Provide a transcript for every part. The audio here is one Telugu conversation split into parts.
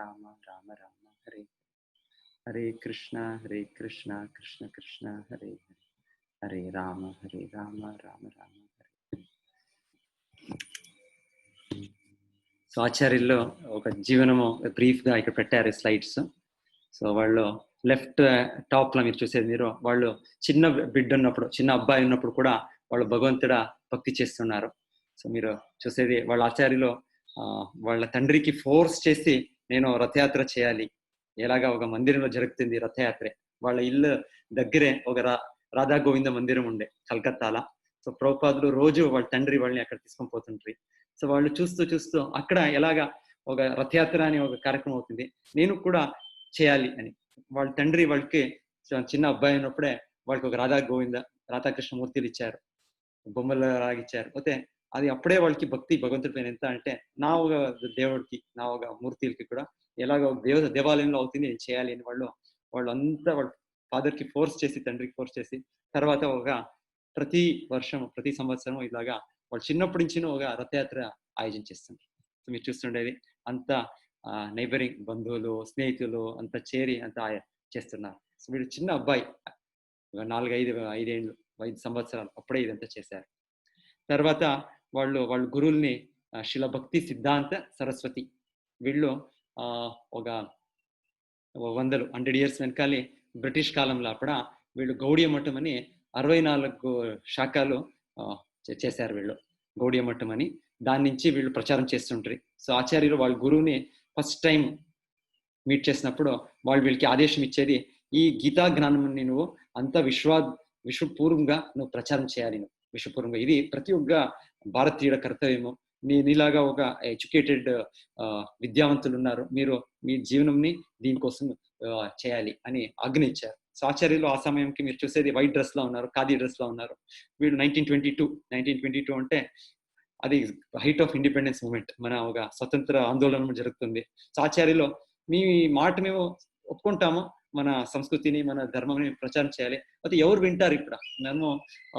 రామ రామ రామ హరే హరే కృష్ణ కృష్ణ కృష్ణ హరే హరే హరే రామ రామ రామ హరే. సో ఆచార్యుల్లో ఒక జీవనము బ్రీఫ్గా ఇక్కడ పెట్టారు స్లైడ్స్. సో వాళ్ళు లెఫ్ట్ టాప్లో మీరు చూసేది, వాళ్ళు చిన్న బిడ్డ ఉన్నప్పుడు, చిన్న అబ్బాయి ఉన్నప్పుడు కూడా వాళ్ళు భగవంతుడ భక్తి చేస్తున్నారు. సో మీరు చూసేది వాళ్ళ ఆచార్యులు వాళ్ళ తండ్రికి ఫోర్స్ చేసి నేను రథయాత్ర చేయాలి, ఎలాగా ఒక మందిరంలో జరుగుతుంది రథయాత్రే. వాళ్ళ ఇల్లు దగ్గరే ఒక రాధా గోవింద మందిరం ఉండే కలకత్తాలో. సో ప్రభుపాదులు రోజు వాళ్ళ తండ్రి వాళ్ళని అక్కడ తీసుకొని పోతుంటారు. సో వాళ్ళు చూస్తూ చూస్తూ అక్కడ ఎలాగా ఒక రథయాత్ర అని ఒక కార్యక్రమం అవుతుంది, నేను కూడా చేయాలి అని వాళ్ళ తండ్రి వాళ్ళకి చిన్న అబ్బాయి ఉన్నప్పుడే వాళ్ళకి ఒక రాధాకృష్ణ మూర్తిలు ఇచ్చారు, బొమ్మలు రాగిచ్చారు. అయితే అది అప్పుడే వాళ్ళకి భక్తి భగవంతుడి పైన ఎంత అంటే, నా ఒక దేవుడికి, నా ఒక మూర్తిలకి కూడా ఎలాగ దేవాలయంలో అవుతుంది, నేను చేయాలి అని వాళ్ళు అంతా వాళ్ళ ఫాదర్కి ఫోర్స్ చేసి, తండ్రికి ఫోర్స్ చేసి, తర్వాత ప్రతి వర్షం ప్రతి సంవత్సరం ఇలాగా వాళ్ళు చిన్నప్పటి నుంచి ఒక రథయాత్ర ఆయోజన చేస్తున్నారు. సో మీరు చూస్తుండేది అంతా నైబరింగ్ బంధువులు స్నేహితులు అంతా చేరి అంతా చేస్తున్నారు. సో వీళ్ళు చిన్న అబ్బాయి 5 సంవత్సరాలు అప్పుడే ఇదంతా చేశారు. తర్వాత వాళ్ళ గురువుల్ని శిల భక్తి సిద్ధాంత సరస్వతి, వీళ్ళు ఒక 100 years వెనకాలి బ్రిటిష్ కాలంలో అప్పుడు వీళ్ళు గౌడియ మఠం అని 64 శాఖలు చేశారు. వీళ్ళు గౌడియ మఠం అని దాని నుంచి వీళ్ళు ప్రచారం చేస్తుంటారు. సో ఆచార్యులు వాళ్ళ గురువుని ఫస్ట్ టైం మీట్ చేసినప్పుడు వాళ్ళు వీళ్ళకి ఆదేశం ఇచ్చేది, ఈ గీతా జ్ఞానాన్ని నువ్వు అంత విశ్వపూర్వంగా నువ్వు ప్రచారం చేయాలి, నువ్వు విశ్వపూర్వంగా. ఇది ప్రతి ఒక్క భారతీయుల కర్తవ్యము. నీలాగా ఒక ఎడ్యుకేటెడ్ విద్యావంతులు ఉన్నారు, మీరు మీ జీవనంని దీనికోసం చేయాలి అని ఆజ్ఞ ఇచ్చారు. సో ఆచార్యులు ఆ సమయంకి మీరు చూసేది వైట్ డ్రెస్ లో ఉన్నారు, ఖాదీ డ్రెస్ లో ఉన్నారు. వీళ్ళు 1922 అంటే అది హైట్ ఆఫ్ ఇండిపెండెన్స్ మూమెంట్, మన ఒక స్వతంత్ర ఆందోళన జరుగుతుంది. సో ఆచార్యులు మీ మాట మేము ఒప్పుకుంటాము, మన సంస్కృతిని మన ధర్మంని ప్రచారం చేయాలి, అయితే ఎవరు వింటారు? ఇప్పుడు మేము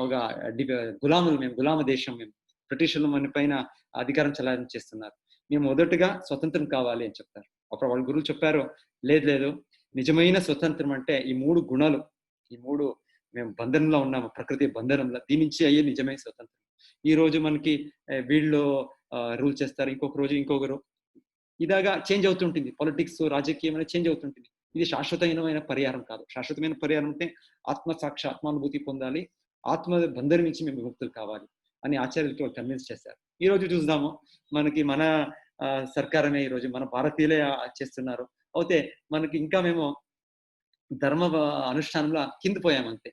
ఒక గులాములు, మేము గులామ దేశం, మేము బ్రిటిషర్లు మన పైన అధికారం చలాయం చేస్తున్నారు, మేము మొదటగా స్వతంత్రం కావాలి అని చెప్తారు. అప్పుడు వాళ్ళ గురువులు చెప్పారు, లేదు నిజమైన స్వతంత్రం అంటే ఈ 3 గుణాలు, ఈ 3 మేము బంధనంలో ఉన్నాము, ప్రకృతి బంధనంలో, దీని నుంచి అయ్యే నిజమైన స్వతంత్రం. ఈ రోజు మనకి వీళ్ళు రూల్ చేస్తారు, ఇంకొక రోజు ఇంకొకరు, ఇలాగా చేంజ్ అవుతుంటుంది. పాలిటిక్స్ రాజకీయం అనేది చేంజ్ అవుతుంటుంది. ఇది శాశ్వతమైన పరిహారం కాదు. శాశ్వతమైన పరిహారం అంటే ఆత్మానుభూతి పొందాలి, ఆత్మ బంధనం నుంచి మేము విముక్తులు కావాలి అని ఆచార్యులకి వాళ్ళు కన్విన్స్ చేశారు. ఈ రోజు చూద్దాము, మనకి మన సర్కారమే ఈ రోజు మన భారతీయులే చేస్తున్నారు. అయితే మనకి ఇంకా మేము ధర్మ అనుష్ఠానంలో కింద పోయామంతే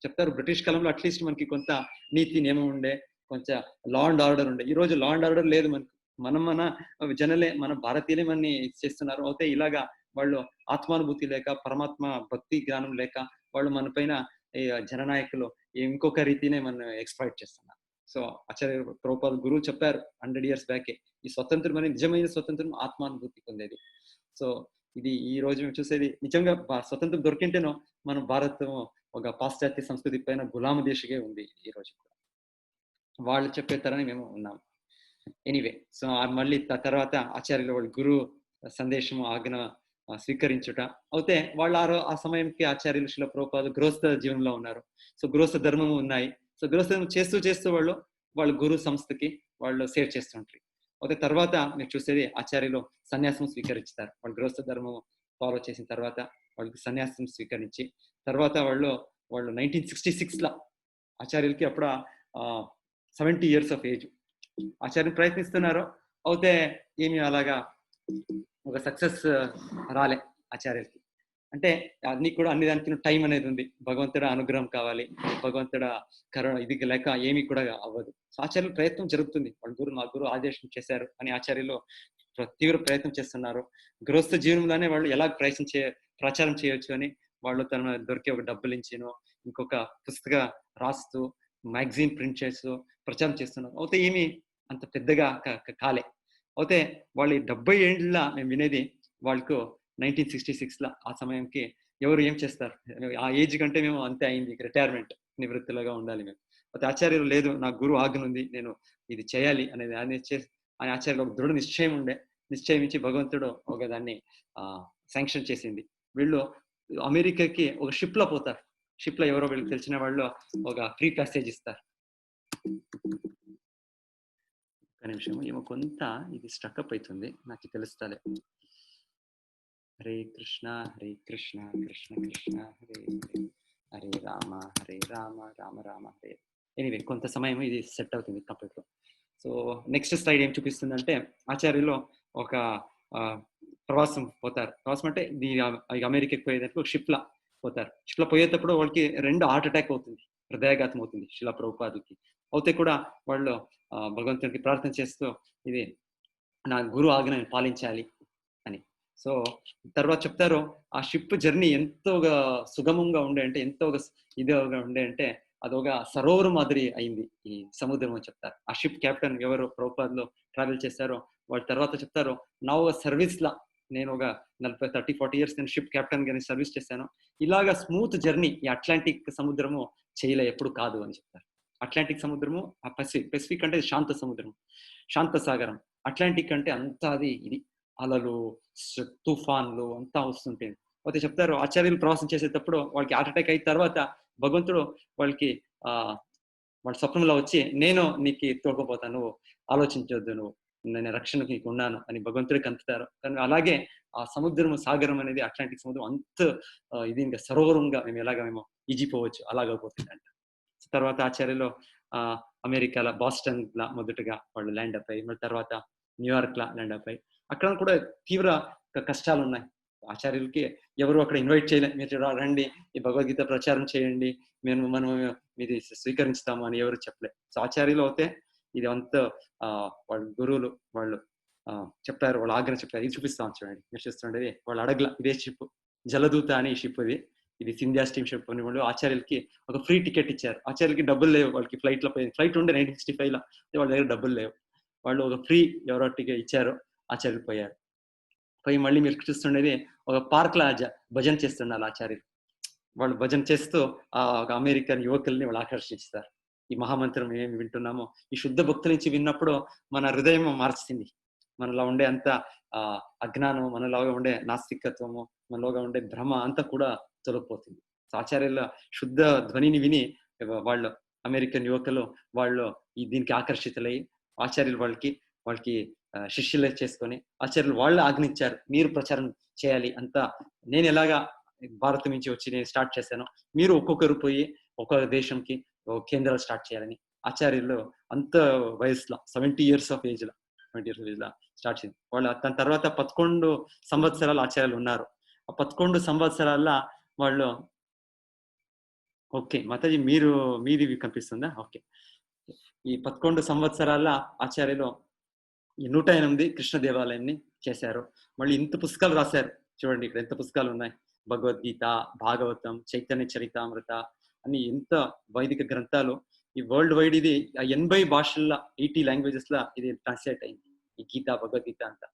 చెప్తారు. బ్రిటిష్ కాలంలో అట్లీస్ట్ మనకి కొంత నీతి నియమం ఉండే, కొంచెం లా అండ్ ఆర్డర్ ఉండే. ఈ రోజు లా అండ్ ఆర్డర్ లేదు మనకు. మన జనలే, మన భారతీయులే మనని చేస్తున్నారు. అయితే ఇలాగా వాళ్ళు ఆత్మానుభూతి లేక, పరమాత్మ భక్తి జ్ఞానం లేక వాళ్ళు మన పైన జననాయకులు ఇంకొక రీతినే మనం ఎక్స్‌ప్లాయిట్ చేస్తున్నారు. సో ఆచార్య ప్రభుపాద గురువు చెప్పారు 100 years బ్యాకే, ఈ స్వతంత్రం అనేది నిజమైన స్వతంత్రం ఆత్మానుభూతి పొందేది. సో ఇది ఈ రోజు మేము చూసేది నిజంగా స్వతంత్రం దొరికింటేనో మన భారతం ఒక పాశ్చాత్య సంస్కృతి పైన గులామ దేశకే ఉంది ఈ రోజు కూడా. వాళ్ళు చెప్పే తరని మేము ఉన్నాము. ఎనీవే, సో మళ్ళీ తర్వాత ఆచార్యుల వాళ్ళ గురువు సందేశము ఆజ్ఞ స్వీకరించుట. అయితే వాళ్ళు ఆ సమయంకి ఆచార్యులు శిల ప్రభుపాదులు గృహస్థ జీవనంలో ఉన్నారు. సో గృహస్థ ధర్మము ఉన్నాయి. సో గృహస్థం చేస్తూ వాళ్ళ గురు సంస్థకి వాళ్ళు సేవ్ చేస్తుంటారు. అయితే తర్వాత మీరు చూసేది ఆచార్యులు సన్యాసం స్వీకరిస్తారు. వాళ్ళు గృహస్థ ధర్మం ఫాలో చేసిన తర్వాత వాళ్ళకి సన్యాసం స్వీకరించి తర్వాత వాళ్ళు 1966లో ఆచార్యులకి అప్పుడు 70 years ఆఫ్ ఏజ్. ఆచార్యులు ప్రయత్నిస్తున్నారు, అయితే ఏమి అలాగా ఒక సక్సెస్ రాలే ఆచార్యులకి. అంటే అన్ని దానికి టైం అనేది ఉంది, భగవంతుడ అనుగ్రహం కావాలి, భగవంతుడ కరుణ ఇది లేక ఏమి కూడా అవ్వదు. ఆచార్యులు ప్రయత్నం జరుగుతుంది, మా గురు ఆదేశం చేశారు అని ఆచార్యులు తీవ్ర ప్రయత్నం చేస్తున్నారు. గృహస్థ జీవనంలోనే వాళ్ళు ఎలా ప్రచారం చేయొచ్చు అని వాళ్ళు తన దొరికే ఒక డబ్బులు ఇచ్చినో ఇంకొక పుస్తక రాస్తూ మ్యాగజైన్ ప్రింట్ చేస్తూ ప్రచారం చేస్తున్నారు. అయితే ఏమి అంత పెద్దగా కాలే. అయితే వాళ్ళు 70 ఏళ్ళ మేము వినేది వాళ్ళకు 1966లో ఆ సమయంకి ఎవరు ఏం చేస్తారు, ఆ ఏజ్ కంటే మేము అంతే అయింది, రిటైర్మెంట్, నివృత్తిలోగా ఉండాలి మేము. అయితే ఆచార్యులు లేదు, నా గురువు ఆజ్ఞ ఉంది, నేను ఇది చేయాలి అనేది ఆయన ఆచార్యులు ఒక దృఢ నిశ్చయం ఉండే. నిశ్చయించి భగవంతుడు ఒక దాన్ని శాంక్షన్ చేసింది. వీళ్ళు అమెరికాకి ఒక షిప్ లో పోతారు. షిప్ లో ఎవరో వీళ్ళకి తెలిసిన వాళ్ళు ఒక ఫ్రీ ప్యాసేజ్ ఇస్తారు. ఒక నిమిషం, ఏమో కొంత ఇది స్టక్అప్ అవుతుంది, నాకు తెలుస్తాలే. హరే కృష్ణ కృష్ణ కృష్ణ హరే హరే, హరే రామ రామ రామ హరే. ఎనీవే కొంత సమయం ఇది సెట్ అవుతుంది కంప్యూటర్. సో నెక్స్ట్ స్లైడ్ ఏం చూపిస్తుందంటే, ఆచార్యులు ఒక ప్రవాసం పోతారు. ప్రవాసం అంటే అమెరికాకి పోయేటప్పుడు ఒక షిప్ లా పోతారు. షిప్ లో పోయేటప్పుడు వాళ్ళకి 2 హార్ట్ అటాక్ అవుతుంది, హృదయాఘాతం అవుతుంది శిలా ప్రభుపాదుకి. అయితే కూడా వాళ్ళు భగవంతునికి ప్రార్థన చేస్తూ, ఇది నా గురు ఆజ్ఞని పాలించాలి అని. సో తర్వాత చెప్తారు, ఆ షిప్ జర్నీ ఎంతో సుగమంగా ఉండే అంటే, ఎంతో ఇదిగా ఉండే అంటే, అదొక సరోవరం మాదిరి అయింది ఈ సముద్రం అని చెప్తారు. ఆ షిప్ కెప్టెన్ ఎవరు ప్రభుపాదులో ట్రావెల్ చేశారో వాళ్ళ తర్వాత చెప్తారు, నా ఒక సర్వీస్ లా నేను ఒక 30-40 ఇయర్స్ నేను షిప్ కెప్టెన్ గా సర్వీస్ చేశాను. ఇలాగా స్మూత్ జర్నీ ఈ అట్లాంటిక్ సముద్రము చేయలే ఎప్పుడు కాదు అని చెప్తారు. అట్లాంటిక్ సముద్రము, ఆ పెసిఫిక్ అంటే శాంత సముద్రం, శాంత సాగరం. అట్లాంటిక్ అంటే అంతా అది ఇది అలలు, తుఫాన్లు అంతా వస్తుంటాయి. అయితే చెప్తారు, ఆచార్యులు ప్రవాసం చేసేటప్పుడు వాళ్ళకి హార్ట్ అటాక్ అయిన తర్వాత భగవంతుడు వాళ్ళకి వాళ్ళ స్వప్నంలో వచ్చి, నేను నీకు తోడుకోపోతాను, నువ్వు ఆలోచించొద్దు, నువ్వు నేను రక్షణకు నీకు ఉన్నాను అని భగవంతుడికి అందుతారు. కానీ అలాగే ఆ సముద్రం, సాగరం అనేది అట్లాంటిక్ సముద్రం అంత ఇది ఇంకా సరోవరంగా మేము ఈజిపోవచ్చు అలాగపోతుందంట. తర్వాత ఆచార్యులు అమెరికాలో బాస్టన్ లా మొదటగా వాళ్ళు ల్యాండ్ అప్ అయ్యి, మళ్ళీ తర్వాత న్యూయార్క్ లా ల్యాండ్ అప్ అయ్యి, అక్కడ కూడా తీవ్ర కష్టాలు ఉన్నాయి. ఆచార్యులకి ఎవరు అక్కడ ఇన్వైట్ చేయలేదు, మీరు రండి ఈ భగవద్గీత ప్రచారం చేయండి, మనం ఇది స్వీకరిస్తాము అని ఎవరు చెప్పలేదు. సో ఆచార్యులు అయితే ఇది అంత వాళ్ళ గురువులు వాళ్ళు చెప్పారు, వాళ్ళు ఆజ్ఞ చెప్పారు. ఇది చూపిస్తాం చూడండి, మీరు చూస్తుండేది వాళ్ళు అడగల, ఇదే షిప్ జలదూత అని ఈ షిప్ ఇది సింధ్యా స్టీమ్ షిప్ అని. వాళ్ళు ఆచార్యులకి ఒక ఫ్రీ టికెట్ ఇచ్చారు. ఆచార్యులకి డబ్బులు లేవు, వాళ్ళకి ఫ్లైట్ లో పోయింది, ఫ్లైట్ ఉండే 1965 లో, వాళ్ళ దగ్గర డబ్బులు లేవు. వాళ్ళు ఒక ఫ్రీ ఎవరో టికెట్ ఇచ్చారు, ఆచార్యులు పోయారు. పోయి మళ్ళీ మీరు చూస్తుండేది ఒక పార్క్ లా భజన చేస్తున్నారు ఆచార్యులు. వాళ్ళు భజన చేస్తూ ఒక అమెరికన్ యువకుల్ని వాళ్ళు ఆకర్షిస్తారు. ఈ మహామంత్రం ఏమి వింటున్నామో ఈ శుద్ధ భక్తుల నుంచి విన్నప్పుడు మన హృదయం మార్చింది. మనలో ఉండే అంత అజ్ఞానం, మనలోగా ఉండే నాస్తికత్వము, మనలోగా ఉండే భ్రమ అంతా కూడా తొలగిపోతుంది. ఆచార్యుల శుద్ధ ధ్వనిని విని వాళ్ళు అమెరికన్ యువకులు వాళ్ళు దీనికి ఆకర్షితులై ఆచార్యులు వాళ్ళకి శిష్యులే చేసుకొని ఆచార్యులు వాళ్ళు ఆజ్ఞించారు, మీరు ప్రచారం చేయాలి అంతా. నేను ఎలాగా భారతం నుంచి వచ్చి నేను స్టార్ట్ చేశాను, మీరు ఒక్కొక్కరు పోయి ఒక్కొక్క దేశంకి కేంద్రాలు స్టార్ట్ చేయాలని ఆచార్యులు అంత వయసులో 70 years of age law start చేసింది. వాళ్ళు దాని తర్వాత 11 సంవత్సరాలు ఆచార్యులు ఉన్నారు. ఆ 11 సంవత్సరాల వాళ్ళు ఓకే మాతాజీ మీది కనిపిస్తుందా? ఓకే. ఈ 11 సంవత్సరాల ఆచార్యులు ఈ 108 కృష్ణ దేవాలయాన్ని చేశారు. మళ్ళీ ఇంత పుస్తకాలు రాశారు చూడండి, ఇక్కడ ఎంత పుస్తకాలు ఉన్నాయి. భగవద్గీత, భాగవతం, చైతన్య చరితామృత అని ఎంత వైదిక గ్రంథాలు. ఈ వరల్డ్ వైడ్ ఇది 80 భాషల్లో 80 languages లా ఇది ట్రాన్స్లేట్ అయింది. ఈ గీత, భగవద్గీత అంతా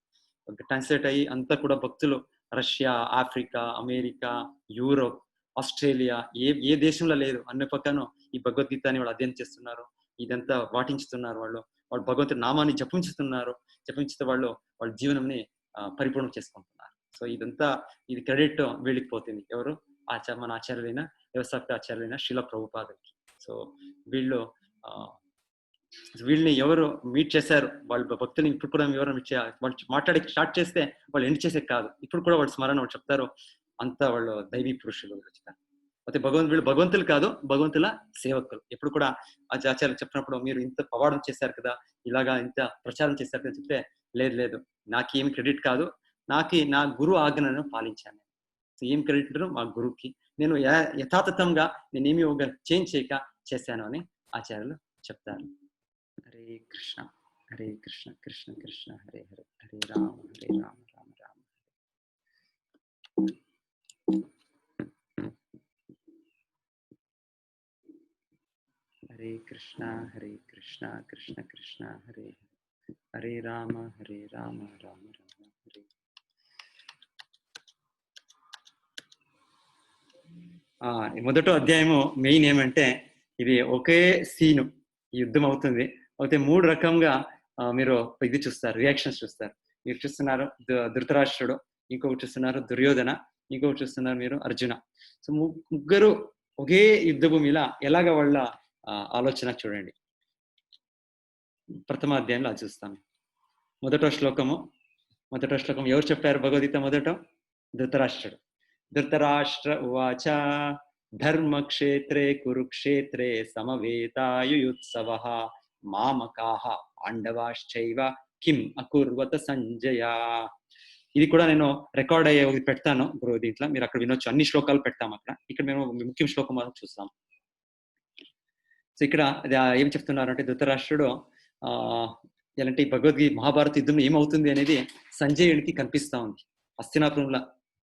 ట్రాన్స్లేట్ అయ్యి అంతా కూడా భక్తులు Russia, Africa, America, Europe, Australia ఏ దేశంలో లేదు, అన్ని పక్కన ఈ భగవద్గీతని వాళ్ళు అధ్యయనం చేస్తున్నారు. ఇదంతా పాటించుతున్నారు. వాళ్ళు భగవంతుడి నామాన్ని జపించితే వాళ్ళ జీవనంని పరిపూర్ణం చేసుకుంటున్నారు. సో ఇదంతా ఇది క్రెడిట్ వీళ్ళకి పోతుంది. ఎవరు? మన ఆచార్యులైన వ్యవస్థాపక ఆచార్యులైన శ్రీల ప్రభుపాదులకి. సో వీళ్ళని ఎవరు మీట్ చేశారు, వాళ్ళ భక్తులు ఇప్పుడు కూడా ఎవరు వాళ్ళు మాట్లాడే స్టార్ట్ చేస్తే వాళ్ళు ఎండ్ చేసే కాదు, ఇప్పుడు కూడా వాళ్ళు స్మరణ వాళ్ళు చెప్తారు, అంతా వాళ్ళు దైవీ పురుషులు చెప్తారు. అయితే వీళ్ళు భగవంతులు కాదు, భగవంతుల సేవకులు. ఎప్పుడు కూడా ఆచార్యులు చెప్పినప్పుడు, మీరు ఇంత పవాడం చేశారు కదా, ఇలాగా ఇంత ప్రచారం చేశారు కదా చెప్తే, లేదు నాకేం క్రెడిట్ కాదు, నా గురు ఆజ్ఞను పాలించాను. ఏం క్రెడిట్ ఉంటారు మా గురువుకి, నేను యథాతథంగా నేనేమి ఒక చేంజ్ చేయక చేశాను అని ఆచార్యులు చెప్తారు. హరే కృష్ణ కృష్ణ కృష్ణ హరే హరే, హరే రామ రామ రామ. హరే కృష్ణ కృష్ణ కృష్ణ హరే హరే, హరే రామ రామ రామ హరే. మొదటి అధ్యాయము మెయిన్ ఏమంటే, ఇది ఒకే సీను, యుద్ధం అవుతుంది. అయితే 3 రకంగా మీరు ఇది చూస్తారు, రియాక్షన్స్ చూస్తారు. మీరు చూస్తున్నారు ధృతరాష్ట్రుడు, ఇంకొకటి చూస్తున్నారు దుర్యోధన, ఇంకొకటి చూస్తున్నారు మీరు అర్జున. సో ముగ్గురు ఒకే యుద్ధ భూమిలా ఎలాగ వాళ్ళ ఆలోచన చూడండి. ప్రథమ అధ్యాయంలో అది చూస్తాం. మొదట శ్లోకం ఎవరు చెప్పారు భగవద్గీత మొదట? ధృతరాష్ట్రుడు. ధృతరాష్ట్ర ఉవాచ ధర్మక్షేత్రే కురుక్షేత్రే సమవేతాయుయుత్సవః మామకాః పాండవాశ్చైవ కిం అకుర్వత సంజయ. ఇది కూడా నేను రికార్డ్ అయ్యే పెడతాను దీంట్లో, మీరు అక్కడ వినొచ్చు. అన్ని శ్లోకాలు పెడతాం అక్కడ. ఇక్కడ మేము ముఖ్య శ్లోకం మనం చూస్తాం. సో ఇక్కడ ఏం చెప్తున్నారు అంటే ధృతరాష్ట్రుడు ఎలాంటి మహాభారత యుద్ధం ఏమవుతుంది అనేది సంజయునికి కనిపిస్తా ఉంది. హస్తినాపురంలో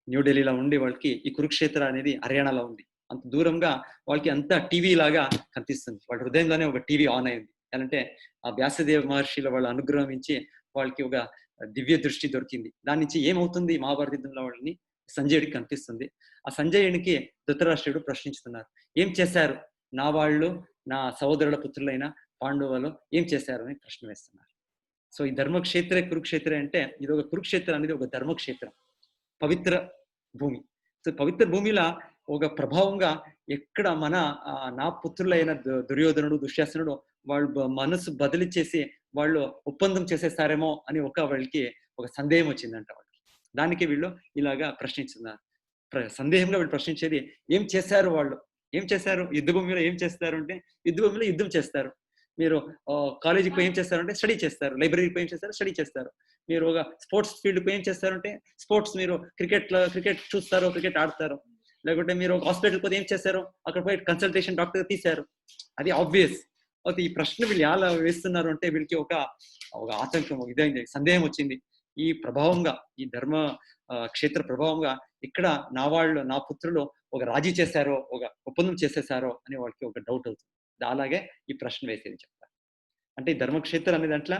న్యూఢిల్లీలో ఉండి వాళ్ళకి ఈ కురుక్షేత్ర అనేది హర్యానాలో ఉంది. అంత దూరంగా వాళ్ళకి అంత టీవీ లాగా కనిపిస్తుంది. వాళ్ళ హృదయంలోనే ఒక టీవీ ఆన్ అయింది. అంటే ఆ వ్యాసదేవ మహర్షిల వాళ్ళ అనుగ్రహం ఇచ్చి వాళ్ళకి ఒక దివ్య దృష్టి దొరికింది. దాని నుంచి ఏమవుతుంది మహాభారత యుద్ధంలో వాళ్ళని సంజయుడికి కనిపిస్తుంది. ఆ సంజయునికి ధృతరాష్ట్రుడు ప్రశ్నిస్తున్నారు, ఏం చేశారు నా వాళ్ళు, నా సహోదరుల పుత్రులైన పాండవులు ఏం చేశారు అని ప్రశ్న వేస్తున్నారు. సో ఈ ధర్మక్షేత్ర కురుక్షేత్ర అంటే ఇది ఒక కురుక్షేత్ర అనేది ఒక ధర్మక్షేత్రం, పవిత్ర భూమి. సో పవిత్ర భూమిలో ఒక ప్రభావంగా ఎక్కడ నా పుత్రులైన దుర్యోధనుడు దుశ్శాసనుడు వాళ్ళు మనసు బదిలీ చేసి వాళ్ళు ఒప్పందం చేసేస్తారేమో అని వాళ్ళకి ఒక సందేహం వచ్చిందంట వాళ్ళకి. దానికి వీళ్ళు ఇలాగా ప్రశ్నిస్తున్నారు. సందేహంగా వీళ్ళు ప్రశ్నించేది, ఏం చేశారు వాళ్ళు, ఏం చేశారు యుద్ధ భూమిలో, ఏం చేస్తారు అంటే యుద్ధ భూమిలో యుద్ధం చేస్తారు. మీరు కాలేజీకి పోయి ఏం చేస్తారంటే స్టడీ చేస్తారు. లైబ్రరీకి పోయి ఏం చేస్తారు, స్టడీ చేస్తారు. మీరు ఒక స్పోర్ట్స్ ఫీల్డ్కి పోయి ఏం చేస్తారంటే స్పోర్ట్స్, మీరు క్రికెట్ చూస్తారు, క్రికెట్ ఆడతారు. లేకుంటే మీరు ఒక హాస్పిటల్కి పోతే ఏం చేస్తారు, అక్కడ పోయి కన్సల్టేషన్ డాక్టర్ తీశారు. అది ఆబ్వియస్. అయితే ఈ ప్రశ్న వీళ్ళు ఎలా వేస్తున్నారు అంటే వీళ్ళకి ఒక ఆతంకం, ఇదైంది, సందేహం వచ్చింది. ఈ ప్రభావంగా, ఈ ధర్మ క్షేత్ర ప్రభావంగా ఇక్కడ నా వాళ్ళు, నా పుత్రులు ఒక రాజీ చేశారో, ఒక ఒప్పందం చేసేసారో అని వాళ్ళకి ఒక డౌట్ అవుతుంది. అలాగే ఈ ప్రశ్న వేసేది చెప్తారు. అంటే ఈ ధర్మక్షేత్రం అనే దాంట్లో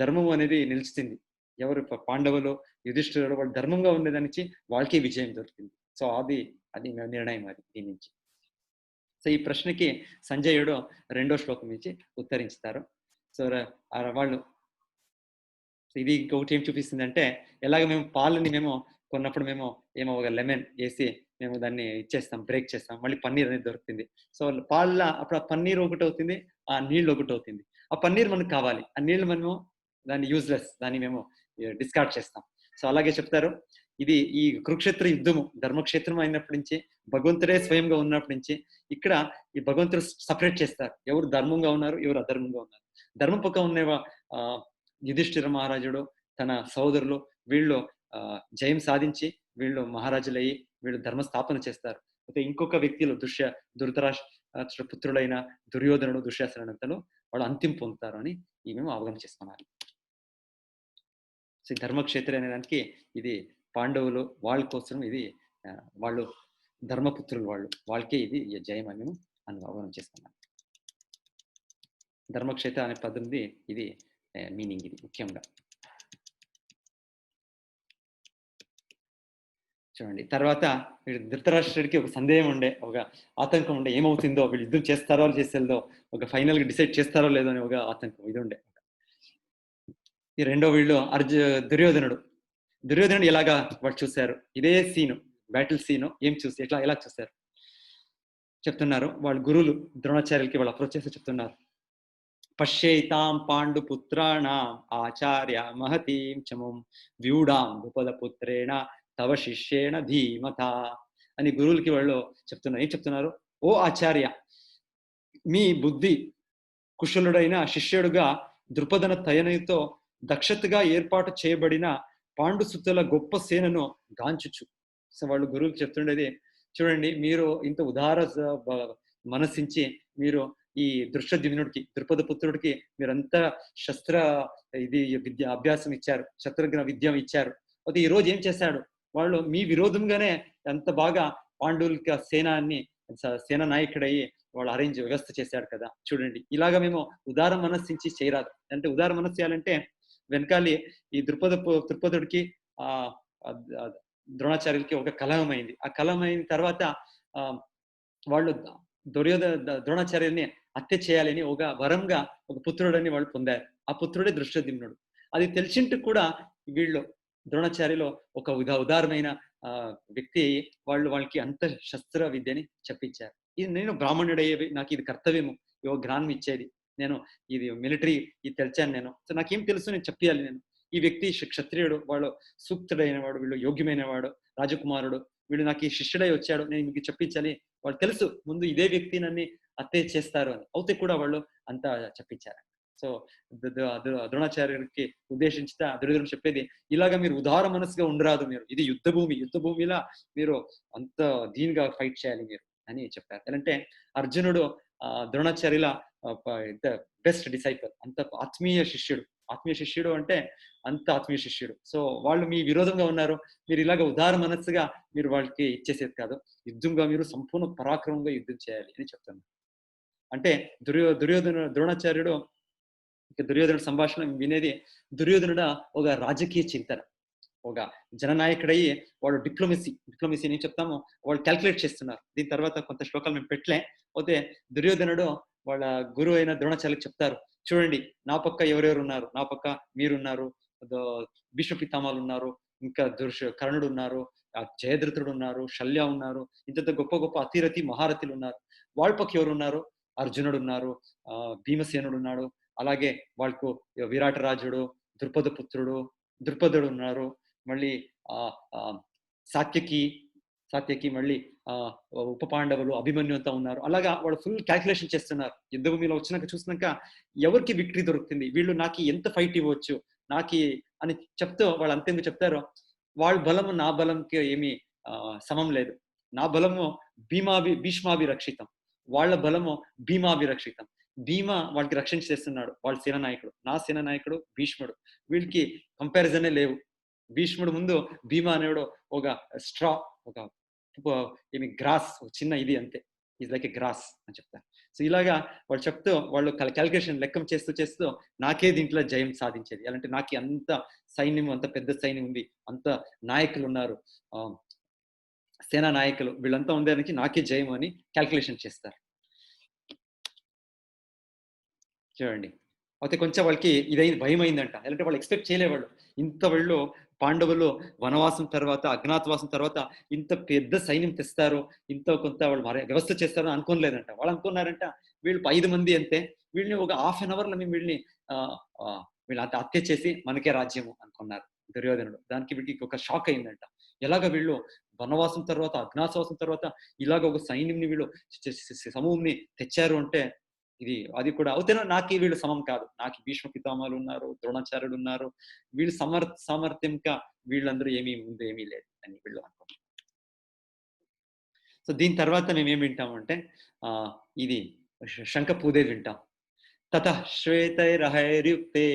ధర్మం అనేది నిలుస్తుంది. ఎవరు పాండవులు, యుధిష్ఠిరుడు వాళ్ళు ధర్మంగా ఉండేదానికి వాళ్ళకి విజయం దొరికింది. సో అది నిర్ణయం అది దీని నుంచి. సో ఈ ప్రశ్నకి సంజయుడు 2వ శ్లోకం నుంచి ఉత్తరిస్తారు. సో వాళ్ళు ఇది ఇంకొకటి ఏం చూపిస్తుంది అంటే, ఎలాగ మేము పాలని కొన్నప్పుడు ఏమో ఒక లెమన్ వేసి మేము దాన్ని ఇచ్చేస్తాం, బ్రేక్ చేస్తాం, మళ్ళీ పన్నీర్ అనేది దొరుకుతుంది. సో పాలలో అప్పుడు ఆ పన్నీర్ ఒకటి అవుతుంది, ఆ నీళ్ళు ఒకటి అవుతుంది. ఆ పన్నీర్ మనకు కావాలి, ఆ నీళ్ళు దాన్ని యూజ్లెస్, దాన్ని డిస్కార్డ్ చేస్తాం. సో అలాగే చెప్తారు, ఇది ఈ కురుక్షేత్ర యుద్ధము ధర్మక్షేత్రం అయినప్పటి నుంచి, భగవంతుడే స్వయంగా ఉన్నప్పటి నుంచి ఇక్కడ ఈ భగవంతుడు సపరేట్ చేస్తారు. ఎవరు ధర్మంగా ఉన్నారు, ఎవరు అధర్మంగా ఉన్నారు. ధర్మం పక్క ఉన్న యుధిష్ఠిర మహారాజుడు, తన సహోదరులు వీళ్ళు జయం సాధించి వీళ్ళు మహారాజులయ్యి వీళ్ళు ధర్మ స్థాపన చేస్తారు. అయితే ఇంకొక వ్యక్తులు ధృతరాష్ట్ర పుత్రులైన దుర్యోధనుడు, దుశ్శాసనుడు వాళ్ళు అంతిం పొందుతారు అని మేము అవగమనం చేసుకున్నారు. సో ఈ ధర్మక్షేత్రం అనే దానికి ఇది పాండవులు వాళ్ళ కోసం, ఇది వాళ్ళు ధర్మపుత్రులు, వాళ్ళకే ఇది జయం అని మేము అవగమనం చేసుకున్నాం. ధర్మక్షేత్ర అనే పదంది ఇది మీనింగ్, ఇది ముఖ్యంగా చూడండి. తర్వాత ధృతరాష్ట్రుడికి ఒక సందేహం ఉండే, ఒక ఆతంకం ఉండే, ఏమవుతుందో వీళ్ళు యుద్ధం చేస్తారో చేసేదో, ఒక ఫైనల్ గా డిసైడ్ చేస్తారో లేదో అని ఒక ఆతంకం ఇది ఉండే. ఈ రెండో వీళ్ళు దుర్యోధనుడు ఎలాగా వాడు చూశారు, ఇదే సీను, బ్యాటిల్ సీను ఎలా చూశారు చెప్తున్నారు. వాళ్ళ గురువులు ద్రోణాచార్యులకి వాళ్ళు అప్రోచ్ చేసి చెప్తున్నారు, పశ్యైతాం పాండు పుత్రాణం ఆచార్య మహతీం చముం వ్యూఢాం ద్రుపద పుత్రేణ తవ శిష్యేణ ధీమత అని గురువులకి వాళ్ళు చెప్తున్నారు. ఏం చెప్తున్నారు, ఓ ఆచార్య, మీ బుద్ధి కుశలుడైన శిష్యుడుగా ద్రుపదన తయనతో దక్షతగా ఏర్పాటు చేయబడిన పాండుసుతుల గొప్ప సేనను గాంచుచు. సో వాళ్ళు గురువుకి చెప్తుండేది, చూడండి, మీరు ఇంత ఉదార మనసించి మీరు ఈ దృష్టద్యుమ్నుడికి, ద్రుపద పుత్రుడికి మీరంతా అభ్యాసం ఇచ్చారు, శత్రుఘ్న విద్య ఇచ్చారు. అయితే ఈ రోజు ఏం చేశాడు, వాళ్ళు మీ విరోధంగానే ఎంత బాగా పాండవులకి సేనా నాయకుడయ్యి వాళ్ళు వ్యవస్థ చేశాడు కదా. చూడండి, ఇలాగా మేము ఉదార మనస్సించి చేయరాదు. అంటే ఉదార మనస్సు చేయాలంటే వెనకాలి ఈ ద్రుపదుడికి ద్రోణాచార్యులకి ఒక కలహం అయింది. ఆ కలహం అయిన తర్వాత వాళ్ళు ద్రోణాచార్యుల్ని హత్య చేయాలని ఒక వరంగా ఒక పుత్రుడని వాళ్ళు పొందారు. ఆ పుత్రుడే దృష్టద్యుమ్నుడు. అది తెలిసింటూ కూడా వీళ్ళు ద్రోణాచార్యులు ఒక ఉదారమైన వ్యక్తి అయ్యి వాళ్ళకి అంత శస్త్ర విద్యని చెప్పించారు. ఇది నేను బ్రాహ్మణుడయ్యేవి నాకు ఇది కర్తవ్యము, జ్ఞానం ఇచ్చేది. నేను ఇది మిలిటరీ ఇది తెలిచాను నేను. సో నాకేం తెలుసు నేను చెప్పియాలి నేను. ఈ వ్యక్తి క్షత్రియుడు, వాడు సూక్తుడైన వాడు, వీళ్ళు యోగ్యమైన వాడు, రాజకుమారుడు, వీడు నాకు ఈ శిష్యుడై వచ్చాడు, నేను మీకు చెప్పించాలి. వాళ్ళు తెలుసు ముందు ఇదే వ్యక్తి నన్ను హత్య చేస్తారు అని. అయితే కూడా వాళ్ళు అంతా చెప్పించారు. సో ద్రోణాచార్యుడికి ఉద్దేశించితే దుర్యోధనుడు చెప్పేది, ఇలాగా మీరు ఉదార మనసుగా ఉండరాదు, మీరు ఇది యుద్ధ భూమిలా మీరు అంత దీనిగా ఫైట్ చేయాలి మీరు అని చెప్పారు. అంటే అర్జునుడు ద్రోణాచార్యుల బెస్ట్ డిసైపుల్, అంత ఆత్మీయ శిష్యుడు అంటే అంత ఆత్మీయ శిష్యుడు. సో వాళ్ళు మీ విరోధంగా ఉన్నారు, మీరు ఇలాగ ఉదార మనస్సుగా మీరు వాళ్ళకి ఇచ్చేసేది కాదు, యుద్ధంగా మీరు సంపూర్ణ పరాక్రమంగా యుద్ధం చేయాలి అని చెప్తున్నారు. అంటే ద్రోణాచార్యుడు దుర్యోధనుడు సంభాషణ వినేది, దుర్యోధనుడు ఒక రాజకీయ చింతన, ఒక జననాయకుడయ్యి వాడు డిప్లొమసీ ఏం చెప్తామో వాళ్ళు క్యాల్కులేట్ చేస్తున్నారు. దీని తర్వాత కొంత శ్లోకాలు మేము పెట్టలే. అయితే దుర్యోధనుడు వాళ్ళ గురువు అయిన ద్రోణాచార్యులకు చెప్తారు, చూడండి నా పక్క ఎవరెవరు ఉన్నారు, నా పక్క మీరున్నారు, భీష్మ పితామహులు ఉన్నారు, ఇంకా కర్ణుడు ఉన్నారు, జయద్రథుడు ఉన్నారు, శల్య ఉన్నారు, ఇంత గొప్ప గొప్ప అతిరథి మహారథులు ఉన్నారు. వాళ్ళ పక్క ఎవరు ఉన్నారు, అర్జునుడు ఉన్నారు, భీమసేనుడు ఉన్నాడు, అలాగే వాళ్ళకు విరాట రాజుడు, ద్రుపదుడు ఉన్నారు, మళ్ళీ సాత్యకి మళ్ళీ ఉప పాండవులు, అభిమన్యు అంతా ఉన్నారు. అలాగా వాళ్ళు ఫుల్ క్యాల్కులేషన్ చేస్తున్నారు. యుద్ధ భూమిలో వచ్చినాక చూసినాక ఎవరికి విక్టరీ దొరుకుతుంది, వీళ్ళు నాకు ఎంత ఫైట్ ఇవ్వచ్చు నాకి అని చెప్తూ వాళ్ళు అంతేందుకు చెప్తారో, వాళ్ళ బలము నా బలంకి ఏమి సమం లేదు, నా బలము భీష్మాభిరక్షితం, వాళ్ళ బలము భీమాభిరక్షితం. భీమ వాళ్ళకి రక్షణ చేస్తున్నాడు, వాళ్ళ సేనానాయకుడు, నా సేనానాయకుడు భీష్ముడు, వీళ్ళకి కంపారిజనే లేవు. భీష్ముడు ముందు భీమ అనేవాడు ఒక స్ట్రా, ఒక గ్రాస్, చిన్న ఇది అంతే, ఇది లైక్ ఏ గ్రాస్ అని చెప్తారు. సో ఇలాగా వాళ్ళు చెప్తూ వాళ్ళు క్యాల్కులేషన్ లెక్కం చేస్తూ నాకే దీంట్లో జయం సాధించేది, అలాంటి నాకు అంత సైన్యం, అంత పెద్ద సైన్యం ఉంది, అంత నాయకులు ఉన్నారు, సేనా నాయకులు, వీళ్ళంతా ఉండడానికి నాకే జయం అని క్యాల్కులేషన్ చేస్తారు. చూడండి, అయితే కొంచెం వాళ్ళకి ఇదైంది, భయం అయిందంట. ఎందుకంటే వాళ్ళు ఎక్స్పెక్ట్ చేయలేవాళ్ళు, ఇంత వాళ్ళు పాండవులు వనవాసం తర్వాత, అజ్ఞాతవాసం తర్వాత ఇంత పెద్ద సైన్యం తెస్తారు, ఇంత కొంత వాళ్ళు వ్యవస్థ చేస్తారు అనుకోలేదంట. వాళ్ళు అనుకున్నారంట వీళ్ళు 5 మంది అంతే, వీళ్ళని ఒక ½ an hour లో మేము వీళ్ళని వీళ్ళంత హత్య చేసి మనకే రాజ్యము అనుకున్నారు దుర్యోధనుడు. దానికి వీళ్ళకి ఒక షాక్ అయిందంట, ఎలాగ వీళ్ళు వనవాసం తర్వాత, అజ్ఞాతవాసం తర్వాత ఇలాగ ఒక సైన్యంని వీళ్ళు సమూహంని తెచ్చారు అంటే ఇది అది కూడా అవుతేనో నాకు వీళ్ళు సమం కాదు, నాకు భీష్మ పితామహులు ఉన్నారు, ద్రోణాచార్యులు ఉన్నారు, వీళ్ళు సామర్థ్యంగా వీళ్ళందరూ ముందు ఏమీ లేదు అని వీళ్ళు అనుకుంటారు. సో దీని తర్వాత మేము ఏం వింటామంటే ఇది శంఖ పూదేవి వింటాం. తత శ్వేతైరహైర్యుక్తే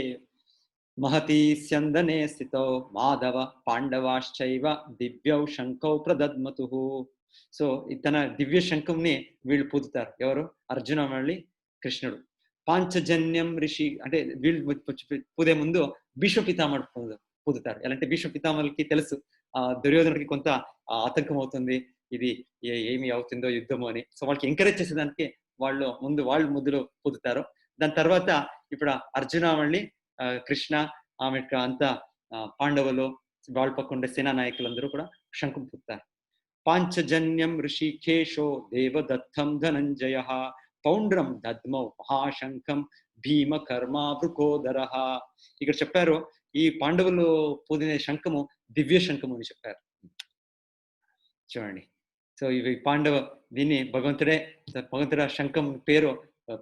మహతి స్యందనే స్థితో మాధవ పాండవాశ్చైవ దివ్యౌ శంఖౌ ప్రదద్మతు. సో తన దివ్య శంఖంని వీళ్ళు పూదుతారు. ఎవరు? అర్జున మళ్ళీ కృష్ణుడు. పాంచజన్యం ఋషి అంటే వీళ్ళు పూదే ముందు భీష్మ పితామహుడు పూదుతారు. ఎలాంటి భీష్మ పితామహులకి తెలుసు దుర్యోధనుడికి కొంత ఆతంకం అవుతుంది, ఇది ఏమి అవుతుందో యుద్ధము అని. సో వాళ్ళకి ఎంకరేజ్ చేసేదానికి వాళ్ళు ముద్దులు పూదుతారు. దాని తర్వాత ఇప్పుడు అర్జున మళ్ళీ కృష్ణ ఆమె అంతా పాండవులు వాళ్ళ పక్కుండే సేనా నాయకులందరూ కూడా శంఖం పూదుతారు. పాంచజన్యం ఋషికేశో దేవదత్తం ధనంజయ పౌండ్రం దద్మౌ మహాశంఖం భీమ కర్మ వృకోదర. ఇక్కడ చెప్పారు ఈ పాండవులు పూదిన శంఖము దివ్య శంఖము అని చెప్పారు. చూడండి, సో ఇవి దీన్ని భగవంతుడ శంఖం పేరు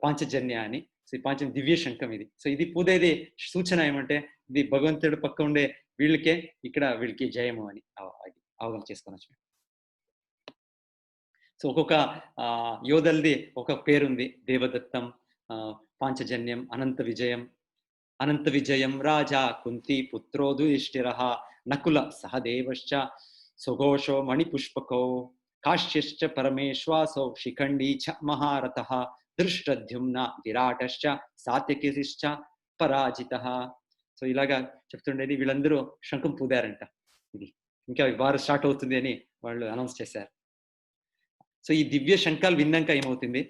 పాంచజన్య అని. సో ఈ దివ్య శంఖం ఇది. సో ఇది పూదేది సూచన ఏమంటే ఇది భగవంతుడు పక్క ఉండే వీళ్ళకే ఇక్కడ వీళ్ళకి జయము అని అవగాహన చేసుకోవచ్చు. సో ఒక్కొక్క యోధల్ది ఒక పేరుంది. దేవదత్తం, పాంచజన్యం, అనంత విజయం రాజా కుంతి పుత్రో యుధిష్ఠిరః నకుల సహదేవశ్చ సుఘోషో మణిపుష్పకో కాశ్యశ్చ పరమేశ్వాసో శిఖండీ చ మహారథః దృష్టద్యుమ్న విరాటశ్చ సాత్యకిశ్చ పరాజితః. సో ఇలాగా చెప్తుండేది. వీళ్ళందరూ శంఖం పూదారంట. ఇది ఇంకా వారు స్టార్ట్ అవుతుంది అని వాళ్ళు అనౌన్స్ చేశారు. సో ఈ దివ్య శంఖాలు విన్నాక ఏమవుతుంది?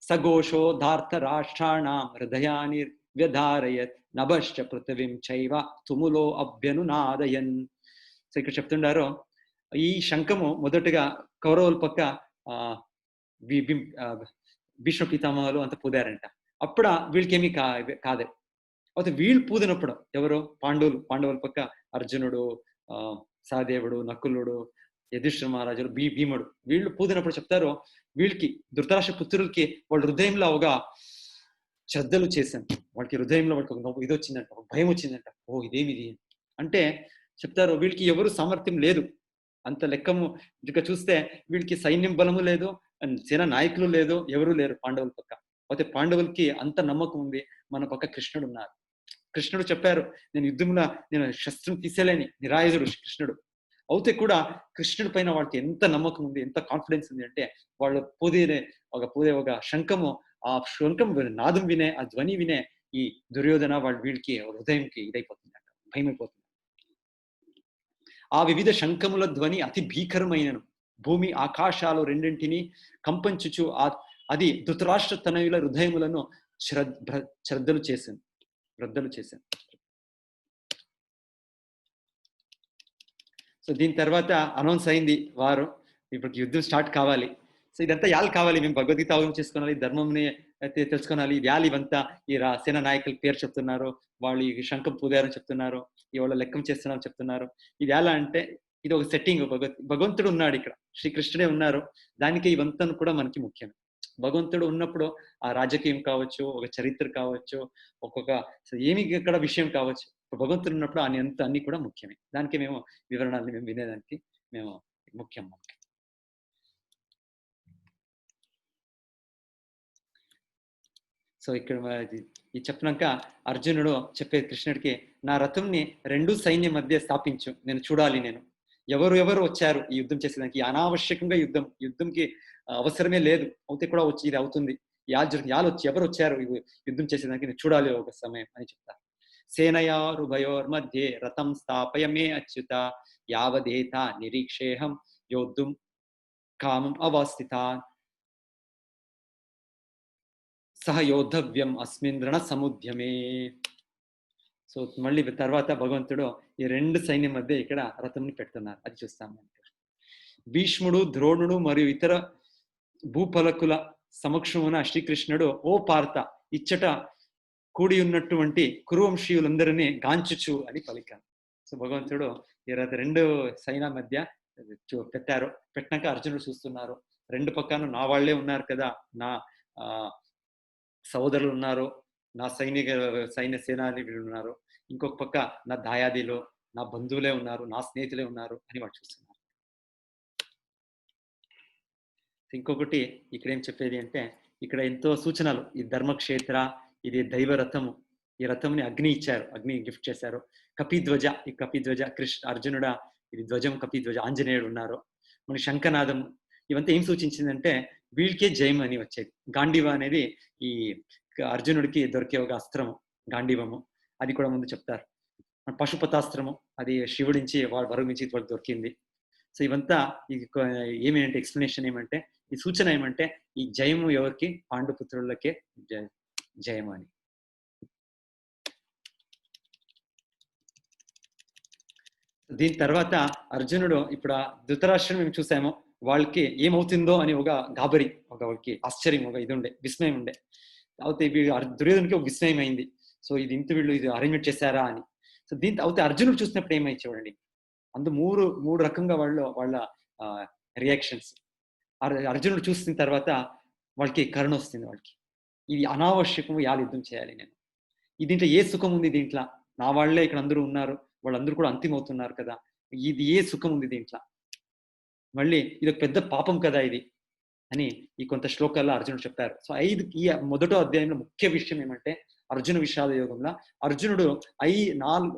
సఘోషో ధార్త రాష్ట్రాణం హృదయాని వ్యధారయత్ నభశ్చ పృథివీం చైవ తుములో అభ్యనునాదయన్. సో ఇక్కడ చెప్తుండారు, ఈ శంఖము మొదటగా కౌరవుల పక్క భీష్మ పితామహులు అంత పూదారంట. అప్పుడ వీళ్ళకేమీ కాదే. అయితే వీళ్ళు పూదినప్పుడు ఎవరు? పాండవుల పక్క అర్జునుడు, సహదేవుడు, నకులుడు, యధిష్ఠిర మహారాజులు, భీముడు, వీళ్ళు పూదినప్పుడు చెప్తారు, వీళ్ళకి ధృతరాష్ట్ర పుత్రులకి వాళ్ళ హృదయంలో ఒక శ్రద్ధలు చేశాను, వాళ్ళకి హృదయంలో వాళ్ళకి ఒక ఇది వచ్చిందంట, ఒక భయం వచ్చిందంట. ఓ ఇదేమిది అంటే చెప్తారు, వీళ్ళకి ఎవరు సామర్థ్యం లేదు, అంత లెక్కము ఇక చూస్తే వీళ్ళకి సైన్యం బలము లేదు, సేన నాయకులు లేదు, ఎవరు లేరు పాండవుల పక్క. అయితే పాండవులకి అంత నమ్మకం ఉంది, మన పక్క కృష్ణుడు ఉన్నారు. కృష్ణుడు చెప్పారు, నేను శస్త్రం తీసేలేని నిరాయుధుడు కృష్ణుడు. అయితే కూడా కృష్ణుడి పైన వాళ్ళకి ఎంత నమ్మకం ఉంది, ఎంత కాన్ఫిడెన్స్ ఉంది అంటే వాళ్ళు పూదే ఒక శంఖము, ఆ శంఖం నాదం వినే, ఆ ధ్వని వినే ఈ దుర్యోధన వీళ్ళకి హృదయంకి ఇదైపోతుంది, భయమైపోతుంది. ఆ వివిధ శంఖముల ధ్వని అతి భీకరమైనను, భూమి ఆకాశాలు రెండింటిని కంపించుచు అది ధృతరాష్ట్ర తనయుల హృదయములను శ్రద్ధలు చేశాను. సో దీని తర్వాత అనౌన్స్ అయింది వారు ఇప్పుడు యుద్ధం స్టార్ట్ కావాలి. సో ఇదంతా యాళ్ళు కావాలి, మేము భగవద్గీత అవగాహన చేసుకోవాలి, ధర్మంని అయితే తెలుసుకోవాలి. యాళ్ళు ఇవంతా ఈ సేనా నాయకుల పేరు చెప్తున్నారు, వాళ్ళు ఈ శంఖం పూదారని చెప్తున్నారు, ఇవాళ లెక్కం చేస్తున్నారని చెప్తున్నారు. ఇది ఎలా అంటే ఇది ఒక సెట్టింగ్, భగవంతుడు ఉన్నాడు ఇక్కడ, శ్రీకృష్ణుడే ఉన్నారు. దానికి ఇవంతా కూడా మనకి ముఖ్యం. భగవంతుడు ఉన్నప్పుడు ఆ రాజకీయం కావచ్చు, ఒక చరిత్ర కావచ్చు, ఒక్కొక్క ఏమి ఇక్కడ విషయం కావచ్చు, భగవంతుడు ఉన్నప్పుడు అన్ని కూడా ముఖ్యమే. దానికి మేము వివరణాన్ని మేము వినేదానికి మేము ముఖ్యం. సో ఇక్కడ ఇది చెప్పినాక అర్జునుడు చెప్పేది కృష్ణుడికి, నా రథంని రెండు సైన్యం మధ్య స్థాపించు, నేను చూడాలి, నేను ఎవరు వచ్చారు ఈ యుద్ధం చేసేదానికి, అనావశ్యకంగా యుద్ధంకి అవసరమే లేదు, అయితే కూడా వచ్చి ఇది అవుతుంది, ఎవరు వచ్చారు యుద్ధం చేసేదానికి, నేను చూడాలి ఒక సమయం అని చెప్తారు. సేనయారుభయోర్ మధ్య రథం స్థాపయమే అచ్యుత యావదేత నిరీక్షేహం యోద్ధుం కామం అవస్థితాన్ సహ యోద్ధవ్యం అస్మిన్ రణ సముద్యమే. సో మళ్ళీ తర్వాత భగవంతుడు ఈ రెండు సైన్యం మధ్య ఇక్కడ రథంని పెడుతున్నారు, అది చూస్తాం. భీష్ముడు, ద్రోణుడు మరియు ఇతర భూపలకుల సమక్షమున శ్రీకృష్ణుడు, ఓ పార్త, ఇచ్చట కూడి ఉన్నటువంటి కురువంశీయులందరినీ గాంచుచు అని పలికారు. సో భగవంతుడు ఈ రెండు సైన్య మధ్య పెట్టినాక అర్జునుడు చూస్తున్నారు, రెండు పక్కన నా వాళ్లే ఉన్నారు కదా, నా సోదరులు ఉన్నారు, నా సైన్య సేనాని ఉన్నారు, ఇంకొక పక్క నా దాయాదిలో నా బంధువులే ఉన్నారు, నా స్నేహితులే ఉన్నారు అని వాడు చూస్తున్నారు. ఇంకొకటి ఇక్కడ ఏం చెప్పేది అంటే, ఇక్కడ ఎంతో సూచనలు, ఈ ధర్మక్షేత్ర, ఇది దైవ రథము, ఈ రథంని అగ్ని ఇచ్చారు, అగ్ని గిఫ్ట్ చేశారు. కపిధ్వజ, ఈ కపిధ్వజ అర్జునుడ, ఇది ధ్వజం కపిధ్వజ, ఆంజనేయుడు ఉన్నారు, మన శంఖనాదం, ఇవంతా ఏం సూచించిందంటే వీళ్ళకే జయం అని వచ్చేది. గాంధీవ అనేది ఈ అర్జునుడికి దొరికే ఒక అస్త్రము, గాంధీవము, అది కూడా ముందు చెప్తారు. పశుపతాస్త్రము, అది శివుడించి వరం నుంచి వాళ్ళకి దొరికింది. సో ఇవంతా ఏమేంటే ఎక్స్ప్లెనేషన్ ఏమంటే, ఈ సూచన ఏమంటే ఈ జయము ఎవరికి? పాండుపుత్రులకే జయము అని. దీని తర్వాత అర్జునుడు ఇప్పుడు ధృతరాష్ట్రం మేము చూసాము, వాళ్ళకి ఏమవుతుందో అని ఒక గాబరి, వాళ్ళకి ఆశ్చర్యం, ఒక ఇది ఉండే, విస్మయం ఉండే. అయితే దుర్యోధనుడికి ఒక విస్మయం అయింది, సో ఇది వీళ్ళు ఇది అరేంజ్మెంట్ చేశారా అని. సో దీంతో అయితే అర్జునుడు చూసినప్పుడు ఏమై చూడండి, మూడు రకంగా వాళ్ళ రియాక్షన్స్. అర్జునుడు చూసిన తర్వాత వాళ్ళకి కరుణ వస్తుంది, వాళ్ళకి ఇది అనావశ్యకం, యుద్ధం చేయాలి నేను, దీంట్లో ఏ సుఖం ఉంది, దీంట్లో నా వాళ్లే ఇక్కడ అందరూ ఉన్నారు, వాళ్ళందరూ కూడా అంతిమవుతున్నారు కదా, ఇది ఏ సుఖం ఉంది దీంట్లో, మళ్ళీ ఇది ఒక పెద్ద పాపం కదా ఇది అని ఈ కొంత శ్లోకాల్లో అర్జునుడు చెప్పారు. సో ఈ మొదటో అధ్యాయంలో ముఖ్య విషయం ఏమంటే, అర్జున విషాద యోగంలో అర్జునుడు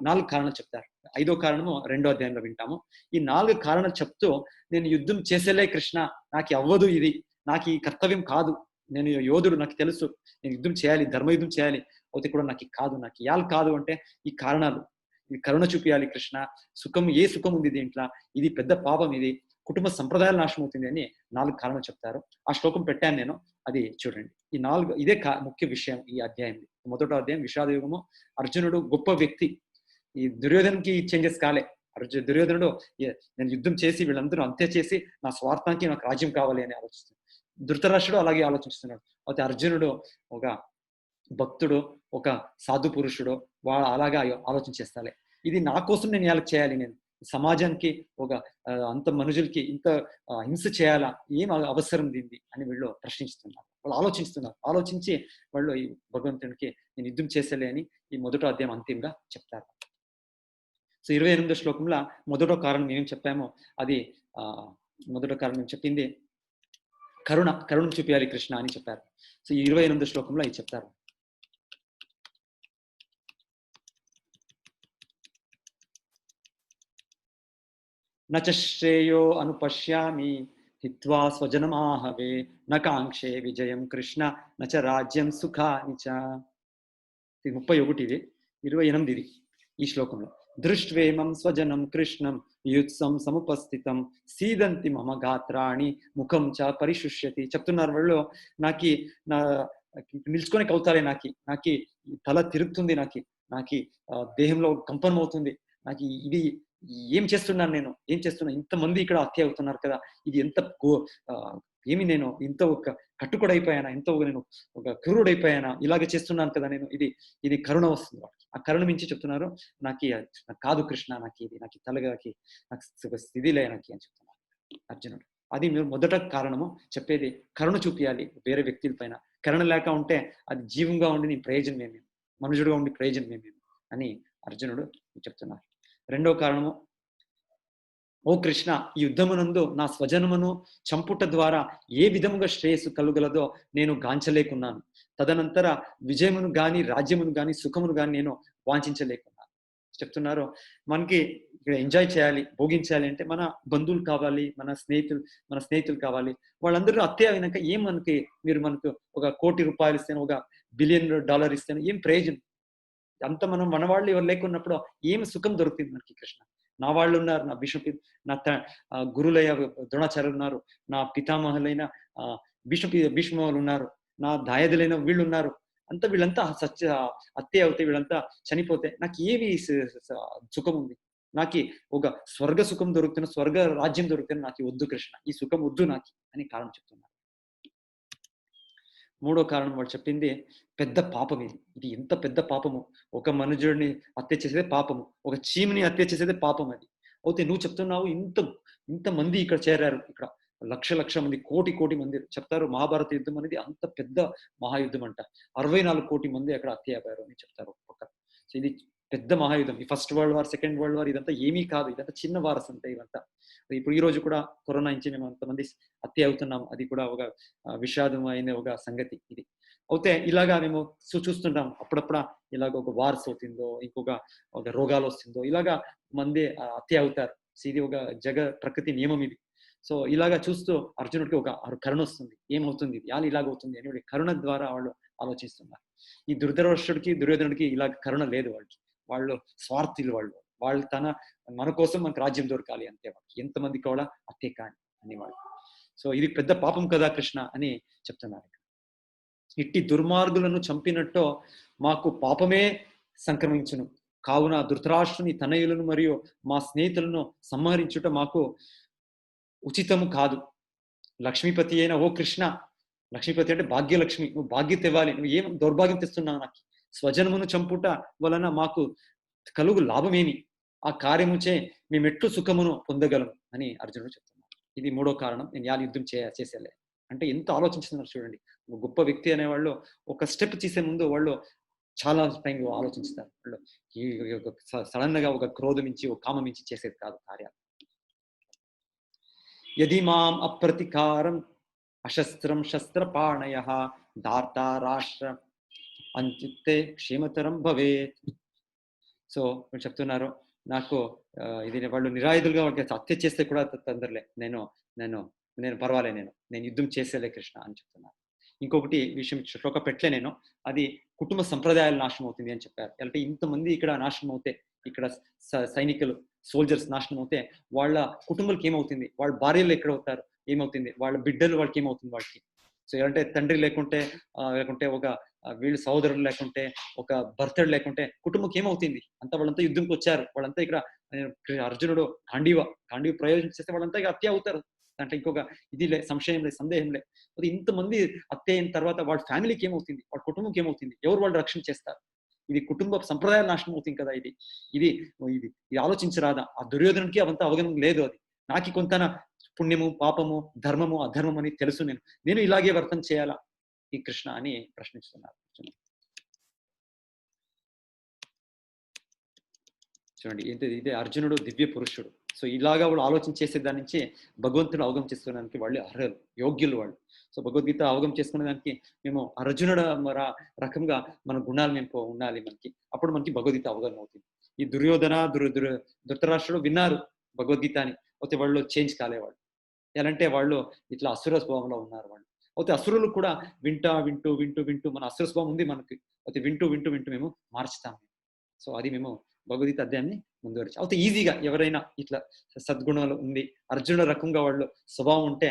నాలుగు కారణాలు చెప్తారు. 5వ కారణము 2వ అధ్యాయంలో వింటాము. ఈ 4 కారణాలు చెప్తూ, నేను యుద్ధం చేసేలే కృష్ణ, నాకు అవ్వదు, ఇది నాకు ఈ కర్తవ్యం కాదు, నేను యోధుడు, నాకు తెలుసు నేను యుద్ధం చేయాలి, ధర్మయుద్ధం చేయాలి, అయితే కూడా నాకు కాదు, నాకు ఇయాలు కాదు అంటే ఈ కారణాలు, ఇది కరుణ చూపించాలి కృష్ణ, ఏ సుఖం ఉంది దీంట్లో, ఇది పెద్ద పాపం, ఇది కుటుంబ సంప్రదాయాలు నాశనం అవుతుంది అని 4 కారణాలు చెప్తారు. ఆ శ్లోకం పెట్టాను నేను, అది చూడండి. ఈ 4 ఇదే ముఖ్య విషయం ఈ అధ్యాయంలో. మొదటో అధ్యాయం విషాద యుగము. అర్జునుడు గొప్ప వ్యక్తి. ఈ దుర్యోధనకి చేంజెస్ కాలే. దుర్యోధనుడు నేను యుద్ధం చేసి వీళ్ళందరూ అంత్య చేసి నా స్వార్థానికి నాకు రాజ్యం కావాలి అని ఆలోచిస్తున్నాడు. ధృతరాష్ట్రుడు అలాగే ఆలోచిస్తున్నాడు. అయితే అర్జునుడు ఒక భక్తుడు, ఒక సాధు పురుషుడు, అలాగా ఆలోచన చేస్తాలే. ఇది నా కోసం నేను ఎలా చేయాలి, నేను సమాజానికి ఒక అంత మనుషులకి ఇంత హింస చేయాలా, ఏం అవసరం దీన్ని అని వీళ్ళు ప్రశ్నిస్తున్నారు. వాళ్ళు ఆలోచిస్తున్నారు. ఆలోచించి వాళ్ళు ఈ భగవంతునికి నేను యుద్ధం చేసేలే అని ఈ మొదటో అధ్యాయం అంతిమంగా చెప్తారు. సో 28వ శ్లోకంలో మొదటో కారణం ఏం చెప్పామో అది మొదటో కారణం మేము చెప్పింది కరుణ చూపించాలి కృష్ణ అని చెప్పారు. సో 28వ శ్లోకంలో ఇది చెప్తారు. నచ శ్రేయో అనుపశ్యామి హిత్వా స్వజనమాహవే నకాంక్షే విజయం కృష్ణ నచ రాజ్యం సుఖాని చ. 31 ఇది, 28 ఈ శ్లోకంలో. దృష్ట్వేమం స్వజనం కృష్ణం యుత్సం సముపస్థితం సీదంతి మమ గాత్రాణి ముఖం చ పరిశుష్యతి. చెప్తున్నారు వాళ్ళు, నా నిల్చుకోనికి అవుతారే, నాకి తల తిరుగుతుంది, నాకి దేహంలో కంపనం అవుతుంది, నాకు ఇది ఏం చేస్తున్నాను, ఏం చేస్తున్నా, ఇంతమంది ఇక్కడ హత్య అవుతున్నారు కదా, ఇది ఎంత ఏమి నేను ఇంత ఒక కట్టుకుడైపోయానా, ఎంతో నేను ఒక క్రూరుడైపోయానా, ఇలాగ చేస్తున్నాను కదా నేను, ఇది కరుణ వస్తుంది. ఆ కరుణ మించి చెప్తున్నారు, నాకు కాదు కృష్ణ, నాకు తలగాకి నాకు స్థితిలే అని చెప్తున్నారు అర్జునుడు. అది మీరు మొదట కారణము చెప్పేది, కరుణ చూపించాలి వేరే వ్యక్తుల పైన. కరుణ లేక ఉంటే అది జీవంగా ఉండి నీ ప్రయోజనం ఏమి, మనుషుడుగా ఉండి ప్రయోజనం ఏమి అని అర్జునుడు చెప్తున్నారు. రెండో కారణము, ఓ కృష్ణ, ఈ యుద్ధమునందు నా స్వజనమును చంపుట ద్వారా ఏ విధముగా శ్రేయస్సు కలుగలదో నేను గాంచలేకున్నాను. తదనంతర విజయమును గాని, రాజ్యమును గాని, సుఖమును గాని నేను వాంఛించలేకున్నాను. చెప్తున్నారు, మనకి ఇక్కడ ఎంజాయ్ చేయాలి, భోగించాలి అంటే మన బంధువులు కావాలి, మన స్నేహితులు కావాలి. వాళ్ళందరూ హత్య అయినాక ఏం మనకు ఒక ₹1 కోటి ఇస్తేనే, $1 బిలియన్ ఇస్తేనే ఏం ప్రయోజనం? అంత మన వాళ్ళు ఎవరు లేకున్నప్పుడు ఏం సుఖం దొరుకుతుంది మనకి కృష్ణ? నా వాళ్ళు ఉన్నారు, నా నా గురులయ్య ద్రోణాచార్యులు ఉన్నారు, నా పితామహులైన భీష్ములు ఉన్నారు, నా దాయదులైన వీళ్ళు ఉన్నారు. వీళ్ళంతా హత్య అవుతే, వీళ్ళంతా చనిపోతే నాకు ఏమి సుఖం ఉంది? నాకు ఒక స్వర్గ సుఖం దొరుకుతున్న, స్వర్గ రాజ్యం దొరుకుతున్న నాకు వద్దు కృష్ణ, ఈ సుఖం వద్దు నాకు అని కారణం చెప్తున్నారు. మూడో కారణం వాళ్ళు చెప్పింది, పెద్ద పాపం ఇది ఎంత పెద్ద పాపము. ఒక మనుజుడిని హత్య చేసేదే పాపము, ఒక చీమిని హత్య చేసేదే పాపం. అది అయితే నువ్వు చెప్తున్నావు, ఇంత మంది ఇక్కడ చేరారు, ఇక్కడ లక్ష మంది, కోటి మంది చెప్తారు. మహాభారత యుద్ధం అనేది అంత పెద్ద మహాయుద్ధం అంట. 64 కోటి మంది అక్కడ హత్య అయిపోయారు అని చెప్తారు ఒక పక్క. సో ఇది పెద్ద మహాయుద్ధం. ఈ first world war, second world war ఇదంతా ఏమీ కాదు, ఇదంతా చిన్న వారస్ అంతా ఇదంతా. ఇప్పుడు ఈ రోజు కూడా కరోనా నుంచి మేము అంతమంది హత్య అవుతున్నాం, అది కూడా ఒక విషాదమైన ఒక సంగతి ఇది. అయితే ఇలాగా మేము చూస్తుంటాం అప్పుడప్పుడు, ఇలాగ ఒక వార్స్ అవుతుందో, ఒక రోగాలు వస్తుందో, ఇలాగా మంది హత్య అవుతారు. ఇది ఒక ప్రకృతి నియమం ఇది. సో ఇలాగా చూస్తూ అర్జునుడికి ఒక కరుణ వస్తుంది, ఏమవుతుంది ఇలాగవుతుంది అని కరుణ ద్వారా వాళ్ళు ఆలోచిస్తున్నారు. ఈ దుర్యోధనుడికి ఇలాగ కరుణ లేదు. వాళ్ళు స్వార్థులు, వాళ్ళు మన కోసం మనకు రాజ్యం దొరకాలి అంతే, వాళ్ళకి ఎంతమంది కూడా హత్య కాని అనేవాళ్ళు. సో ఇది పెద్ద పాపం కదా కృష్ణ అని చెప్తున్నారు. ఇట్టి దుర్మార్గులను చంపినట్టు మాకు పాపమే సంక్రమించును. కావున ధృతరాష్ట్రుని తనయులను మరియు మా స్నేహితులను సంహరించుట మాకు ఉచితము కాదు. లక్ష్మీపతి అయిన ఓ కృష్ణ, లక్ష్మీపతి అంటే భాగ్యలక్ష్మి, నువ్వు భాగ్యత ఇవ్వాలి, నువ్వు ఏం దౌర్భాగ్యం తెస్తున్నావు నాకు? స్వజనమును చంపుట వలన మాకు కలుగు లాభమేమి? ఆ కార్యముచే మేమెట్లు సుఖమును పొందగలము అని అర్జునుడు చెప్తున్నారు. ఇది మూడో కారణం, నేను యుద్ధం చేసేలే అంటే ఎంత ఆలోచించుతున్నారు చూడండి. ఒక గొప్ప వ్యక్తి అనేవాళ్ళు ఒక స్టెప్ చేసే ముందు వాళ్ళు చాలా టైం ఆలోచిస్తారు. వాళ్ళు సడన్ గా ఒక క్రోధమించి, ఒక కామమించి చేసేది కాదు కార్యాలు. యది మాం అప్రతికారం అశస్త్రం శస్త్రపాణయః దార్తా రాష్ట్ర అంత్యుక్తే క్షేమతరం భవేత్. సో వాళ్ళు చెప్తున్నారు, నాకు ఇది వాళ్ళు నిరాయుధులుగా వాళ్ళకి హత్య చేస్తే కూడా తొందరలే, నేను పర్వాలే, నేను యుద్ధం చేసేలే కృష్ణ అని చెప్తున్నారు. ఇంకొకటి విషయం శ్లోక పెట్టలే నేను, అది కుటుంబ సంప్రదాయాలు నాశనం అవుతుంది అని చెప్పారు. అంటే ఇంతమంది ఇక్కడ నాశనం అవుతే, ఇక్కడ సైనికులు సోల్జర్స్ నాశనం అవుతే వాళ్ళ కుటుంబాలకు ఏమవుతుంది, వాళ్ళ భార్యలు ఎక్కడ అవుతారు, ఏమవుతుంది, వాళ్ళ బిడ్డలు వాళ్ళకి ఏమవుతుంది వాళ్ళకి. సో అంటే తండ్రి లేకుంటే లేకుంటే ఒక వీళ్ళు సహోదరులు లేకుంటే ఒక భర్తడు లేకుంటే కుటుంబంకి ఏమవుతుంది? అంతా వాళ్ళంతా యుద్ధంకి వచ్చారు. వాళ్ళంతా ఇక్కడ అర్జునుడు గాంధీవ ప్రయోజనం చేస్తే వాళ్ళంతా ఇక హత్య అవుతారు. దాంట్లో ఇంకొక ఇది సంశయం లేదు, సందేహం లేదు. అది ఇంతమంది హత్య అయిన తర్వాత వాళ్ళ ఫ్యామిలీకి ఏమవుతుంది? వాళ్ళ కుటుంబంకి ఏమవుతుంది? ఎవరు వాళ్ళు రక్షణ చేస్తారు? ఇది కుటుంబ సంప్రదాయాలు నాశనం అవుతుంది కదా! ఇది ఇది ఇది ఇది ఆలోచించరాదా? ఆ దుర్యోధనుడికి అవంతా అవగాహన లేదు అది. నాకి కొంత పుణ్యము, పాపము, ధర్మము, అధర్మం అని తెలుసు నేను. నేను ఇలాగే వర్తం చేయాలా ఈ కృష్ణ అని ప్రశ్నిస్తున్నారు. చూడండి ఇదే అర్జునుడు దివ్య పురుషుడు. సో ఇలాగా వాళ్ళు ఆలోచన చేసే దాని నుంచి భగవంతుడు అవగం చేసుకోవడానికి వాళ్ళు అర్హులు, యోగ్యులు వాళ్ళు. సో భగవద్గీత అవగం చేసుకునే దానికి మేము అర్జునుడు రకంగా మన గుణాలు మేము ఉండాలి మనకి. అప్పుడు మనకి భగవద్గీత అవగాహన అవుతుంది. ఈ దుర్యోధన ధృతరాష్ట్రుడు విన్నారు భగవద్గీత అని. అయితే వాళ్ళు చేంజ్ కాలేవాళ్ళు. ఎలాంటే వాళ్ళు ఇట్లా అసుర స్వభావంలో ఉన్నారు వాళ్ళు. అయితే అసురులు కూడా వింటూ మన అసుర స్వభావం ఉంది మనకి. అయితే వింటూ మేము మార్చుతాం. సో అది మేము భగవద్గీత అధ్యాయాన్ని ముందువరిచి అయితే ఈజీగా ఎవరైనా ఇట్లా సద్గుణాలు ఉంది అర్జునుడు రకంగా వాళ్ళు స్వభావం ఉంటే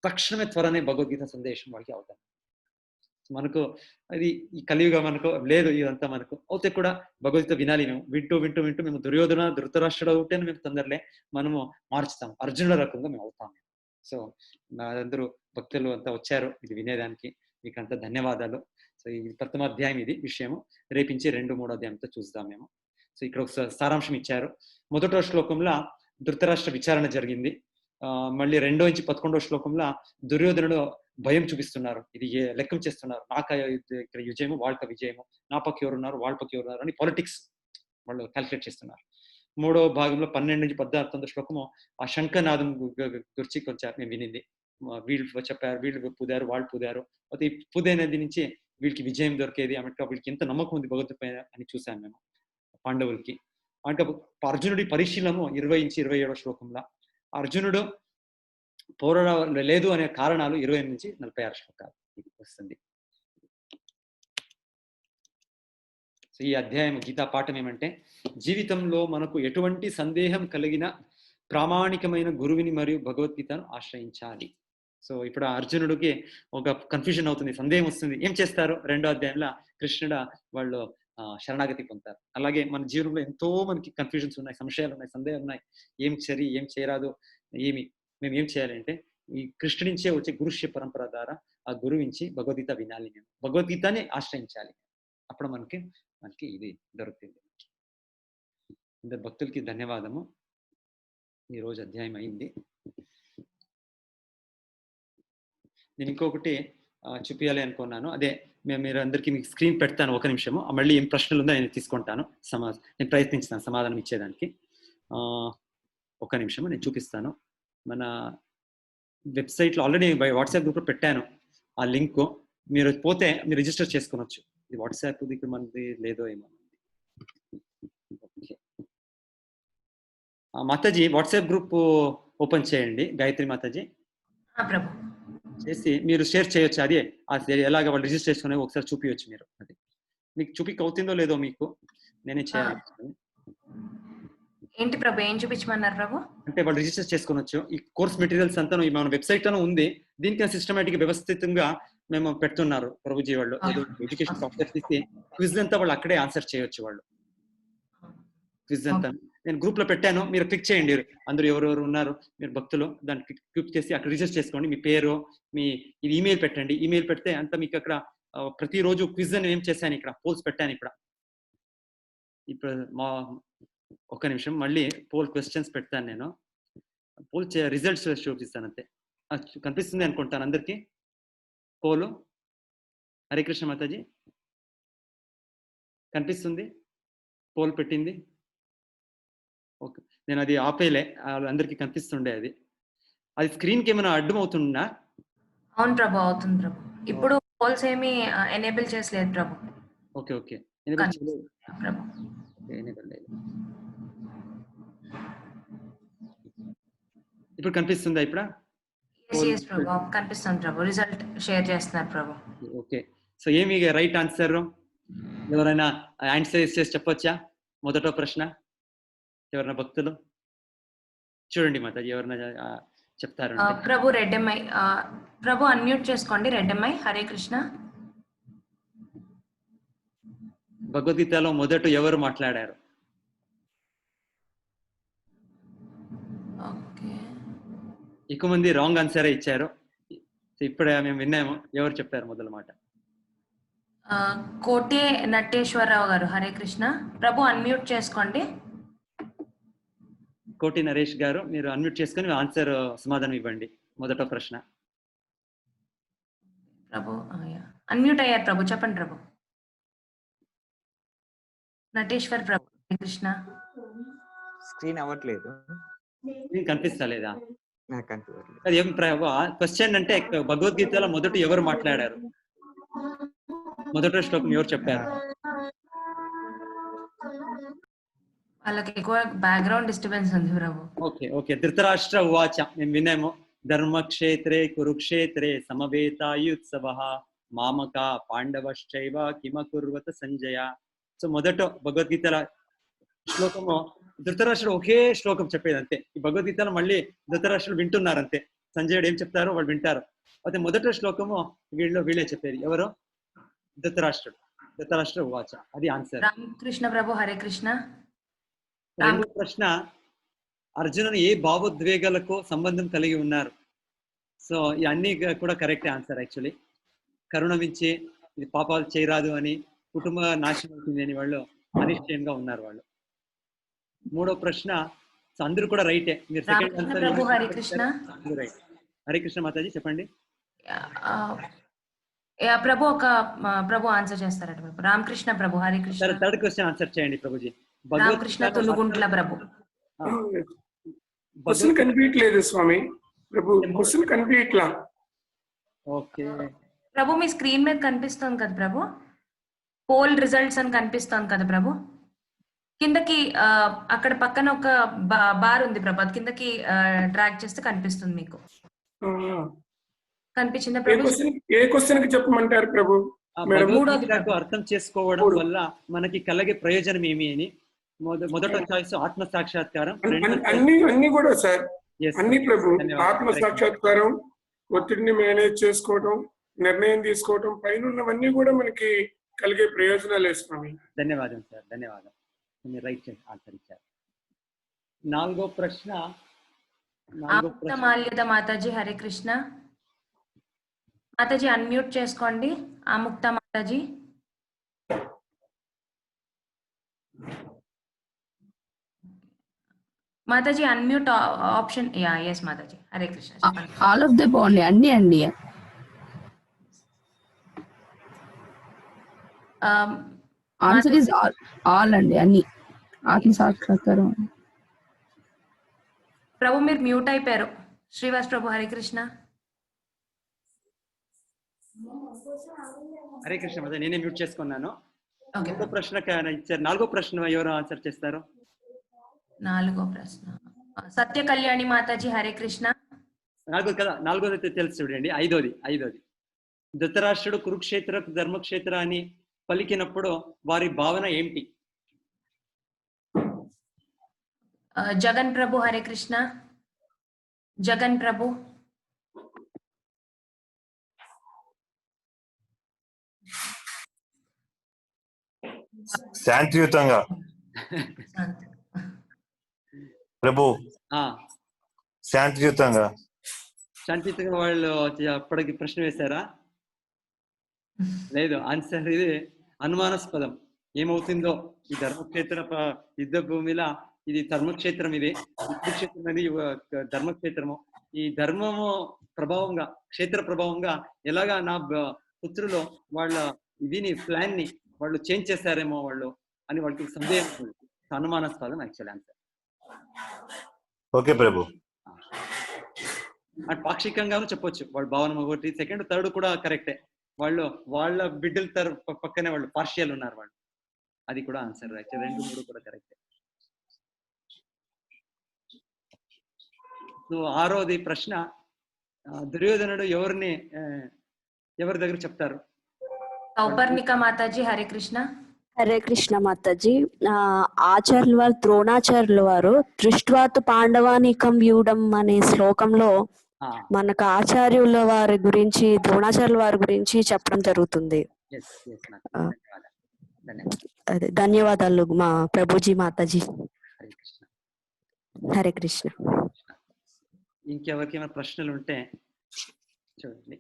తక్షణమే త్వరనే భగవద్గీత సందేశం వాళ్ళకి అవుతాం. మనకు అది ఈ కలియుగా మనకు లేదు ఇదంతా మనకు అయితే కూడా భగవద్గీత వినాలి మేము వింటూ మేము దుర్యోధన ధృతరాష్ట్రుడు అవుతే మేము తొందరలే మనము మార్చుతాం అర్జునుడు రకంగా మేము అవుతాం. సో అందరూ భక్తులు అంతా వచ్చారు ఇది వినేదానికి మీకు అంతా ధన్యవాదాలు. సో ఈ ప్రథమ అధ్యాయం ఇది విషయము రేపించి 2-3 అధ్యాయంతో చూద్దాం మేము. సో ఇక్కడ ఒక సారాంశం ఇచ్చారు. మొదట శ్లోకంలో ధృతరాష్ట్ర విచారణ జరిగింది. మళ్ళీ 2-11 శ్లోకంలో దుర్యోధనుడు భయం చూపిస్తున్నారు. ఇది లెక్కం చేస్తున్నారు. నాక ఇక్కడ విజయము వాళ్ళక విజయము, నా పక్క ఎవరున్నారు వాళ్ళ పక్క ఎవరున్నారు అని పాలిటిక్స్ వాళ్ళు క్యాల్కులేట్ చేస్తున్నారు. 3వ భాగంలో 12-16 శ్లోకము ఆ శంఖనాదం గురించి కొంచెం మేము వినింది. వీళ్ళు చెప్పారు, వీళ్ళు పూదారు, వాళ్ళు పూదారు. అయితే ఈ పూదైనది నుంచి వీళ్ళకి విజయం దొరికేది అన్నట్టు వీళ్ళకి ఎంత నమ్మకం ఉంది భగవద్గీత పైన అని చూసాం మేము పాండవులకి. అంటే అర్జునుడి పరిశీలనము 20-27 శ్లోకంలో అర్జునుడు పోరాడ లేదు అనే కారణాలు 28-46 శ్లోకాలు వస్తుంది. సో ఈ అధ్యాయం గీతా పాఠం ఏమంటే జీవితంలో మనకు ఎటువంటి సందేహం కలిగిన ప్రామాణికమైన గురువుని మరియు భగవద్గీతను ఆశ్రయించాలి. సో ఇప్పుడు అర్జునుడికి ఒక కన్ఫ్యూజన్ అవుతుంది, సందేహం వస్తుంది. ఏం చేస్తారు? 2వ అధ్యాయంలో కృష్ణుడు వాళ్ళు శరణాగతి పొందుతారు. అలాగే మన జీవనంలో ఎంతో మనకి కన్ఫ్యూజన్స్ ఉన్నాయి, సంశయాలు ఉన్నాయి, సందేహాలు ఉన్నాయి. ఏం ఏం చేయరాదు, మేము ఏం చేయాలంటే ఈ కృష్ణుడి నుంచే వచ్చే గురుష్య పరంపర ద్వారా ఆ గురువు నుంచి భగవద్గీత వినాలి, మేము భగవద్గీతని ఆశ్రయించాలి. అప్పుడు మనకి ఇది దొరుకుతుంది. అందరు భక్తులకి ధన్యవాదము. ఈరోజు అధ్యాయం అయింది. నేను ఇంకొకటి చూపించాలి అనుకున్నాను. అదే మీరు అందరికీ మీకు స్క్రీన్ పెడతాను, ఒక నిమిషము. మళ్ళీ ఏం ప్రశ్నలు ఉందో నేను తీసుకుంటాను, నేను ప్రయత్నిస్తాను సమాధానం ఇచ్చేదానికి. ఒక నిమిషము నేను చూపిస్తాను. మన వెబ్సైట్లో ఆల్రెడీ వాట్సాప్ గ్రూప్లో పెట్టాను ఆ లింక్. మీరు పోతే మీరు రిజిస్టర్ చేసుకోవచ్చు. ఇది వాట్సాప్ ఇక్కడ మనది లేదో ఏమో. మాతాజీ వాట్సాప్ గ్రూప్ ఓపెన్ చేయండి, గాయత్రి మాతాజీ చేసి మీరు షేర్ చేయొచ్చు. అది ఎలాగ వాళ్ళు రిజిస్టర్ చేసుకునే ఒకసారి చూపించవచ్చు. మీరు అది మీకు చూపిక అవుతుందో లేదో మీకు నేనే చేయాలి. ఏంటి ప్రభు, ఏం చూపించమన్నారు ప్రభు? అంటే వాళ్ళు రిజిస్టర్ చేసుకోవచ్చు. ఈ కోర్స్ మెటీరియల్స్ అంతా మన వెబ్సైట్ లోనే ఉంది. దీనికి సిస్టమేటిక్ వ్యవస్థితంగా మేము పెడుతున్నారు ప్రభుజీ వాళ్ళు. ఎడ్యుకేషన్ సాఫ్ట్వేర్ తీసి క్విజ్ అంతా వాళ్ళు అక్కడే ఆన్సర్ చేయొచ్చు. వాళ్ళు క్విజ్ అంతా నేను గ్రూప్ లో పెట్టాను, మీరు క్లిక్ చేయండి. అందరూ ఎవరెవరు ఉన్నారు మీరు భక్తులు దానికి క్లిక్ చేసి అక్కడ రిజిస్టర్ చేసుకోండి. మీ పేరు, మీ ఇది ఈమెయిల్ పెట్టండి. ఈమెయిల్ పెడితే అంతా మీకు అక్కడ ప్రతిరోజు క్విజ్ అని ఏం చేశాను, ఇక్కడ పోల్స్ పెట్టాను. ఇప్పుడు మా ఒక్క నిమిషం మళ్ళీ పోల్ క్వశ్చన్స్ పెడతాను. నేను పోల్ రిజల్ట్స్ చూపిస్తాను అంతే. కనిపిస్తుంది అనుకుంటాను అందరికి పోలు. హరే కృష్ణ మాతాజీ కనిపిస్తుంది పోల్ పెట్టింది. ఓకే, నేను అది ఆపేలే, అందరికి కనిపిస్తుండే. అది స్క్రీన్కి ఏమైనా అడ్డం అవుతుందా? అవును ప్రభు, అవుతుంది ప్రభు. ఇప్పుడు పోల్స్ ఏమీ ఎనేబుల్ చేయలేదు ప్రభు. ఓకే ఓకే, ఇప్పుడు కనిపిస్తుందా? ఇప్పుడు కనిపిస్తుంది ప్రభు. రిజల్ట్ షేర్ చేస్తున్నారు ప్రభు. ఓకే, సో ఏమి రైట్ ఆన్సర్ ఎవరైనా ఆన్సర్ చేసి చెప్పొచ్చా? మొదట ప్రశ్న ఎవరైనా భక్తులు చూడండి మాతాజీ, ఎవరైనా చెప్తారండి. ప్రభు రెడ్డమ్మాయి ప్రభు అన్మ్యూట్ చేసుకోండి. రెడ్డమ్మాయి హరే కృష్ణ. భగవద్గీతలో మొదట ఎవరు మాట్లాడారు? ఓకే, ఎక్కువ మంది రాంగ్ ఆన్సరే ఇచ్చారు. ఇప్పుడే మేము విన్నాము. ఎవరు చెప్పారు మొదల మాట? కోటే నటేశ్వరరావు గారు హరే కృష్ణ. ప్రభు అన్మ్యూట్ చేసుకోండి. కోటి నరేష్ గారు మీరు అన్మ్యూట్ చేసుకొని ఆన్సర్ సమాధానం ఇవ్వండి. మొదట ప్రశ్న. ప్రభు అన్మ్యూట్ అయ్యారు ప్రభు, చెప్పండి ప్రభు. నటేశ్వర్ ప్రభు హరే కృష్ణ. స్క్రీన్ అవ్వట్లేదు. కనిపిస్తలేదా? నాకు కనిపించట్లేదు. అది ఏం క్వశ్చన్ అంటే భగవద్గీతలో మొదట ఎవరు మాట్లాడారు? మొదట శ్లోకం ఎవరు చెప్పారు? వాళ్ళకి ఎక్కువ బ్యాక్గ్రౌండ్ డిస్టర్బెన్స్ ఉంది ప్రభు. ఓకే. ధృతరాష్ట్ర ఉవాచ మేము విన్నాము. ధర్మక్షేత్రే కురుక్షేత్రే సమవేతాయుత్సవః మామక పాండవశ్చైవ కిమకుర్వత సంజయ. సో మొదట భగవద్గీతల శ్లోకము ధృతరాష్ట్రుడు ఒకే శ్లోకం చెప్పేది అంతే. ఈ భగవద్గీతలో మళ్ళీ ధృతరాష్ట్రుడు వింటున్నారు అంతే. సంజయుడు ఏం చెప్తారో వాళ్ళు వింటారు. అయితే మొదట శ్లోకము వీళ్ళే చెప్పేది. ఎవరు? ధృతరాష్ట్ర ఉవాచ. అది ఆన్సర్. రామకృష్ణ ప్రభు హరే కృష్ణ. రెండో ప్రశ్న, అర్జునుని ఏ భావోద్వేగాలకు సంబంధం కలిగి ఉన్నారు? సో ఇవన్నీ కూడా కరెక్ట్ ఆన్సర్. యాక్చువల్లీ కరుణమించి ఇది పాపాలు చేయరాదు అని, కుటుంబ నాశనం అవుతుంది అని వాళ్ళు అనిశ్చయంగా ఉన్నారు వాళ్ళు. మూడో ప్రశ్న, అందరూ కూడా రైటే. మీరు second answer Hare Krishna. Right. Hare Krishna మాతాజీ చెప్పండి. ప్రభు ఆన్సర్ చేస్తారట ప్రభు. రామకృష్ణ ప్రభు Hare Krishna. Third question answer చేయండి ప్రభుజీ. రామకృష్ణ తులుగుంట్ల ప్రభు. క్వశ్చన్ కనిపించలేదు స్వామి. ప్రభు క్వశ్చన్ కనిపించట్లా. ఓకే ప్రభు మీ స్క్రీన్ మీద కనిపిస్తుంది కదా ప్రభు, పోల్ రిజల్ట్స్ అని కనిపిస్తుంది కదా ప్రభు. కిందకి అక్కడ పక్కన ఒక బార్ ఉంది ప్రభు, అది కిందకి డ్రాగ్ చేస్తే కనిపిస్తుంది మీకు. కనిపించిందా ప్రభు? ఏ క్వశ్చన్ కి చెప్పమంటారు ప్రభు? భగవద్గీతకు అర్థం చేసుకోవడం వల్ల మనకి కలిగే ప్రయోజనం ఏమి అని మొదట చాయిస్ ఆత్మ సాక్షాత్కారం. అన్ని కూడా సార్, అన్ని ప్రభు. ఆత్మ సాక్షాత్కారం, ఒత్తిడిని మేనేజ్ చేసుకోవడం, నిర్ణయం తీసుకోవడం, పైన ఉన్నవన్నీ కూడా మనకి కలిగే ప్రయోజనాలు స్వామి. ధన్యవాదం సార్, ధన్యవాదం. మీరు రైట్ ఆన్సర్ ఇచ్చారు. నాలుగో ప్రశ్న మాల్యద మాతాజీ హరే కృష్ణ. మాతాజీ అన్మ్యూట్ చేసుకోండి. ఆముక్త మాతాజీ. మాతాజీ అన్మ్యూట్ ఆప్షన్. ఎస్ మాతాజీ Hare Krishna. All of the బాగుంది, అన్ని అండి. ఆన్సర్ ఇస్ ఆల్ అండి, అన్ని. ఆత్మ సాక్షాత్కారం. ప్రభు మీరు మ్యూట్ అయిపోయారు. శ్రీవాస్ ప్రభు హరే కృష్ణ. హరే కృష్ణ మాత, నేనే మ్యూట్ చేసుకున్నాను. ఓకే. మూడో ప్రశ్న ఇచ్చారు. నాలుగో ప్రశ్న ఎవరు ఆన్సర్ చేస్తారు? నాలుగో ప్రశ్న సత్య కళ్యాణి మాతాజీ హరే కృష్ణ. నాలుగోది అయితే తెలుసు చూడండి. ఐదోది ధృతరాష్ట్రుడు కురుక్షేత్ర ధర్మక్షేత్ర అని పలికినప్పుడు వారి భావన ఏమిటి? జగన్ ప్రభు హరే కృష్ణ. జగన్ ప్రభు. శాంతియుతంగా. ప్రభు శాంతియుతంగా వాళ్ళు అప్పటికి ప్రశ్న వేశారా? లేదు. ఆన్సర్ ఇది అనుమానాస్పదం. ఏమవుతుందో ఈ ధర్మక్షేత్ర యుద్ధ భూమిలా ఇది ధర్మక్షేత్రం, ఇది కురుక్షేత్రం అనేది ధర్మక్షేత్రము. ఈ ధర్మము ప్రభావంగా, క్షేత్ర ప్రభావంగా ఎలాగా నా పుత్రులు వాళ్ళ ఇదిని ప్లాన్ ని వాళ్ళు చేంజ్ చేశారేమో వాళ్ళు అని వాళ్ళకి సందేహం. అనుమానాస్పదం యాక్చువల్ ఆన్సర్. ఓకే ప్రభు. అండ్ పాక్షికంగానూ చెప్పొచ్చు వాళ్ళ భావన. ఒకటి సెకండ్ థర్డ్ కూడా కరెక్టే. వాళ్ళు వాళ్ళ బిడ్డల పక్కనే వాళ్ళు పార్షియల్ ఉన్నారు వాళ్ళు. అది కూడా ఆన్సర్. యాక్చువల్ 2, 3 కూడా కరెక్టే. సో ఆరోది ప్రశ్న, దుర్యోధనుడు ఎవరి దగ్గర చెప్తారు? సౌపర్ణిక మాతాజీ హరే కృష్ణ. హరే కృష్ణ మాతాజీ. ఆచార్యుల వారు, ద్రోణాచార్యుల వారు దృష్ట్వాతు పాండవానికం వ్యూఢం అనే శ్లోకంలో మనకు ఆచార్యుల వారి గురించి, ద్రోణాచార్యుల వారి గురించి చెప్పడం జరుగుతుంది. అదే, ధన్యవాదాలు మా ప్రభుజీ మాతాజీ. హరే కృష్ణ. హరే కృష్ణ. ఇంకెవరికైనా ప్రశ్నలు ఉంటే చూడండి.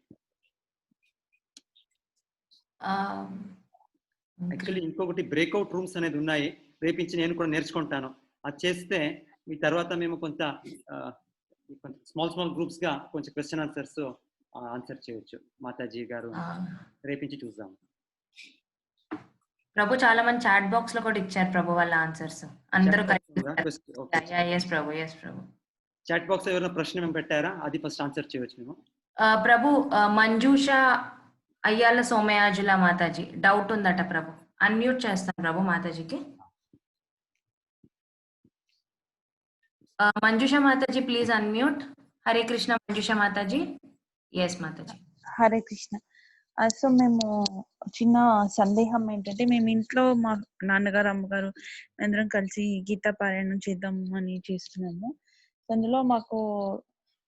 యాక్చువల్లీ ఇంకొకటి బ్రేక్అవుట్ రూమ్స్ అనేది ఉన్నాయి, రేపించి నేను కూడా నేర్చుకుంటాను. అది చేస్తే మీ తర్వాత మేము కొంత స్మాల్ గ్రూప్స్ గా కొంచెం క్వశ్చన్ ఆన్సర్స్ ఆన్సర్ చేయొచ్చు. మాతాజీ గారు రేపించి చూద్దాం. ప్రభు చాలా మంది చాట్ బాక్స్ లో కూడా ఇచ్చారు ప్రభు వాళ్ళ ఆన్సర్స్. అందరూ ప్రభు. చాట్ బాక్స్ ఎవరైనా ప్రశ్న మేము పెట్టారా? అది ఫస్ట్ ఆన్సర్ చేయొచ్చు మేము. ప్రభు మంజుష అయ్యాల సోమయాజుల మాతాజీ డౌట్ ఉందట ప్రభు. అన్మ్యూట్ చేస్తాను ప్రభు మాతాజీకి. మంజుష మాతాజీ ప్లీజ్ అన్మ్యూట్. హరే కృష్ణ మంజుష మాతాజీ. ఎస్ మాతాజీ. హరే కృష్ణ. సో మేము చిన్న సందేహం ఏంటంటే, మేము ఇంట్లో మా నాన్నగారు అమ్మగారు అందరం కలిసి గీతా పారాయణం చేద్దాం అని చేస్తున్నాము. అందులో మాకు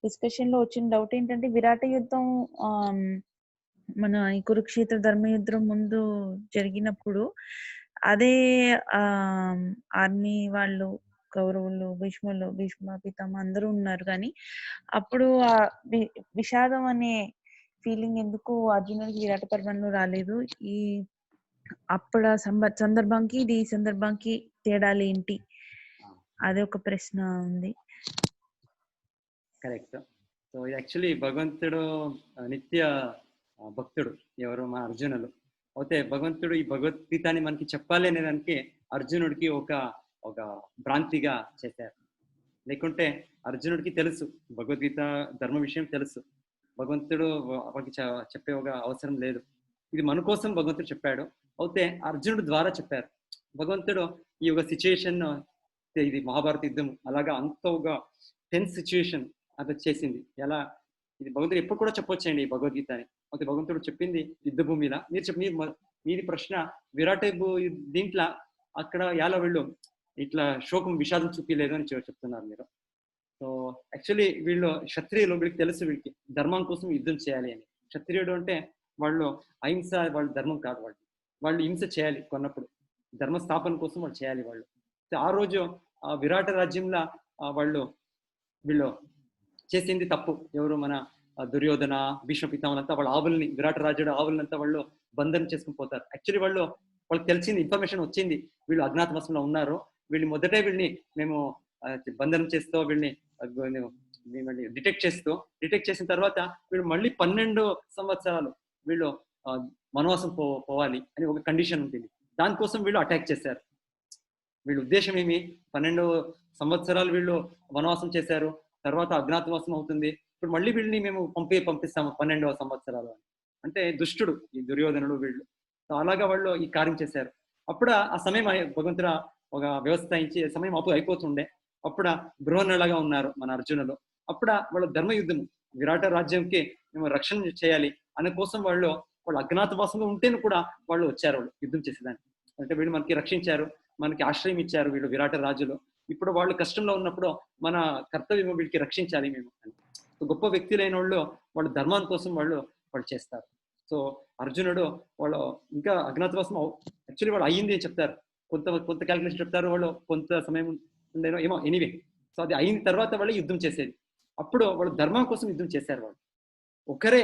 డిస్కషన్ లో వచ్చిన డౌట్ ఏంటంటే, విరాట యుద్ధం మన ఈ కురుక్షేత్ర ధర్మయుద్ధం ముందు జరిగినప్పుడు అదే ఆర్మీ వాళ్ళు, కౌరవులు, భీష్మ పితామ అందరూ ఉన్నారు, కానీ అప్పుడు ఆ విషాదం అనే ఫీలింగ్ ఎందుకు అర్జునుడికి విరాట పర్వంలో రాలేదు? ఈ అప్పుడు సందర్భంకి ఇది సందర్భంకి తేడాలు ఏంటి? అదే ఒక ప్రశ్న ఉంది. కరెక్ట్. సో యాక్చువల్లీ భగవంతుడు నిత్య భక్తుడు, ఎవరు? మా అర్జునులు. అయితే భగవంతుడు ఈ భగవద్గీతని మనకి చెప్పాలి అనే దానికి అర్జునుడికి ఒక భ్రాంతిగా చేశారు. లేకుంటే అర్జునుడికి తెలుసు భగవద్గీత ధర్మ విషయం తెలుసు, భగవంతుడు వాళ్ళకి చెప్పే ఒక అవసరం లేదు. ఇది మన కోసం భగవంతుడు చెప్పాడు. అయితే అర్జునుడు ద్వారా చెప్పారు. భగవంతుడు ఈ ఒక సిచ్యుయేషన్, ఇది మహాభారత యుద్ధం అలాగా అంత ఒక టెన్స్ సిచ్యుయేషన్ అది చేసింది. ఎలా ఇది భగవంతుడు ఎప్పుడు కూడా చెప్పొచ్చండి ఈ భగవద్గీత అని. అయితే భగవంతుడు చెప్పింది యుద్ధ భూమిలా. మీది ప్రశ్న విరాట దీంట్లో అక్కడ ఎలా వెళ్ళు ఇట్లా శోకం విషాదం చూపించలేదు అని చెప్తున్నారు మీరు. సో యాక్చువల్లీ వీళ్ళు క్షత్రియులు, వీళ్ళకి తెలుసు వీళ్ళకి ధర్మం కోసం యుద్ధం చేయాలి అని. క్షత్రియుడు అంటే వాళ్ళు అహింస, వాళ్ళు ధర్మం కాదు, వాళ్ళు హింస చేయాలి కొన్నప్పుడు, ధర్మ స్థాపన కోసం వాళ్ళు చేయాలి వాళ్ళు. ఆ రోజు ఆ విరాట రాజ్యంలో వీళ్ళు చేసింది తప్పు. ఎవరు? మన దుర్యోధన, భీష్మ పితామలంతా వాళ్ళ ఆవుల్ని, విరాట రాజుడు ఆవులనంతా వాళ్ళు బంధనం చేసుకుని పోతారు. యాక్చువల్లీ వాళ్ళకి తెలిసింది, ఇన్ఫర్మేషన్ వచ్చింది వీళ్ళు అజ్ఞాతవాసంలో ఉన్నారు, వీళ్ళు మొదటే వీళ్ళని మేము బంధనం చేస్తూ వీళ్ళని డిటెక్ట్ చేసిన తర్వాత వీళ్ళు మళ్ళీ 12 సంవత్సరాలు వీళ్ళు వనవాసం పోవాలి అని ఒక కండిషన్ ఉంటుంది. దానికోసం వీళ్ళు అటాక్ చేశారు. వీళ్ళ ఉద్దేశం ఏమి? 12 సంవత్సరాలు వీళ్ళు వనవాసం చేశారు, తర్వాత అజ్ఞాతవాసం అవుతుంది, ఇప్పుడు మళ్ళీ వీళ్ళని మేము పంపిస్తాము 12వ సంవత్సరాలు అని. అంటే దుష్టుడు ఈ దుర్యోధనుడు వీళ్ళు. సో అలాగా వాళ్ళు ఈ కార్యం చేశారు. అప్పుడు ఆ సమయం భగవంతుడు ఒక వ్యవస్థించి సమయం అయిపోతుండే. అప్పుడు బృహన్నలాగా ఉన్నారు మన అర్జునులు. అప్పుడు వాళ్ళ ధర్మయుద్ధం, విరాట రాజ్యంకి మేము రక్షణ చేయాలి అనే కోసం వాళ్ళు అజ్ఞాతవాసంలో ఉంటేను కూడా వాళ్ళు వచ్చారు, వాళ్ళు యుద్ధం చేసేదానికి. అంటే వీళ్ళు మనకి రక్షించారు, మనకి ఆశ్రయం ఇచ్చారు వీళ్ళు విరాట రాజులు. ఇప్పుడు వాళ్ళు కష్టంలో ఉన్నప్పుడు మన కర్తవ్యం వీళ్ళకి రక్షించాలి మేము. గొప్ప వ్యక్తులైన వాళ్ళు ధర్మాన్ని కోసం వాళ్ళు చేస్తారు. సో అర్జునుడు వాళ్ళు ఇంకా అజ్ఞాతవాసం యాక్చువల్లీ వాళ్ళు అయ్యింది అని చెప్తారు, కొంత క్యాల్కులేషన్ చెప్తారు, వాళ్ళు కొంత సమయం ఉండేనో ఏమో, ఎనీవే. సో అది అయిన తర్వాత వాళ్ళు యుద్ధం చేసేది. అప్పుడు వాళ్ళు ధర్మం కోసం యుద్ధం చేశారు. వాళ్ళు ఒకరే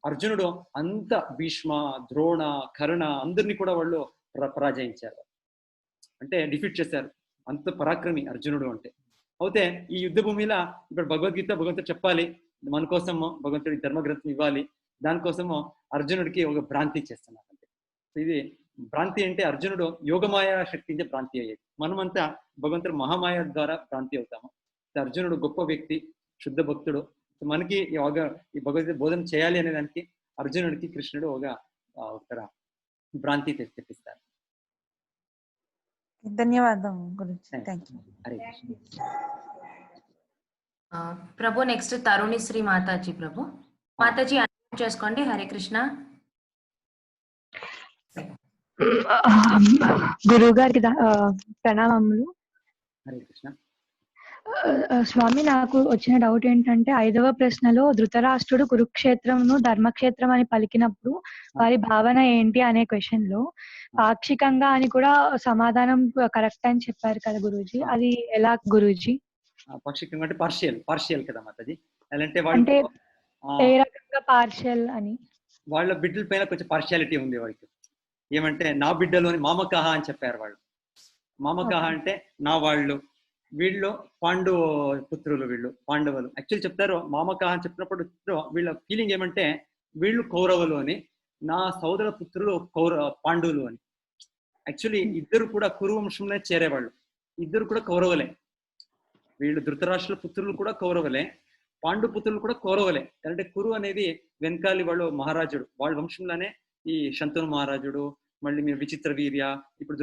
అర్జునుడు అంత భీష్మ, ద్రోణ, కర్ణ అందరినీ కూడా వాళ్ళు పరాజయించారు, అంటే డిఫీట్ చేశారు. అంత పరాక్రమి అర్జునుడు అంటే. అయితే ఈ యుద్ధ భూమిలో ఇప్పుడు భగవంతుడు చెప్పాలి, మన కోసము భగవంతుడికి ధర్మ గ్రంథం ఇవ్వాలి, దానికోసము అర్జునుడికి ఒక భ్రాంతి చేస్తున్నారు. అంటే ఇది భ్రాంతి అంటే అర్జునుడు యోగమాయ శక్తించే భ్రాంతి అయ్యేది. మనమంతా భగవంతుడు మహామాయ ద్వారా భ్రాంతి అవుతాము. అర్జునుడు గొప్ప వ్యక్తి, శుద్ధ భక్తుడు. మనకి ఈ భగవద్గీత బోధన చేయాలి అనే దానికి అర్జునుడికి కృష్ణుడు ఒక భ్రాంతి తెప్పిస్తారు. ధన్యవాదం గురించి. Thank you. హరే ప్రభు నెక్స్ట్ తరుణి శ్రీ మాతాజీ. ప్రభు మాతాజీ అన్మ్యూట్ చేసుకోండి. హరే కృష్ణ. గురువు గారికి ప్రణామములు. హరే కృష్ణ. స్వామి, నాకు వచ్చిన డౌట్ ఏంటంటే 5వ ప్రశ్నలో ధృతరాష్ట్రుడు కురుక్షేత్రమును ధర్మక్షేత్రం అని పలికినప్పుడు వారి భావన ఏంటి అనే క్వశ్చన్ లో పాక్షికంగా అని కూడా సమాధానం కరెక్ట్ అని చెప్పారు కదా గురూజీ, అది ఎలా గురూజీ? పాక్షికంగా అంటే పార్షియల్ కదా మాతాజీ. అంటే అంటే ఏ రకంగా పార్షియల్ అని? వాళ్ళ బిడ్డల పైన కొంచెం పార్షియాలిటీ ఉంది వాళ్ళకి. ఏమంటే నా బిడ్డలోని మామకాహ అని చెప్పారు వాళ్ళు. మామకాహ అంటే నా వాళ్ళు, వీళ్ళు పాండు పుత్రులు, వీళ్ళు పాండవులు. యాక్చువల్లీ చెప్తారు మామకాహ అని చెప్పినప్పుడు వీళ్ళ ఫీలింగ్ ఏమంటే వీళ్ళు కౌరవులు అని, నా సోదర పుత్రులు పాండవులు అని. యాక్చువల్లీ ఇద్దరు కూడా కురు వంశంలో చేరేవాళ్ళు, ఇద్దరు కూడా కౌరవులే. వీళ్ళు ధృతరాష్ట్రుల పుత్రులు కూడా కౌరవులే, పాండు పుత్రులు కూడా కౌరవులే. అంటే కురు అనేది వెనకాలి వాళ్ళు మహారాజుడు, వాళ్ళ వంశంలోనే ఈ శంతను మహారాజుడు, మళ్ళీ మీరు విచిత్ర వీర్య, ఇప్పుడు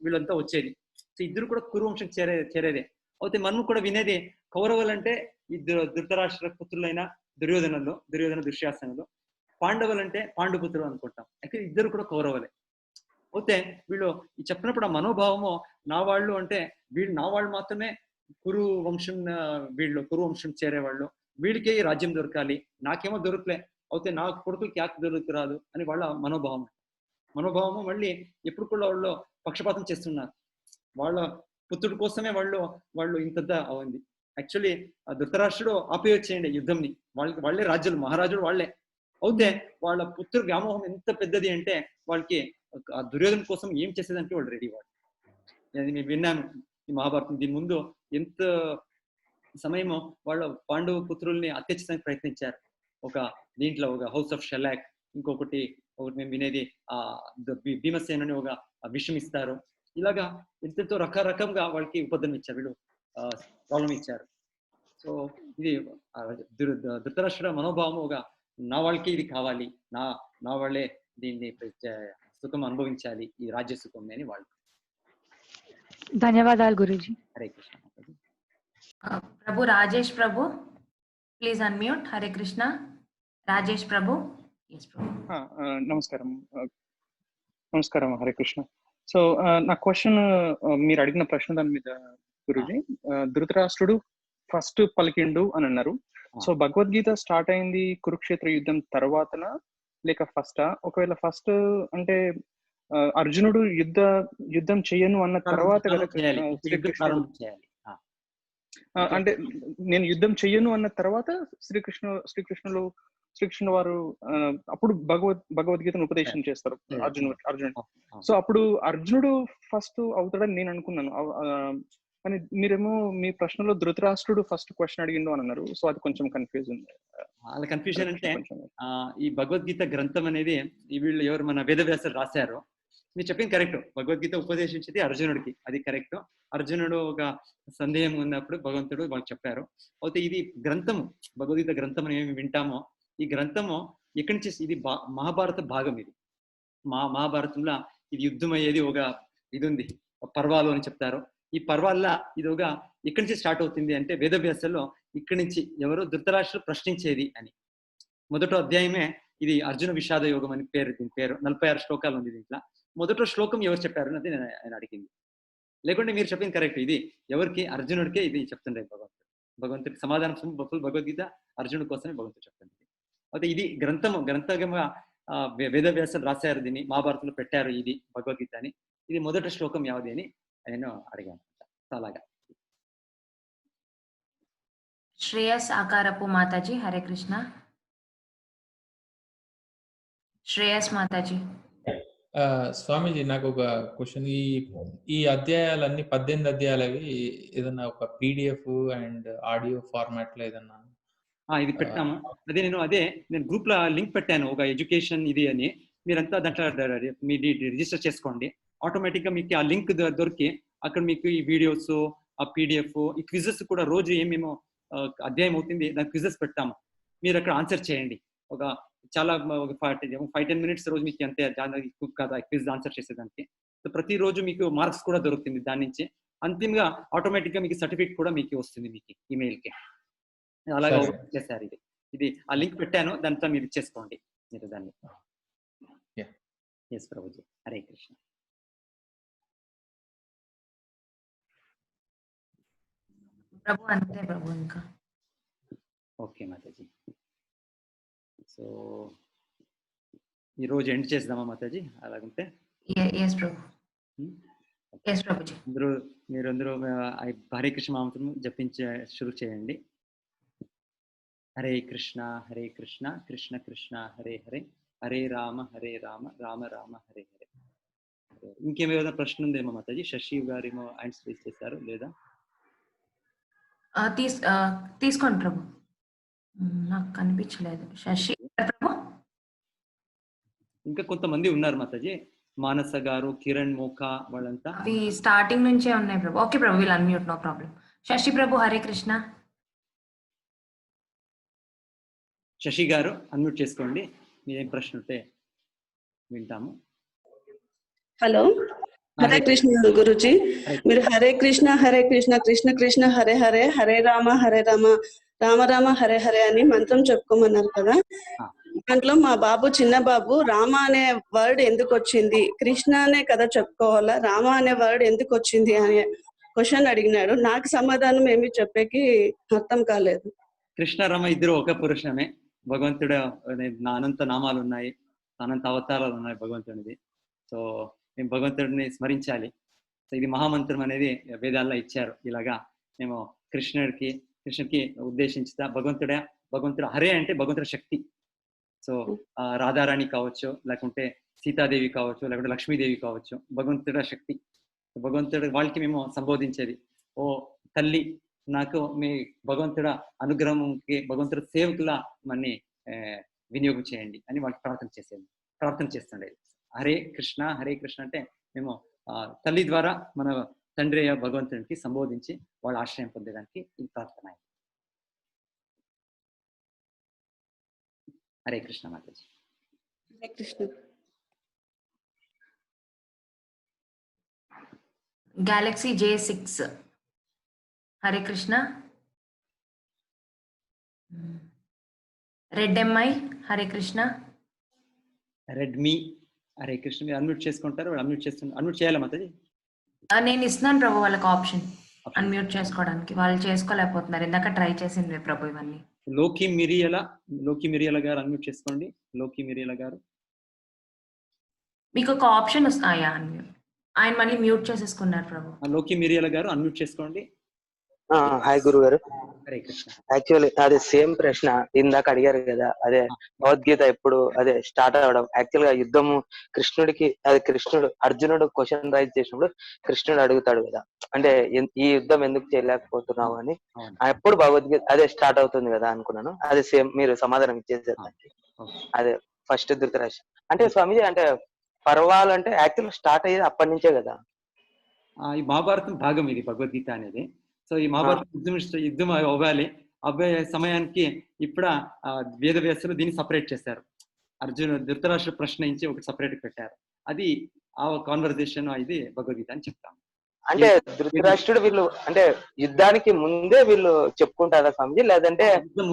వీళ్ళంతా వచ్చేది. సో ఇద్దరు కూడా కురు వంశం చేరేదే. అయితే మనం కూడా వినేది కౌరవులు అంటే ఇద్దరు ధృతరాష్ట్ర పుత్రులైన దుర్యోధన దుశ్శాసనులు, పాండవులు అంటే పాండుపుత్రులు అనుకుంటాం. యాక్చువల్లీ ఇద్దరు కూడా కౌరవులే. అయితే వీళ్ళు ఈ చెప్పినప్పుడు ఆ మనోభావము నా వాళ్ళు అంటే వీళ్ళు నా వాళ్ళు మాత్రమే కురు వంశం, వీళ్ళు కురు వంశం చేరేవాళ్ళు, వీళ్ళకే ఈ రాజ్యం దొరకాలి, నాకేమో దొరకలే, అయితే నా కొడుకులకి యాక్ దొరకరాదు అని వాళ్ళ మనోభావము. మళ్ళీ ఎప్పుడు కూడా వాళ్ళు పక్షపాతం చేస్తున్నారు. వాళ్ళ పుత్రుడి కోసమే వాళ్ళు ఇంత అయింది. యాక్చువల్లీ ధృతరాష్ట్రుడు ఆపేయొచ్చేయండి యుద్ధంని, వాళ్ళే రాజ్యులు, మహారాజులు వాళ్ళే. అయితే వాళ్ళ పుత్రుడి వ్యామోహం ఎంత పెద్దది అంటే వాళ్ళకి ఆ దుర్యోధన కోసం ఏం చేసేదంటే వాళ్ళు రెడీ. వాళ్ళు అది నేను విన్నాను ఈ మహాభారతం. దీని ముందు ఎంత సమయమో వాళ్ళు పాండవ పుత్రుల్ని అత్యచించడానికి ప్రయత్నించారు. ఒక దీంట్లో ఒక హౌస్ ఆఫ్ షెలాక్, ఒకటి మేము వినేది ఆ భీమసేనుని ఒక విషం ఇస్తారు. ఇలాగా ఎంతో రకరకంగా వాళ్ళకి ఉపద్రవం ఇచ్చారు, వీళ్ళు ప్రాబ్లం ఇచ్చారు. సో ఇది ధృతరాష్ట్రుడ మనోభావం, ఒక నా వాళ్ళకి ఇది కావాలి, నా వాళ్ళే దీన్ని సుఖం అనుభవించాలి, ఈ రాజ్య సుఖం అని వాళ్ళు. ధన్యవాదాలు గురూజీ. హరే కృష్ణ. ప్రభు రాజేష్ ప్రభు, ప్లీజ్ అన్మ్యూట్. హరే కృష్ణ. రాజేష్ ప్రభు. నమస్కారం హరే కృష్ణ. సో నా క్వశ్చన్, మీరు అడిగిన ప్రశ్న దాని మీద గురూజీ, ధృతరాష్ట్రుడు ఫస్ట్ పలికిండు అని అన్నారు. సో భగవద్గీత స్టార్ట్ అయింది కురుక్షేత్ర యుద్ధం తర్వాతనా లేక ఫస్టా? ఒకవేళ ఫస్ట్ అంటే అర్జునుడు యుద్ధం చెయ్యను అన్న తర్వాత అంటే నేను యుద్ధం చెయ్యను అన్న తర్వాత శ్రీకృష్ణ వారు అప్పుడు భగవద్గీతను ఉపదేశం చేస్తారు అర్జునుడు. సో అప్పుడు అర్జునుడు ఫస్ట్ అవుతాడని నేను అనుకున్నాను. కానీ మీరేమో మీ ప్రశ్నలో ధృతరాష్ట్రుడు ఫస్ట్ క్వశ్చన్ అడిగిండు అని అన్నారు. సో అది కొంచెం కన్ఫ్యూజ్ ఉంది. అలా కన్ఫ్యూజన్ అంటే ఈ భగవద్గీత గ్రంథం అనేది వీళ్ళు ఎవరు మన వేదవ్యాసులు రాశారు. మీరు చెప్పింది కరెక్ట్, భగవద్గీత ఉపదేశించేది అర్జునుడికి, అది కరెక్ట్. అర్జునుడు ఒక సందేహం ఉన్నప్పుడు భగవంతుడు వాళ్ళకి చెప్పారు. అయితే ఇది గ్రంథము, భగవద్గీత గ్రంథం అని ఏమి వింటామో, ఈ గ్రంథము ఎక్కడి నుంచి, ఇది మహాభారత భాగం. ఇది మహాభారతంలో ఇది యుద్ధం అయ్యేది ఒక ఇది ఉంది, పర్వాలు అని చెప్తారు. ఈ పర్వాల్లో ఇది ఒక ఇక్కడి నుంచి స్టార్ట్ అవుతుంది అంటే వేదవ్యాసంలో ఇక్కడి నుంచి ఎవరు ధృతరాష్ట్రుడు ప్రశ్నించేది అని మొదటి అధ్యాయమే ఇది అర్జున విషాద యోగం అని పేరు. దీని పేరు 46 శ్లోకాలు ఉంది. దీంట్లో మొదటి శ్లోకం ఎవరు చెప్పారు అన్నది ఆయన అడిగింది. లేకుంటే మీరు చెప్పింది కరెక్ట్, ఇది ఎవరికి? అర్జునుడికే ఇది చెప్తుండే భగవంతుడి సమాధానం భగవద్గీత అర్జునుడి కోసమే భగవంతుడు చెప్తుంది. అయితే ఇది గ్రంథంగా వేదవ్యాసులు రాశారు, దీన్ని మహాభారతంలో పెట్టారు ఇది భగవద్గీత అని. ఇది మొదటి శ్లోకం యావది అని నేను అడిగాను. అలాగా. శ్రేయస్ ఆకారపు మాతాజీ. హరే కృష్ణ. శ్రేయస్ మాతాజీ. స్వామీజీ, నాకు ఒక క్వశ్చన్. ఈ అధ్యాయాలన్నీ 18 అధ్యాయాలు అవి ఏదన్నా ఒక PDF అండ్ ఆడియో ఫార్మాట్ లో ఏదన్నా ఇది పెట్టాము. నేను గ్రూప్ లో లింక్ పెట్టాను, ఒక ఎడ్యుకేషన్ ఇది అని. మీరంతా దాంట్లో మీ రిజిస్టర్ చేసుకోండి. ఆటోమేటిక్ గా మీకు ఆ లింక్ దొరికి అక్కడ మీకు ఈ వీడియోస్, ఆ PDF, ఈ క్విజెస్ కూడా రోజు ఏమేమో అధ్యాయం అవుతుంది దాని క్విజెస్ పెట్టాము. మీరు అక్కడ ఆన్సర్ చేయండి. ఒక చాలా 5-10 minutes రోజు మీకు అంతే కదా క్విజ్ ఆన్సర్ చేసేదానికి. ప్రతిరోజు మీకు మార్క్స్ కూడా దొరుకుతుంది దాని నుంచి. అంతిమంగా ఆటోమేటిక్ గా మీకు సర్టిఫికేట్ కూడా మీకు వస్తుంది మీకు ఈమెయిల్కి. అలాగే చేశారు. ఇది ఆ లింక్ పెట్టాను, దాంతో మీరు ఇచ్చేసుకోండి మీరు దాన్ని. ప్రభుజీ. హరే కృష్ణ. ప్రభు అంతే ప్రభు ఇంకా. ఓకే మాతాజీ. సో ఈరోజు ఎండ్ చేద్దామా మాతాజీ అలాగుంటే? ఎస్ ప్రభు. ఎస్ ప్రభుజీ. మీరందరూ హరే కృష్ణ మంత్రం జపించే షురు చేయండి. హరే కృష్ణ కృష్ణ కృష్ణ హరే హరే, హరే రామ రామ రామ హరే హరే. ఇంకేమైనా ప్రశ్న ఉందేమో మాతాజీ? శశి గారేమో ఆన్సర్ చేశారు లేదా? తీసుకోండి ప్రభు. నాకు కనిపించలేదు శశి ప్రభు. ఇంకా కొంతమంది ఉన్నారు మాతాజీ, మానస గారు, కిరణ్ మోకా వాళ్ళంతా. అవి స్టార్టింగ్ నుంచే ఉన్నాయి ప్రభు. ఓకే ప్రభు, వీళ్ళు అన్మ్యూట్, నో ప్రాబ్లం. శశి ప్రభు హరే కృష్ణ. శశి గారు అన్మ్యూట్ చేసుకోండి, మీరేం ప్రశ్న ఉంటే వింటాము. హలో, హరే కృష్ణ గురుజీ. మీరు హరే కృష్ణ కృష్ణ కృష్ణ హరే హరే, హరే రామ రామ రామ హరే హరే అని మంత్రం చెప్పుకోమన్నారు కదా. దాంట్లో మా బాబు, చిన్న బాబు, రామ అనే వర్డ్ ఎందుకు వచ్చింది, కృష్ణ అనే కదా చెప్పుకోవాలా, రామ అనే వర్డ్ ఎందుకు వచ్చింది అనే క్వశ్చన్ అడిగినాడు. నాకు సమాధానం ఏమి చెప్పేకి అర్థం కాలేదు. కృష్ణ రామ ఇద్దరు ఒక పురుషమే. భగవంతుడు అనంత నామాలు ఉన్నాయి, అనంత అవతారాలు ఉన్నాయి భగవంతుడిది. సో మేము భగవంతుడిని స్మరించాలి. సో ఇది మహామంత్రం అనేది వేదాల్లో ఇచ్చారు. ఇలాగా మేము కృష్ణుడికి ఉద్దేశించుతా భగవంతుడు హరే అంటే భగవంతుడి శక్తి. సో రాధారాణి కావచ్చు, లేకుంటే సీతాదేవి కావచ్చు, లేకుంటే లక్ష్మీదేవి కావచ్చు, భగవంతుడి శక్తి. భగవంతుడు వాళ్ళకి మేము సంబోధించేది, ఓ తల్లి నాకు మీ భగవంతుడ అనుగ్రహంకి, భగవంతుడు సేవకులా మన్ని వినియోగం చేయండి అని వాళ్ళకి ప్రార్థన చేస్తుండేది. హరే కృష్ణ అంటే మేము తల్లి ద్వారా మన తండ్రి భగవంతునికి సంబోధించి వాళ్ళ ఆశ్రయం పొందడానికి ఇది ప్రార్థన. Hare Krishna Mataji. Hare Krishna. Galaxy J6 Hare Krishna. Red MI Hare Krishna. Redmi Hare Krishna. మీరు అన్మ్యూట్ చేసుకుంటారు, వాళ్ళు అన్మ్యూట్ చేయాలా మాతాజీ? నేను ఇస్తున్నాను ప్రభు వాళ్ళకి ఆప్షన్ అన్మ్యూట్ చేసుకోవడానికి. వాళ్ళు చేసుకోలేకపోతున్నారు, ఇందాక ట్రై చేసింది ప్రభు ఇవన్నీ. లోకి మిరియల గారు అన్మ్యూట్ చేసుకోండి. లోకి మిరియల గారు మీకు ఒక ఆప్షన్ వస్తాయా అన్మ్యూట్? ఆయన మళ్ళీ మ్యూట్ చేసేసుకున్నారు ప్రభు. లోకి మిరియల గారు అన్మ్యూట్ చేసుకోండి. హాయ్ గురువు గారు. హరే కృష్ణ. యాక్చువల్లీ అదే సేమ్ ప్రశ్న ఇందాక అడిగారు కదా, అదే భగవద్గీత ఎప్పుడు అదే స్టార్ట్ అవడం. యాక్చువల్ గా యుద్ధము కృష్ణుడు అర్జునుడు క్వశ్చన్ రైజ్ చేసినప్పుడు కృష్ణుడు అడుగుతాడు కదా, అంటే ఈ యుద్ధం ఎందుకు చేయలేకపోతున్నావు అని. ఎప్పుడు భగవద్గీత అదే స్టార్ట్ అవుతుంది కదా అనుకున్నాను. అదే సేమ్ మీరు సమాధానం ఇచ్చేసారు. అదే ఫస్ట్ ధృతరాష్ట్ర అంటే స్వామిజీ, అంటే పర్వాలు అంటే యాక్చువల్ స్టార్ట్ అయ్యేది అప్పటి నుంచే కదా. ఈ మహాభారతం భాగం ఇది భగవద్గీత అనేది. సో ఈ మహాభారతం యుద్ధం అవ్వాలి, అవ్వే సమయానికి ఇప్పుడు వేదవ్యాసులు దీన్ని సపరేట్ చేశారు. ధృతరాష్ట్ర ప్రశ్న ఇచ్చి ఒకటి సపరేట్ పెట్టారు. అది ఆ కాన్వర్జేషన్ ఇది భగవద్గీత అని చెప్తాం. అంటే ధృతరాష్ట్రుడు వీళ్ళు అంటే యుద్ధానికి ముందే వీళ్ళు చెప్పుకుంటారా స్వామిజీ, లేదంటే యుద్ధం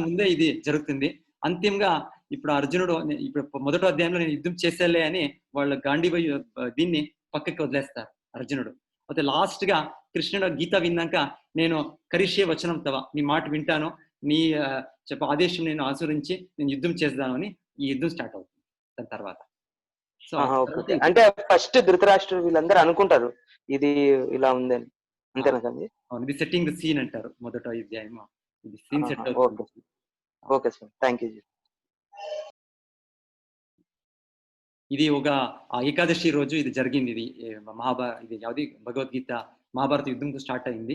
ముందే ఇది జరుగుతుంది. అంతిమంగా ఇప్పుడు అర్జునుడు మొదటి అధ్యాయంలో నేను యుద్ధం చేసేలే అని వాళ్ళు గాంధీ దీన్ని పక్కకి వదిలేస్తారు అర్జునుడు. అయితే లాస్ట్ గా కృష్ణుడు గీత విన్నాక నేను కరిష్యే వచనం తవ, నీ మాట వింటాను, నీ ఆదేశం నేను ఆచరించి నేను యుద్ధం చేస్తాను అని ఈ యుద్ధం స్టార్ట్ అవుతుంది దాని తర్వాత. సో అంటే ఫస్ట్ ధృతరాష్ట్రుడు వీళ్ళందరూ అనుకుంటారు ఇది ఇలా ఉందని, అంతేనా స్వామి? ఇది సెట్టింగ్ ద సీన్ అంటారు మొదట అధ్యాయం. ఇది సీన్ సెట్ అవుతుంది. Okay sir, thank you. ఇది ఒక ఏకాదశి రోజు ఇది జరిగింది. ఇది ఇది యావది భగవద్గీత మహాభారత యుద్ధంతో స్టార్ట్ అయింది.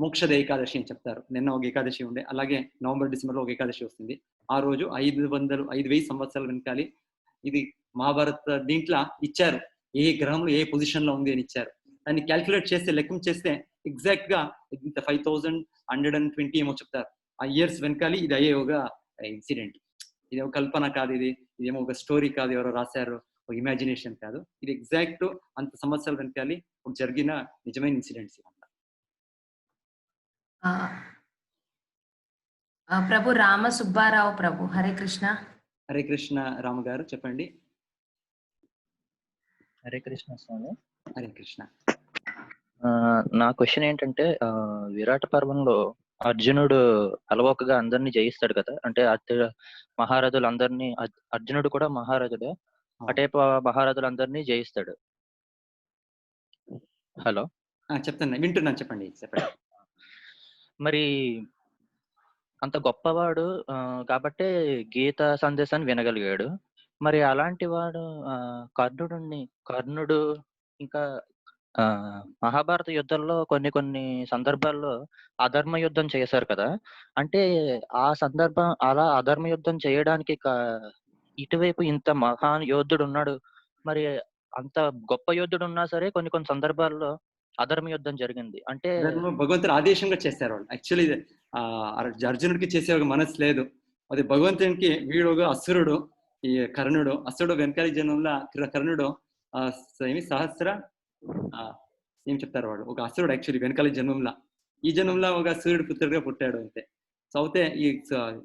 మోక్షద ఏకాదశి అని చెప్తారు. నిన్న ఒక ఏకాదశి ఉండే, అలాగే నవంబర్ డిసెంబర్లో ఒక ఏకాదశి వస్తుంది. ఆ రోజు 5,000 సంవత్సరాల వెనకాలి ఇది మహాభారత దీంట్లో ఇచ్చారు, ఏ గ్రహంలో ఏ పొజిషన్ లో ఉంది అని ఇచ్చారు. దాన్ని క్యాల్కులేట్ చేస్తే లెక్కం చేస్తే ఎగ్జాక్ట్ గా 5,120 ఏమో చెప్తారు. ఆ ఇయర్స్ వెనకాలి ఇది అయ్యే ఒక ఇన్సిడెంట్. ఇది ఒక కల్పన కాదు, ఇదేమో ఒక స్టోరీ కాదు, ఎవరో రాశారు, ఒక ఇమాజినేషన్ కాదు. ఇది ఎగ్జాక్ట్ అంత సంవత్సరాల వెనకాలి జరిగిన నిజమైన ఇన్సిడెంట్స్. ప్రభు రామ సుబ్బారావు ప్రభు హరే కృష్ణ. హరే కృష్ణ రామ గారు చెప్పండి. హరే కృష్ణ స్వామి. హరే కృష్ణ. నా క్వశ్చన్ ఏంటంటే విరాట పర్వంలో అర్జునుడు అలవోకగా అందరినీ జయిస్తాడు కదా, అంటే మహారథులు అందరినీ, అర్జునుడు కూడా మహారథుడే, అటే మహారథులందరినీ జయిస్తాడు. హలో, చెప్తాను, వింటున్నాను, చెప్పండి. మరి అంత గొప్పవాడు కాబట్టే గీత సందేశాన్ని వినగలిగాడు. మరి అలాంటి వాడు కర్ణుడు ఇంకా మహాభారత యుద్ధంలో కొన్ని సందర్భాల్లో అధర్మ యుద్ధం చేశారు కదా, అంటే ఆ సందర్భం అలా అధర్మ యుద్ధం చేయడానికి ఇటువైపు ఇంత మహాన్ యోధుడు ఉన్నాడు, మరి అంత గొప్ప యోధుడు ఉన్నా సరే కొన్ని సందర్భాల్లో అధర్మ యుద్ధం జరిగింది. అంటే భగవంతుడు ఆదేశంగా చేశారు వాళ్ళు. యాక్చువల్లీ అర్జునుడికి చేసే ఒక మనసు లేదు, అది భగవంతునికి. వీడు ఒక అసురుడు, ఈ కర్ణుడు అసురుడు. వెనకాలి జన్మంలో కర్ణుడు సహస్ర ఏం చెప్తారు వాడు ఒక అసురుడు యాక్చువల్లీ వెనకాలి జన్మంలో. ఈ జన్మంలో ఒక సూర్యుడు పుత్రుడిగా పుట్టాడు అంతే. సో అయితే ఈ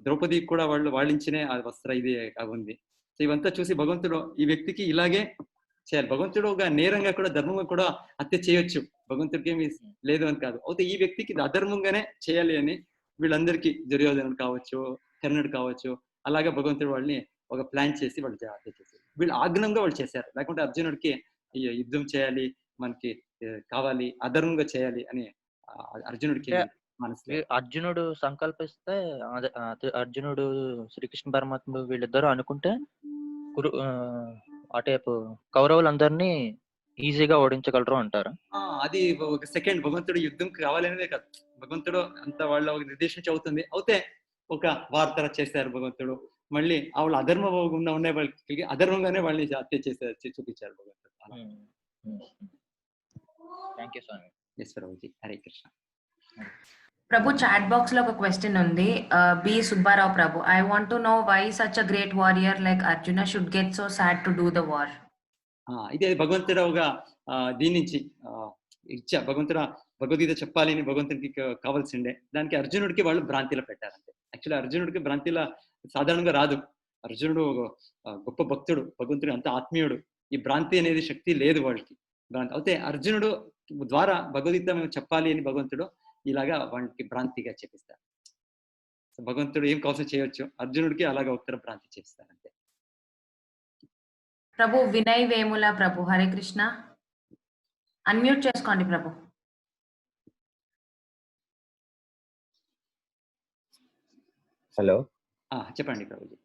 ద్రౌపదికి కూడా వాళ్ళు వాళ్ళించినే ఆ వస్త్ర ఇది ఉంది. సో ఇవంతా చూసి భగవంతుడు ఈ వ్యక్తికి ఇలాగే చేయాలి. భగవంతుడు ఒక నేరంగా కూడా ధర్మంగా కూడా హత్య చేయొచ్చు, భగవంతుడికి ఏమి లేదు అని కాదు. అయితే ఈ వ్యక్తికి ఇది అధర్మంగానే చేయాలి అని వీళ్ళందరికీ, దుర్యోధనుడు కావచ్చు, కర్ణుడు కావచ్చు, అలాగే భగవంతుడు వాళ్ళని ఒక ప్లాన్ చేసి వాళ్ళు హత్య చేశారు. వీళ్ళు ఆగ్నంగా వాళ్ళు చేశారు. లేకుంటే అర్జునుడికి యుద్ధం చేయాలి, మనకి కావాలి, అధర్మంగా చేయాలి అని అర్జునుడికి మనసు. అర్జునుడు సంకల్పిస్తే, అర్జునుడు శ్రీకృష్ణ పరమాత్ముడు వీళ్ళిద్దరూ అనుకుంటే అటేపు కౌరవులందరినీ ఈజీగా ఓడించగలరు అంటారు. అది ఒక సెకండ్ భగవంతుడు యుద్ధం కావాలనేదే కాదు, భగవంతుడు అంత వాళ్ళ ఒక నిర్దేశించి అవుతుంది. అయితే ఒక వార్త చేశారు భగవంతుడు. మళ్ళీ వాళ్ళు అధర్మంగా ఉన్న వాళ్ళకి అధర్మంగానే వాళ్ళని హత్య చేశారు, చూపించారు భగవంతుడు. థ్యాంక్ యూ స్వామి. ఈశ్వరరావుజీ, హరే కృష్ణ. ప్రభు, చాట్ బాక్స్ లో ఒక క్వశ్చన్ ఉంది. బి సుబ్బారావు ప్రభు, I want to know why such a great warrior like Arjuna should get so sad to do the war. ఇది భగవంతుడు ఒక దీని నుంచి ఇచ్చా, భగవద్గీత చెప్పాలి అని భగవంతుడికి కావాల్సిండే. దానికి అర్జునుడికి వాళ్ళు భ్రాంతిలో పెట్టారంటే. యాక్చువల్లీ అర్జునుడికి భ్రాంతిలో సాధారణంగా రాదు. అర్జునుడు గొప్ప భక్తుడు, భగవంతుడు అంత ఆత్మీయుడు. ఈ భ్రాంతి అనేది శక్తి లేదు వాళ్ళకి. అయితే అర్జునుడు ద్వారా భగవద్గీత మేము చెప్పాలి అని భగవంతుడు ఇలాగా వాళ్ళకి భ్రాంతిగా చెప్పిస్తారు. భగవంతుడు ఏం కావాల్సి చేయొచ్చు, అర్జునుడికి అలాగా ఉత్తర భ్రాంతి చేస్తారు అంతే. ప్రభు వినయ్ వేముల ప్రభు, హరే కృష్ణ. అన్మ్యూట్ చేసుకోండి ప్రభు. హలో, చెప్పండి Prabhuji.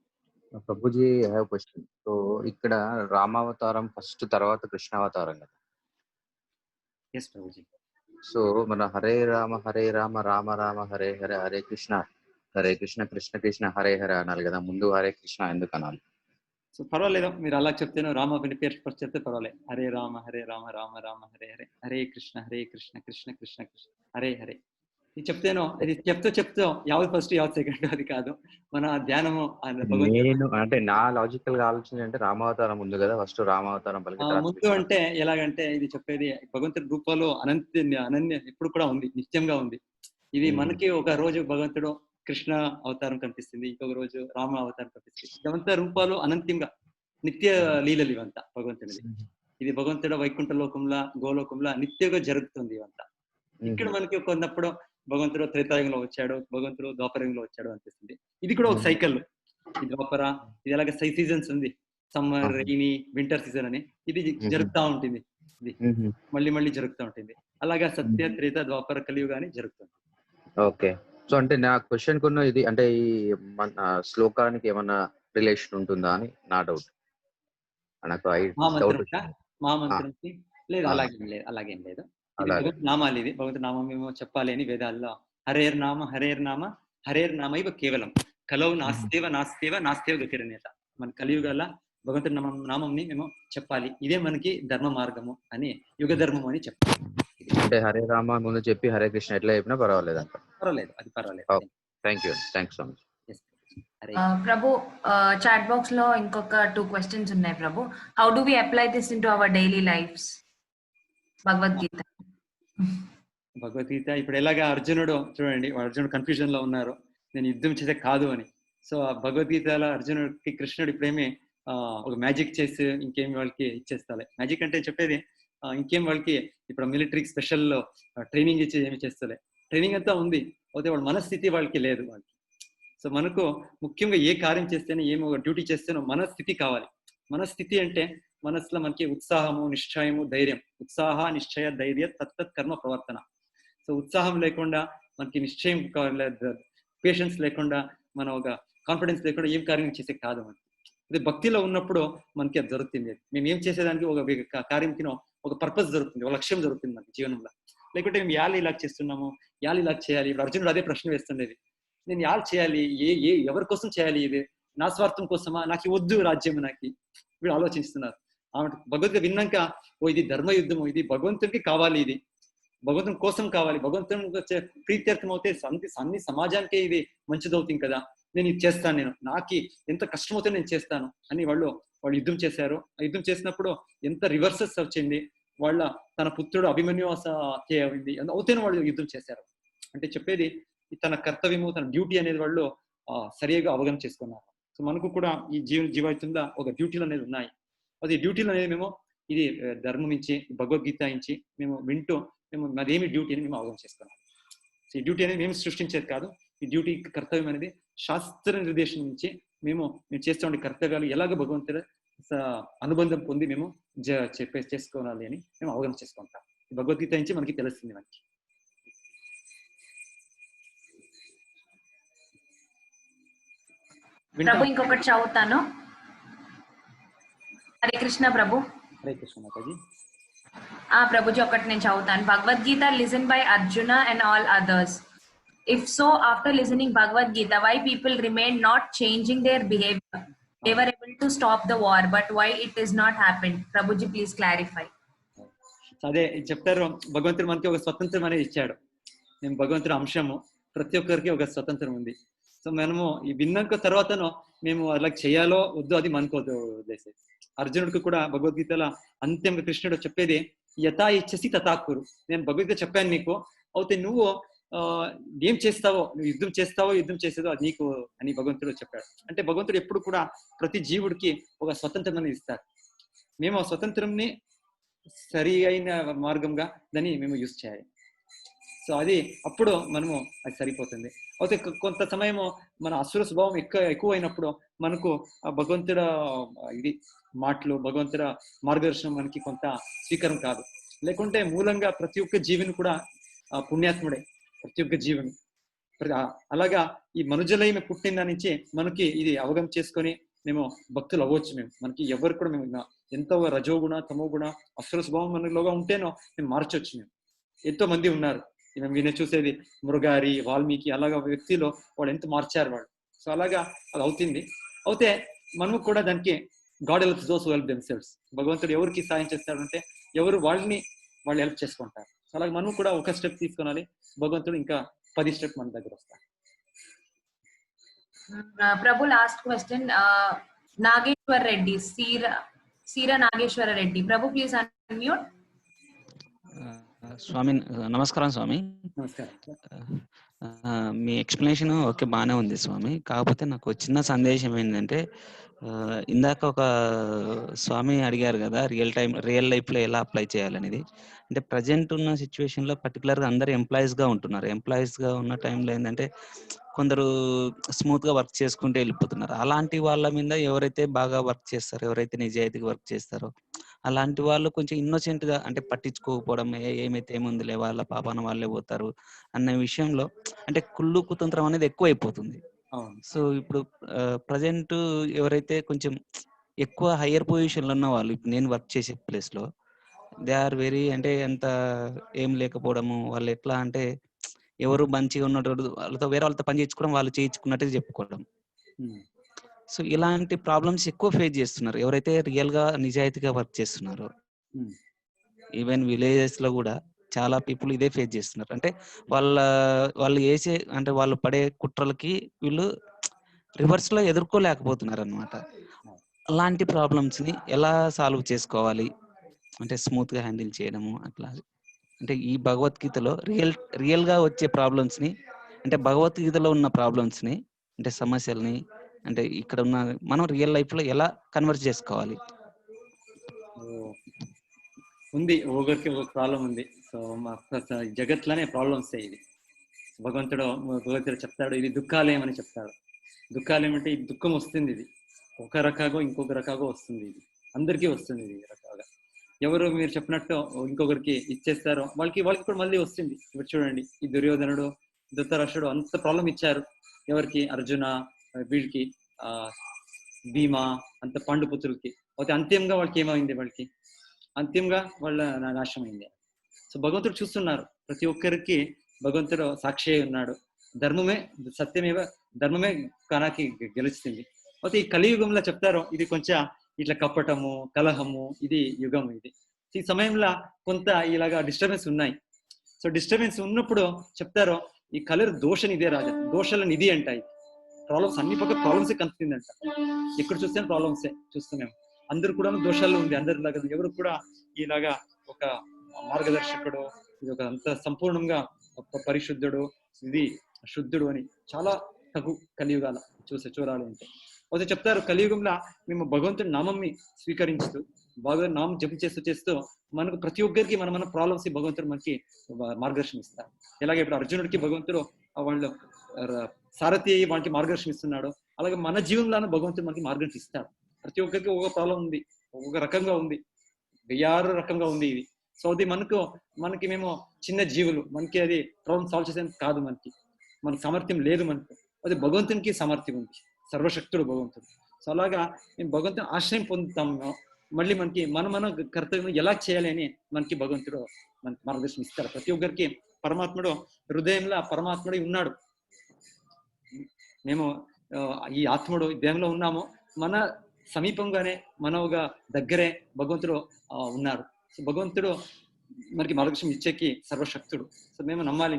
Prabhuji, I have question. So ఇక్కడ రామావతారం ఫస్ట్, తర్వాత కృష్ణావతారం కదా. ఎస్ ప్రభుజీ. సో మన హరే రామ రామ రామ హరే హరే, హరే కృష్ణ కృష్ణ కృష్ణ హరే హరే అనాలి కదా, ముందు హరే కృష్ణ ఎందుకు అనాలి? సో పర్వాలేదు, మీరు అలా చెప్తేనో రామ పేరు ఫస్ట్ చెప్తే పర్వాలేదు. హరే రామ రామ రామ హరే హరే, హరే కృష్ణ కృష్ణ కృష్ణ కృష్ణ హరే హరే. ఇది చెప్తేనో, ఇది చెప్తూ యావత్ ఫస్ట్ యావత్ సెకండ్ అది కాదు, మన ధ్యానము. నేను అంటే నా లాజికల్ గా ఆలోచన అంటే రామావతారం ముందు కదా, ఫస్ట్ రామావతారం ముందు అంటే ఎలాగంటే ఇది చెప్పేది భగవంతుడి రూపంలో అనన్య ఎప్పుడు కూడా ఉంది, నిత్యంగా ఉంది. ఇది మనకి ఒక రోజు భగవంతుడు కృష్ణ అవతారం కనిపిస్తుంది, ఇంకొక రోజు రామ అవతారం కనిపిస్తుంది. ఇదంతా రూపాలు అనంతంగా నిత్య లీలలు ఇవంతా భగవంతుడిది. ఇది భగవంతుడు వైకుంఠ లోకంలో, గోలోకంలో నిత్యంగా జరుగుతుంది ఇవంతా. ఇక్కడ మనకి కొన్నప్పుడు భగవంతుడు త్రేతాయుగంలో వచ్చాడు, భగవంతుడు ద్వాపరయుగంలో వచ్చాడు అనిపిస్తుంది. ఇది కూడా ఒక సైకిల్. ఈ ద్వాపర ఇది అలాగే సీజన్స్ ఉంది, సమ్మర్, రైనీ, వింటర్ సీజన్ అని. ఇది జరుగుతూ ఉంటుంది, ఇది మళ్ళీ జరుగుతూ ఉంటుంది. అలాగా సత్య, త్రేత, ద్వాపర, కలియుగాని జరుగుతుంది. ఓకే. సో అంటే నా క్వశ్చన్ కున్న ఇది అంటే ఈ మన శ్లోకానికి ఏమన్నా రిలేషన్ ఉంటుందా అని నా డౌట్. నాకు మహామంత్రంకి లేదు, అలాగేం లేదు. నామాలు, ఇది భగవంతుడి నామం మేము చెప్పాలి అని వేదాల్లో. హరేర్ నామ ఇవ కేవలం కలవు నాస్తేవ గతిరనేత. మన కలియుగాల భగవంతుడి నామంని మేము చెప్పాలి, ఇదే మనకి ధర్మ మార్గము అని, యుగ ధర్మం అని చెప్పాలి. అంటే హరే రామ ముందు చెప్పి హరే కృష్ణ ఎట్లా చెప్పినా పర్వాలేదు అంట. పర్వాలేదు, అది పర్వాలేదు. Thank you, thanks so much. ప్రభు, చాట్ బాక్స్ లో ఇంకొక 2 క్వశ్చన్స్ ఉన్నాయి ప్రభు. How do we apply this into our daily lifes? Bhagavad Gita ఇప్పుడు ఎలాగా అర్జునుడు చూడండి, అర్జునుడు కన్ఫ్యూజన్ లో ఉన్నారు, నేను యుద్ధం చేసే కాదు అని. సో ఆ భగవద్గీతలో అర్జునుడికి కృష్ణుడు ఇప్పుడేమి ఒక మ్యాజిక్ చేసి ఇంకేం వాళ్ళకి ఇచ్చేస్తాలే. మ్యాజిక్ అంటే చెప్పేది ఇంకేం వాళ్ళకి ఇప్పుడు మిలిటరీకి స్పెషల్ ట్రైనింగ్ ఇచ్చి ఏమి చేస్తలే. ట్రైనింగ్ అంతా ఉంది, అయితే వాళ్ళ మనస్థితి వాళ్ళకి లేదు వాళ్ళకి. సో మనకు ముఖ్యంగా ఏ కార్యం చేస్తేనే ఏమో డ్యూటీ చేస్తేనో మనస్థితి కావాలి. మనస్థితి అంటే మనసులో మనకి ఉత్సాహము, నిశ్చయము, ధైర్యం. ఉత్సాహ, నిశ్చయ, ధైర్య తత్తత్ కర్మ ప్రవర్తన. సో ఉత్సాహం లేకుండా మనకి నిశ్చయం, పేషెన్స్ లేకుండా, మన ఒక కాన్ఫిడెన్స్ లేకుండా ఏం కార్యం చేసే కాదు మనకి. ఇది భక్తిలో ఉన్నప్పుడు మనకి అది జరుగుతుంది. మేము ఏం చేసేదానికి ఒక కార్యంకి ఒక పర్పస్ జరుగుతుంది, ఒక లక్ష్యం జరుగుతుంది మనకి జీవనంలో. లేకుంటే మేము యాళ్ళు ఇలా చేస్తున్నాము, యాళ్ళు ఇలా చేయాలి. ఇప్పుడు అర్జునుడు అదే ప్రశ్న వేస్తుండేది, నేను యాళ్ళు చేయాలి, ఎవరి కోసం చేయాలి, ఇది నా స్వార్థం కోసమా, నాకు వద్దు రాజ్యం, నాకు వీళ్ళు ఆలోచిస్తున్నారు. భగవద్గీత విన్నాక ఇది ధర్మయుద్ధము, ఇది భగవంతుడికి కావాలి, ఇది భగవంతుని కోసం కావాలి, భగవంతుని ప్రీత్యర్థం అవుతే అన్ని సమాజానికే ఇది మంచిదవుతుంది కదా, నేను ఇది చేస్తాను, నేను నాకు ఎంత కష్టం అవుతే నేను చేస్తాను అని వాళ్ళు యుద్ధం చేశారు. ఆ యుద్ధం చేసినప్పుడు ఎంత రివర్సెస్ వచ్చింది, వాళ్ళ తన పుత్రుడు అభిమన్యు అయింది, అవుతేనే వాళ్ళు యుద్ధం చేశారు. అంటే చెప్పేది తన కర్తవ్యము, తన డ్యూటీ అనేది వాళ్ళు సరిగా అవగాహన చేసుకున్నారు. సో మనకు కూడా ఈ జీవితంలో ఒక డ్యూటీలు అనేది ఉన్నాయి. అది డ్యూటీలు అనేది మేము ఇది ధర్మం ఇచ్చి, భగవద్గీత ఇచ్చి మేము వింటూ మేము అదేమి డ్యూటీ అని మేము అవగాహన చేసుకున్నాం. సో ఈ డ్యూటీ అనేది మేము సృష్టించేది కాదు. ఈ డ్యూటీ కర్తవ్యం అనేది శాస్త్ర నిర్దేశం నుంచి మేము చేస్తూ ఉండే కర్తవ్యాలు ఎలాగ భగవంతుడు అనుబంధం పొంది మేము చేసుకోవాలి అని మేము అవగాహన చేసుకుంటాం. భగవద్గీత నుంచి మనకి తెలుస్తుంది. మనకి ప్రభు ఇంకొకటి చదువుతాను. హరే కృష్ణ ప్రభు. హరే కృష్ణ మాతాజీ. ప్రభుజీ ఒకటి నేను చదువుతాను. Bhagavad Gita listen by Arjuna and all others. If so, after listening Bhagavad Gita, why people remain not changing their behavior? They were able to stop the war, but why it is not happened? Prabhuji, please clarify. అదే చెప్తారు, భగవంతుడు మనకి ఒక స్వతంత్రం అనేది ఇచ్చాడు. మేము భగవంతుడి అంశము, ప్రతి ఒక్కరికి ఒక స్వతంత్రం ఉంది. సో మనము ఈ విన్నాక తర్వాతను మేము అలా చేయాలో వద్దు అది మనకు వదిలేసేది. అర్జునుడికి కూడా భగవద్గీతలో అంత్యంగా కృష్ణుడు చెప్పేది యథా ఇచ్చసి తథాకురు. నేను భగవద్గీత చెప్పాను నీకు, అయితే నువ్వు ఏం చేస్తావో, నువ్వు యుద్ధం చేసేదో అది నీకు అని భగవంతుడు చెప్పాడు. అంటే భగవంతుడు ఎప్పుడు కూడా ప్రతి జీవుడికి ఒక స్వతంత్రం అనేది ఇస్తారు. మేము ఆ స్వతంత్రంని సరి అయిన మార్గంగా దాన్ని మేము యూజ్ చేయాలి. సో అది అప్పుడు మనము అది సరిపోతుంది. అయితే కొంత సమయము మన అసుర స్వభావం ఎక్కువ అయినప్పుడు మనకు భగవంతుడ ఇది మాటలు, భగవంతుడ మార్గదర్శనం మనకి కొంత స్వీకారం కాదు. లేకుంటే మూలంగా ప్రతి ఒక్క జీవిని కూడా పుణ్యాత్ముడే, ప్రతి ఒక్క జీవిని. అలాగా ఈ మనుజులైన పుట్టిన దాని నుంచి మనకి ఇది అవగాహన చేసుకొని మేము భక్తులు అవ్వచ్చు. మనకి ఎవరు కూడా మేము ఎంతో రజోగుణ, తమోగుణ, అసుర స్వభావం మనలోగా ఉంటేనో మేము మార్చవచ్చు. ఎంతో మంది ఉన్నారు, మేము వినే చూసేది మృగారి, వాల్మీకి, అలాగా వ్యక్తిలో వాళ్ళు ఎంత మార్చారు వాళ్ళు. సో అలాగా అది అవుతుంది. అయితే మనము కూడా దానికి God helps those who help themselves. భగవంతుడు ఎవరికి సాయం చేస్తాడంటే ఎవరు వాళ్ళు హెల్ప్ చేసుకుంటారు. సో అలాగే మనం కూడా ఒక స్టెప్ తీసుకునాలి, భగవంతుడు ఇంకా 10 స్టెప్ మన దగ్గర వస్తారు. ప్రభు లాస్ట్ క్వశ్చన్ నాగేశ్వర్ రెడ్డి, సీరా నాగేశ్వర రెడ్డి. ప్రభు ప్లీజ్ అన్మ్యూట్. స్వామి నమస్కారం. స్వామి నమస్కారం. మీ ఎక్స్ప్లెనేషన్ ఓకే, బాగానే ఉంది స్వామి. కాకపోతే నాకు చిన్న సందేశం ఏంటంటే, ఇందాక ఒక స్వామి అడిగారు కదా రియల్ లైఫ్ లో ఎలా అప్లై చేయాలనేది. అంటే ప్రజెంట్ ఉన్న సిచ్యువేషన్ లో పర్టికులర్ గా అందరు ఎంప్లాయీస్ గా ఉంటున్నారు. ఎంప్లాయీస్ గా ఉన్న టైంలో ఏంటంటే కొందరు స్మూత్ గా వర్క్ చేసుకుంటూ వెళ్ళిపోతున్నారు. అలాంటి వాళ్ళ మీద ఎవరైతే బాగా వర్క్ చేస్తారో, ఎవరైతే నిజాయితీగా వర్క్ చేస్తారో అలాంటి వాళ్ళు కొంచెం ఇన్నోసెంట్ గా, అంటే పట్టించుకోకపోవడం, ఏమైతే ఏముందిలే వాళ్ళ పాపాన వాళ్ళే పోతారు అన్న విషయంలో అంటే కుళ్ళు కుతంత్రం అనేది ఎక్కువ అయిపోతుంది. సో ఇప్పుడు ప్రజెంట్ ఎవరైతే కొంచెం ఎక్కువ హయ్యర్ పొజిషన్ లో ఉన్న వాళ్ళు, నేను వర్క్ చేసే ప్లేస్ లో దే ఆర్ వెరీ, అంటే ఎంత ఏం లేకపోవడము, వాళ్ళు ఎట్లా అంటే ఎవరు మంచిగా ఉన్నట్టు వాళ్ళతో వేరే వాళ్ళతో పని చేయించుకోవడం, వాళ్ళు చేయించుకున్నట్టు చెప్పుకోవడం. సో ఇలాంటి ప్రాబ్లమ్స్ ఎక్కువ ఫేస్ చేస్తున్నారు ఎవరైతే రియల్ గా నిజాయితీగా వర్క్ చేస్తున్నారో. ఈవెన్ విలేజెస్ లో కూడా చాలా పీపుల్ ఇదే ఫేస్ చేస్తున్నారు. అంటే వాళ్ళు వేసే, అంటే వాళ్ళు పడే కుట్రలకి వీళ్ళు రివర్స్ లో ఎదుర్కోలేకపోతున్నారు అన్నమాట. అలాంటి ప్రాబ్లమ్స్ ని ఎలా సాల్వ్ చేసుకోవాలి, అంటే స్మూత్ గా హ్యాండిల్ చేయడము అట్లా. అంటే ఈ భగవద్గీతలో రియల్ గా వచ్చే ప్రాబ్లమ్స్ ని, అంటే భగవద్గీతలో ఉన్న ప్రాబ్లమ్స్ ని, అంటే సమస్యల్ని అంటే ఇక్కడ ఉన్న మనం రియల్ లైఫ్ లో ఎలా కన్వర్ట్ చేసుకోవాలి? ఉంది, ఒకరికి ఒక ప్రాబ్లం ఉంది. సో మా జగత్లోనే ప్రాబ్లమ్స్ ఇది. భగవంతుడు చెప్తాడు, ఇది దుఃఖాలేమని చెప్తాడు. దుఃఖాలేమంటే ఈ దుఃఖం వస్తుంది, ఇది ఒక రకంగా ఇంకొక రకంగా వస్తుంది, ఇది అందరికీ వస్తుంది. ఇది రకంగా ఎవరు మీరు చెప్పినట్టు ఇంకొకరికి ఇచ్చేస్తారో వాళ్ళకి కూడా మళ్ళీ వస్తుంది. ఇప్పుడు చూడండి, ఈ దుర్యోధనుడు, ధృతరాష్ట్రుడు అంత ప్రాబ్లం ఇచ్చారు. ఎవరికి? అర్జున, వీళ్ళకి భీమా, అంత పాండుపుత్రులకి. అయితే అంతిమంగా వాళ్ళకి ఏమైంది? వాళ్ళకి అంతిమంగా వాళ్ళ నాశనం అయింది. సో భగవంతుడు చూస్తున్నారు, ప్రతి ఒక్కరికి భగవంతుడు సాక్షి ఉన్నాడు. ధర్మమే సత్యమేవ ధర్మమే కనాకి గెలుస్తుంది. అయితే ఈ కలియుగంలో చెప్తారు, ఇది కొంచెం ఇట్లా కప్పటము, కలహము, ఇది యుగం. ఇది ఈ సమయంలో కొంత ఇలాగా డిస్టర్బెన్స్ ఉన్నాయి. సో డిస్టర్బెన్స్ ఉన్నప్పుడు చెప్తారు, ఈ కలర్ దోష నిధే రాజా, దోషాల నిధి అంట. ఇది ప్రాబ్లమ్స్ అన్ని పక్క ప్రాబ్లమ్సే కనిపిస్తుందంట. ఎక్కడ చూస్తే ప్రాబ్లమ్సే చూస్తున్నాం. అందరు కూడా దోషాల్లో ఉంది. అందరిలాగా ఎవరు కూడా ఇలాగా ఒక మార్గదర్శకుడు, ఇది ఒక అంత సంపూర్ణంగా పరిశుద్ధుడు, ఇది శుద్ధుడు అని చాలా తగు కలియుగాల చూడాలి అంటే. అయితే చెప్తారు, కలియుగంలో మేము భగవంతుడి నామంని స్వీకరిస్తూ భగవంతుడి నామం జపం చేస్తూ మనకు ప్రతి ఒక్కరికి మన ప్రాబ్లమ్స్ భగవంతుడు మనకి మార్గదర్శనం ఇస్తారు. ఎలాగే ఇప్పుడు అర్జునుడికి భగవంతుడు వాళ్ళు సారథి అయ్యి మనకి మార్గదర్శనం ఇస్తున్నాడు, అలాగే మన జీవనంలోనూ భగవంతుడు మనకి మార్గదర్శనం ఇస్తాడు. ప్రతి ఒక్కరికి ఒక ప్రాబ్లం ఉంది, ఒక్కొక్క రకంగా ఉంది, 1000 రకంగా ఉంది ఇది. సో అది మనకి మేము చిన్న జీవులు, మనకి అది ప్రాబ్లం సాల్వ్ చేసేందుకు కాదు, మనకి సామర్థ్యం లేదు. మనకు అది భగవంతునికి సామర్థ్యం ఉంది, సర్వశక్తుడు భగవంతుడు. సో అలాగా మేము భగవంతుని ఆశ్రయం పొందుతాము. మళ్ళీ మనకి మన కర్తవ్యం ఎలా చేయాలి అని మనకి భగవంతుడు మనకి మార్గదర్శనం ఇస్తారు. ప్రతి ఒక్కరికి పరమాత్ముడు హృదయంలో పరమాత్ముడు ఉన్నాడు. మేము ఈ ఆత్ముడు దేహంలో ఉన్నాము, మన సమీపంగానే మన దగ్గరే భగవంతుడు ఉన్నాడు. సో భగవంతుడు మనకి మార్గదర్శనం ఇచ్చేకి సర్వశక్తుడు. సో మేము నమ్మాలి,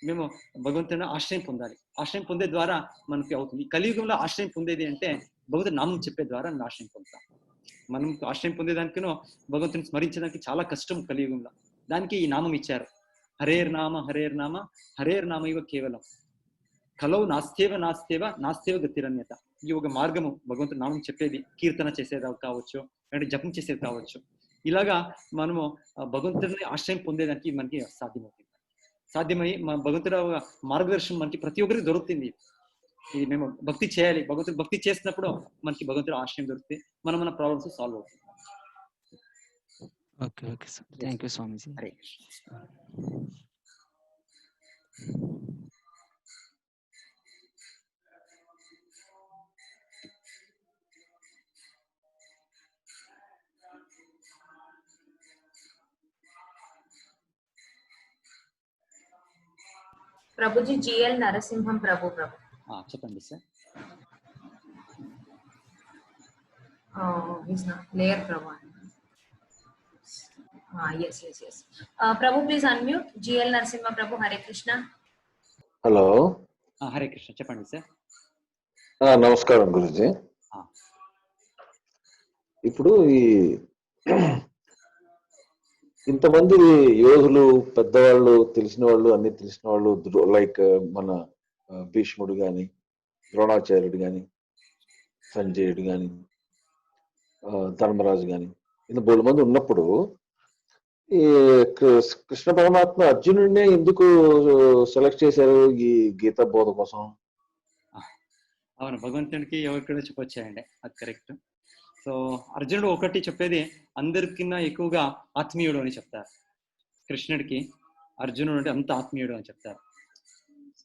మేము భగవంతుని ఆశ్రయం పొందాలి. ఆశ్రయం పొందే ద్వారా మనకి అవుతుంది. ఈ కలియుగంలో ఆశ్రయం పొందేది అంటే భగవంతుడు నామం చెప్పే ద్వారా మేము ఆశ్రయం పొందుతాం. మనం ఆశ్రయం పొందేదానికినో భగవంతుని స్మరించడానికి చాలా కష్టం కలియుగంలో. దానికి ఈ నామం ఇచ్చారు, హరేర్ నామ ఇవ కేవలం కలవు నాస్తేవ గతిరన్యత. ఈ ఒక మార్గము భగవంతుడు నామం చెప్పేది, కీర్తన చేసేది కావచ్చు, అంటే జపం చేసేది కావచ్చు. ఇలాగా మనము భగవంతుడిని ఆశ్రయం పొందేదానికి మనకి సాధ్యమై భగవంతుడు మార్గదర్శనం మనకి ప్రతి ఒక్కరికి దొరుకుతుంది. ఇది మేము భక్తి చేయాలి. భగవంతుడు భక్తి చేసినప్పుడు మనకి భగవంతుడు ఆశ్రయం దొరికితే మన ప్రాబ్లమ్స్ సాల్వ్ అవుతుంది. Okay sir, thank you Swamiji. Hare Prabhuji GL Narasimham ప్రభు చెప్పండి sir. Layer Prabhu. yes. Prabhu please unmute. GL Narasimha Prabhu. Hare Krishna. Hello. Hare Krishna, చెప్పండి సార్. నమస్కారం గురుజీ. ఇప్పుడు ఈ ఇంతమంది యోధులు, పెద్దవాళ్ళు, తెలిసిన వాళ్ళు, అన్ని తెలిసిన వాళ్ళు, లైక్ మన భీష్ముడు గాని, ద్రోణాచార్యుడు గాని, సంజయుడు గాని, ధర్మరాజు గాని, ఇంత బోలు మంది ఉన్నప్పుడు ఈ కృష్ణ పరమాత్మ అర్జునుడినే ఎందుకు సెలెక్ట్ చేశారు ఈ గీత బోధ కోసం? అవును, భగవంతుడికి ఎవరికి కూడా చెప్పొచ్చాయండి, అది కరెక్ట్. సో అర్జునుడు ఒకటి చెప్పేది, అందరికన్నా ఎక్కువగా ఆత్మీయుడు అని చెప్తారు. కృష్ణుడికి అర్జునుడు అంటే అంత ఆత్మీయుడు అని చెప్తారు,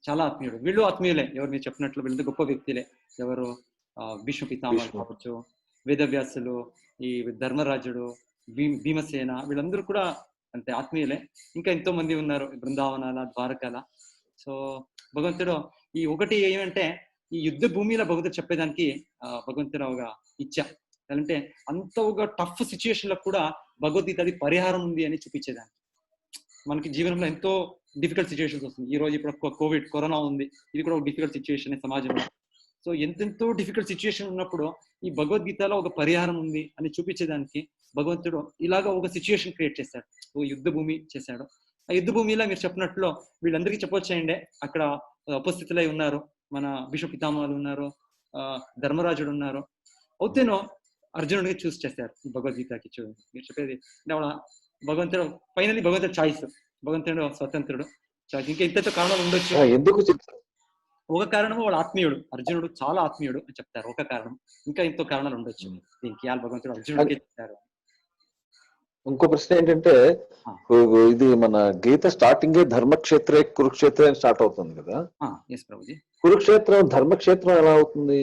చాలా ఆత్మీయుడు. వీళ్ళు ఆత్మీయులే, ఎవరు మీరు చెప్పినట్లు వీళ్ళు గొప్ప వ్యక్తులే. ఎవరు? భీష్మ పితామహుడు కావచ్చు, వేదవ్యాసులు, ఈ ధర్మరాజుడు, భీమసేన, వీళ్ళందరూ కూడా అంతే ఆత్మీయులే. ఇంకా ఎంతో మంది ఉన్నారు బృందావనాల, ద్వారకాల. సో భగవంతుడు ఈ ఒకటి ఏమంటే, ఈ యుద్ధ భూమిలో భగవంతుడు చెప్పేదానికి భగవంతుడు ఒక ఇచ్చా. అంటే అంత ఒక టఫ్ సిచ్యుయేషన్ లో కూడా భగవద్గీత అది పరిహారం ఉంది అని చూపించేదానికి. మనకి జీవనంలో ఎంతో డిఫికల్ట్ సిచ్యువేషన్స్ వస్తుంది. ఈ రోజు ఇప్పుడు కరోనా ఉంది, ఇది కూడా ఒక డిఫికల్ట్ సిచ్యువేషన్ సమాజంలో. సో ఎంతెంతో డిఫికల్ట్ సిచ్యువేషన్ ఉన్నప్పుడు ఈ భగవద్గీతలో ఒక పరిహారం ఉంది అని చూపించేదానికి భగవంతుడు ఇలాగ ఒక సిచ్యువేషన్ క్రియేట్ చేశాడు, ఒక యుద్ధ భూమి చేశాడు. ఆ యుద్ధ భూమిలో మీరు చెప్పినట్లు వీళ్ళందరికీ చెప్పొచ్చేయండి, అక్కడ ఉపస్థితులై ఉన్నారు. మన భీష్మ పితామహులు ఉన్నారు, ధర్మరాజుడు ఉన్నారు. అవుతేనో అర్జునుడికి చూస్ చేశారు ఈ భగవద్గీతకి. మీరు చెప్పేది భగవంతుడు ఫైనలీ భగవంతుడు చాయిస్, భగవంతుడు స్వతంత్రుడు చాయిస్. ఇంకా ఇంతతో కారణాలు ఉండొచ్చు. ఎందుకు ఒక కారణము వాడు ఆత్మీయుడు, అర్జునుడు చాలా ఆత్మీయుడు అని చెప్తారు ఒక కారణం. ఇంకా ఇంతో కారణాలు ఉండొచ్చు దీనికి భగవంతుడు అర్జునుడికి చెప్తారు. ఇంకో ప్రశ్న ఏంటంటే, ఇది మన గీత స్టార్టింగ్ ధర్మక్షేత్రే కురుక్షేత్రే అని స్టార్ట్ అవుతుంది కదా. కురుక్షేత్రం ధర్మక్షేత్రం ఎలా అవుతుంది?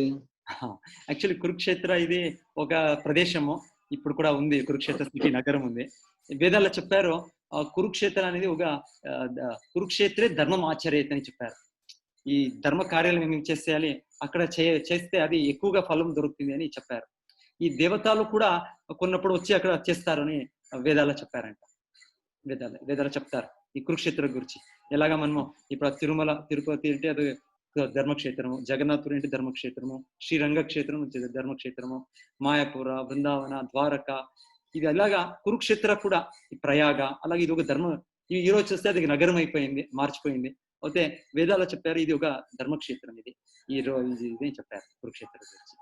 యాక్చువల్లీ కురుక్షేత్ర ఇది ఒక ప్రదేశము, ఇప్పుడు కూడా ఉంది. కురుక్షేత్ర సిటీ నగరం ఉంది. వేదాల్లో చెప్పారు కురుక్షేత్ర అనేది ఒక కురుక్షేత్రే ధర్మం ఆచర్యత అని చెప్పారు. ఈ ధర్మ కార్యాలు మేము చేసేయాలి, అక్కడ చేస్తే అది ఎక్కువగా ఫలం దొరుకుతుంది అని చెప్పారు. ఈ దేవతలు కూడా కొన్నప్పుడు వచ్చి అక్కడ చేస్తారు అని వేదాల్లో చెప్పారంట. వేదాలు చెప్తారు ఈ కురుక్షేత్రం గురించి. ఎలాగా మనము ఇప్పుడు తిరుమల తిరుపతి అంటే అది ధర్మక్షేత్రము, జగన్నాథుడు అంటే ధర్మక్షేత్రము, శ్రీరంగ క్షేత్రం ధర్మక్షేత్రము, మాయాపుర, బృందావన, ద్వారక, ఇది అలాగా కురుక్షేత్ర కూడా ఈ ప్రయాగ, అలాగే ఇది ఒక ఈ రోజు చూస్తే అది నగరం అయిపోయింది, మార్చిపోయింది. అయితే వేదాలు చెప్పారు ఇది ఒక ధర్మక్షేత్రం, ఇది ఈ రోజు ఇదే చెప్పారు కురుక్షేత్రం గురించి.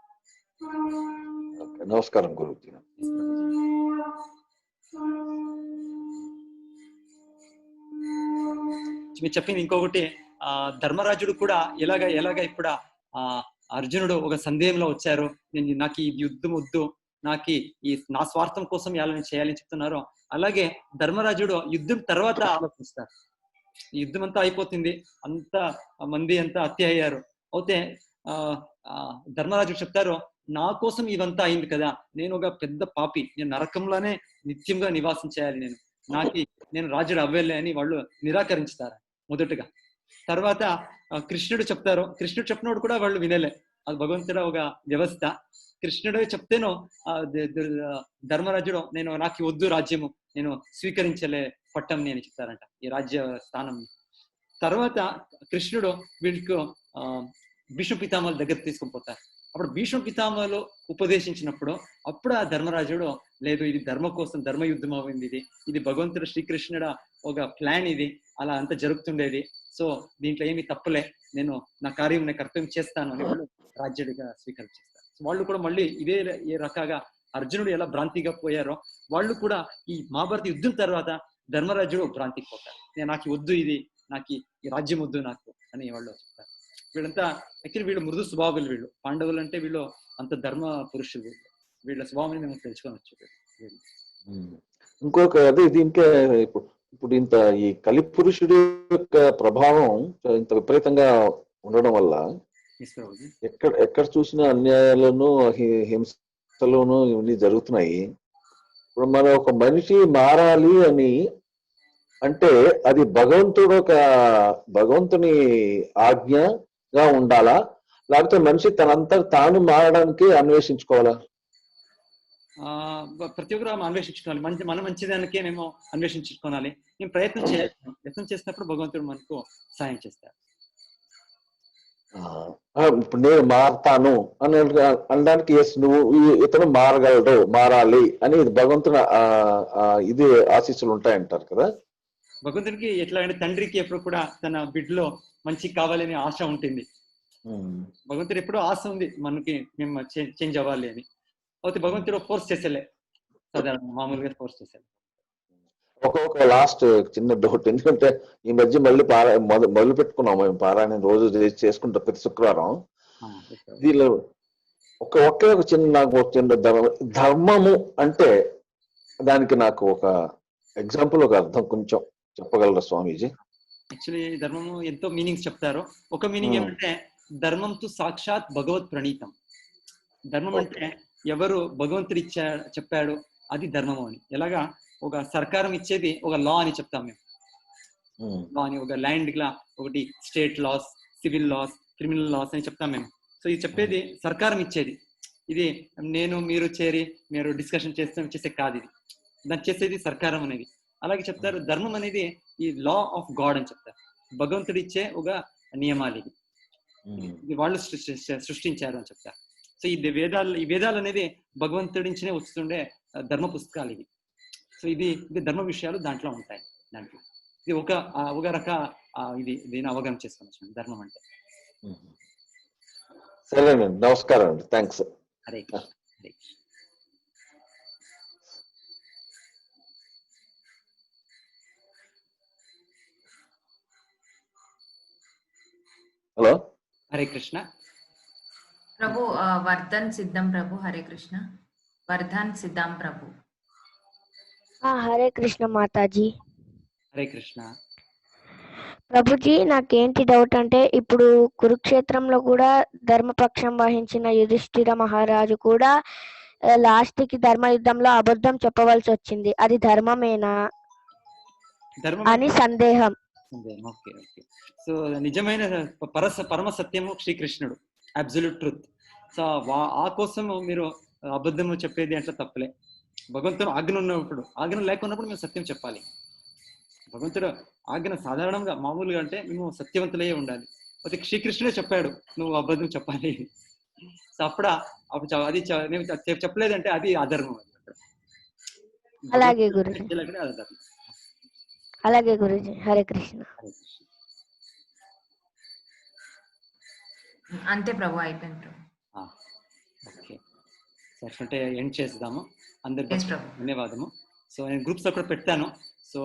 నమస్కారం గురుజీ. మీరు చెప్పింది ఇంకొకటి, ధర్మరాజుడు కూడా ఎలాగ ఇప్పుడు అర్జునుడు ఒక సందేహంలో వచ్చారు, నాకు ఈ యుద్ధం వద్దు, నాకు నా స్వార్థం కోసం ఎలా చేయాలని చెప్తున్నారు. అలాగే ధర్మరాజుడు యుద్ధం తర్వాత ఆలోచిస్తారు. ఈ యుద్ధం అంతా అయిపోతుంది, అంత మంది అంతా హత్య అయ్యారు. అయితే ధర్మరాజుడు చెప్తారు, నా కోసం ఇదంతా అయింది కదా, నేను ఒక పెద్ద పాపి, నేను నరకంలోనే నిత్యంగా నివాసం చేయాలి, నేను రాజుడు అవ్వలే అని వాళ్ళు నిరాకరించుతారు మొదటగా. తర్వాత కృష్ణుడు చెప్తారు, కృష్ణుడు చెప్పినోడు కూడా వాళ్ళు వినలే, అది భగవంతుడు ఒక వ్యవస్థ. కృష్ణుడు చెప్తేనో ధర్మరాజుడు నాకు వద్దు రాజ్యము, నేను స్వీకరించలే పట్టం అని చెప్తారంట, ఈ రాజ్య స్థానం. తర్వాత కృష్ణుడు వీళ్ళకు భీష్మ పితామహుల దగ్గర తీసుకొని పోతారు. అప్పుడు భీష్మ పితామహులు ఉపదేశించినప్పుడు అప్పుడు ఆ ధర్మరాజుడు, లేదు ఇది ధర్మ కోసం ధర్మ యుద్ధం అయింది, ఇది భగవంతుడు శ్రీకృష్ణుడు ఒక ప్లాన్, ఇది అలా అంత జరుగుతుండేది, సో దీంట్లో ఏమి తప్పులే, నేను నా కార్యం నేను కర్తవ్యం చేస్తాను అని వాళ్ళు రాజ్యుడిగా స్వీకరించేస్తారు. వాళ్ళు కూడా మళ్ళీ ఇదే ఏ రకంగా అర్జునుడు ఎలా భ్రాంతిగా పోయారో వాళ్ళు కూడా ఈ మహాభారత యుద్ధం తర్వాత ధర్మరాజుడు భ్రాంతికి పోతారు, నాకు వద్దు ఇది, నాకు ఈ రాజ్యం వద్దు నాకు అని వాళ్ళు చెప్తారు. వీళ్ళంతా యాక్చువల్లీ వీళ్ళు మృదు స్వభావులు, వీళ్ళు పాండవులు అంటే వీళ్ళు అంత ధర్మ పురుషులు, వీళ్ళ స్వభావాన్ని మేము తెలుసుకోవచ్చు. ఇంకొక అదే దీంట్లో ఇప్పుడు ఇంత ఈ కలి పురుషుడి యొక్క ప్రభావం ఇంత విపరీతంగా ఉండడం వల్ల ఎక్కడ చూసినా అన్యాయాలను హింసలోను ఇవన్నీ జరుగుతున్నాయి. ఇప్పుడు మన ఒక మనిషి మారాలి అని అంటే అది భగవంతుని ఆజ్ఞగా ఉండాలా, లేకపోతే మనిషి తనంతా తాను మారడానికి అన్వేషించుకోవాలా? ప్రతి ఒక్కరు అన్వేషించుకోవాలి, మన మంచిదానికే మేము అన్వేషించుకోవాలి, మేము ప్రయత్నం చేయాలి. ప్రయత్నం చేసినప్పుడు భగవంతుడు మనకు సాయం చేస్తారు. ఇప్పుడు నేను మారతాను అని అనడానికి నువ్వు ఇతను మారాలి అని భగవంతుని ఇది ఆశీస్సులు ఉంటాయంటారు కదా. భగవంతుడికి ఎట్లా అంటే తండ్రికి ఎప్పుడు కూడా తన బిడ్డలో మంచి కావాలని ఆశ ఉంటుంది. భగవంతుడు ఎప్పుడూ ఆశ ఉంది మనకి, మేము చేంజ్ అవ్వాలి అని. అయితే భగవంతుడు ఫోర్స్ చేసేలే, సాధారణ మామూలుగా ఫోర్స్ చేసేలే. ఒక లాస్ట్ చిన్న డౌట్, ఎందుకంటే ఈ మధ్య మళ్ళీ మొదలు పెట్టుకున్నాం మేము పారాయణ, రోజు చేసుకుంటాం ప్రతి శుక్రవారం. దీనిలో ఒకే ఒక చిన్న ధర్మము అంటే దానికి నాకు ఒక ఎగ్జాంపుల్, ఒక అర్థం కొంచెం చెప్పగలరా స్వామీజీ? యాక్చువల్లీ ధర్మము ఎంతో మీనింగ్స్ చెప్తారు. ఒక మీనింగ్ ఏమంటే ధర్మంతో సాక్షాత్ భగవత్ ప్రణీతం. ధర్మం అంటే ఎవరు భగవంతుడు చెప్పాడు అది ధర్మము అని. ఎలాగా ఒక సర్కారం ఇచ్చేది ఒక లా అని చెప్తాం మేము. లా అని ఒక ల్యాండ్ లా ఒకటి state laws, civil laws, criminal laws అని చెప్తాం మేము. సో ఇది చెప్పేది సర్కారం ఇచ్చేది, ఇది మీరు మీరు డిస్కషన్ చేసే కాదు, ఇది దాన్ని చేసేది సర్కారం అనేది. అలాగే చెప్తారు ధర్మం అనేది ఈ లా ఆఫ్ గాడ్ అని చెప్తారు, భగవంతుడు ఇచ్చే ఒక నియమాలు, ఇది వాళ్ళు సృష్టించారు అని చెప్తారు. సో ఈ వేదాలు అనేది భగవంతుడి నుంచినే వస్తుండే ధర్మ పుస్తకాలు ఇవి. సో ఇది ధర్మ విషయాలు దాంట్లో ఉంటాయి. దాంట్లో ఇది ఒక రక దీని అవగాహన చేసుకోవచ్చు ధర్మం అంటే. సరేనండి, నమస్కారం అండి, థ్యాంక్స్. హరే కృష్ణ. హరే కృష్ణ. హలో, హరే కృష్ణ. ప్రభు వర్ధన్ సిద్ధం ప్రభు. హరే కృష్ణ. వర్ధన్ సిద్ధం ప్రభు. హరే కృష్ణ మాతాజీ. హరే కృష్ణ. ప్రభుజీ, నాకేంటి డౌట్ అంటే, ఇప్పుడు కురుక్షేత్రంలో కూడా ధర్మపక్షం వహించిన యుధిష్ఠిర మహారాజు కూడా లాస్ట్ కి ధర్మ యుద్ధంలో అబద్ధం చెప్పవలసి వచ్చింది. అది ధర్మమేనా అని సందేహం. Okay okay. సో నిజమైన పరమ సత్యము శ్రీకృష్ణుడు, అబ్సల్యూట్ ట్రూత్. సో ఆ కోసం మీరు అబద్ధము చెప్పేది అంటే తప్పలే. భగవంతుడు ఆజ్ఞ ఉన్నప్పుడు, ఆజ్ఞ లేకున్నప్పుడు మేము సత్యం చెప్పాలి. భగవంతుడు ఆజ్ఞ సాధారణంగా మామూలుగా అంటే మేము సత్యవంతులే ఉండాలి. అయితే శ్రీకృష్ణుడే చెప్పాడు నువ్వు అబద్ధం చెప్పాలి. సో అప్పుడు అది మేము చెప్పలేదంటే అది అధర్మం. అలాగే గురుజీ. అధర్మం. అలాగే గురుజీ. హరే కృష్ణ. అంతే ప్రభు, అయిపోయింది. ఓకే సార్, అంటే ఎండ్ చేద్దాము. అందరికి ధన్యవాదము. సో నేను గ్రూప్స్ లో కూడా పెట్టాను. సో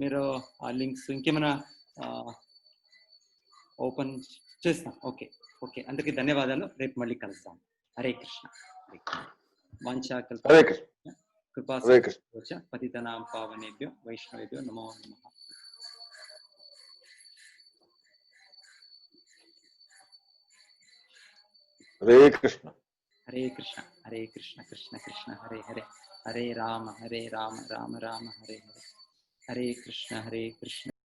మీరు ఆ లింక్స్ ఇంకేమైనా ఓపెన్ చేస్తాం. ఓకే ఓకే, అందరికి ధన్యవాదాలు. రేపు మళ్ళీ కలుస్తాం. హరే కృష్ణ. కృపా పతితనాం పావనేభ్యో వైష్ణవేభ్యో నమో నమః. హరే కృష్ణ. హరే కృష్ణ. హరే కృష్ణ కృష్ణ కృష్ణ హరే హరే, హరే రామ రామ రామ హరే హరే, హరే కృష్ణ కృష్ణ.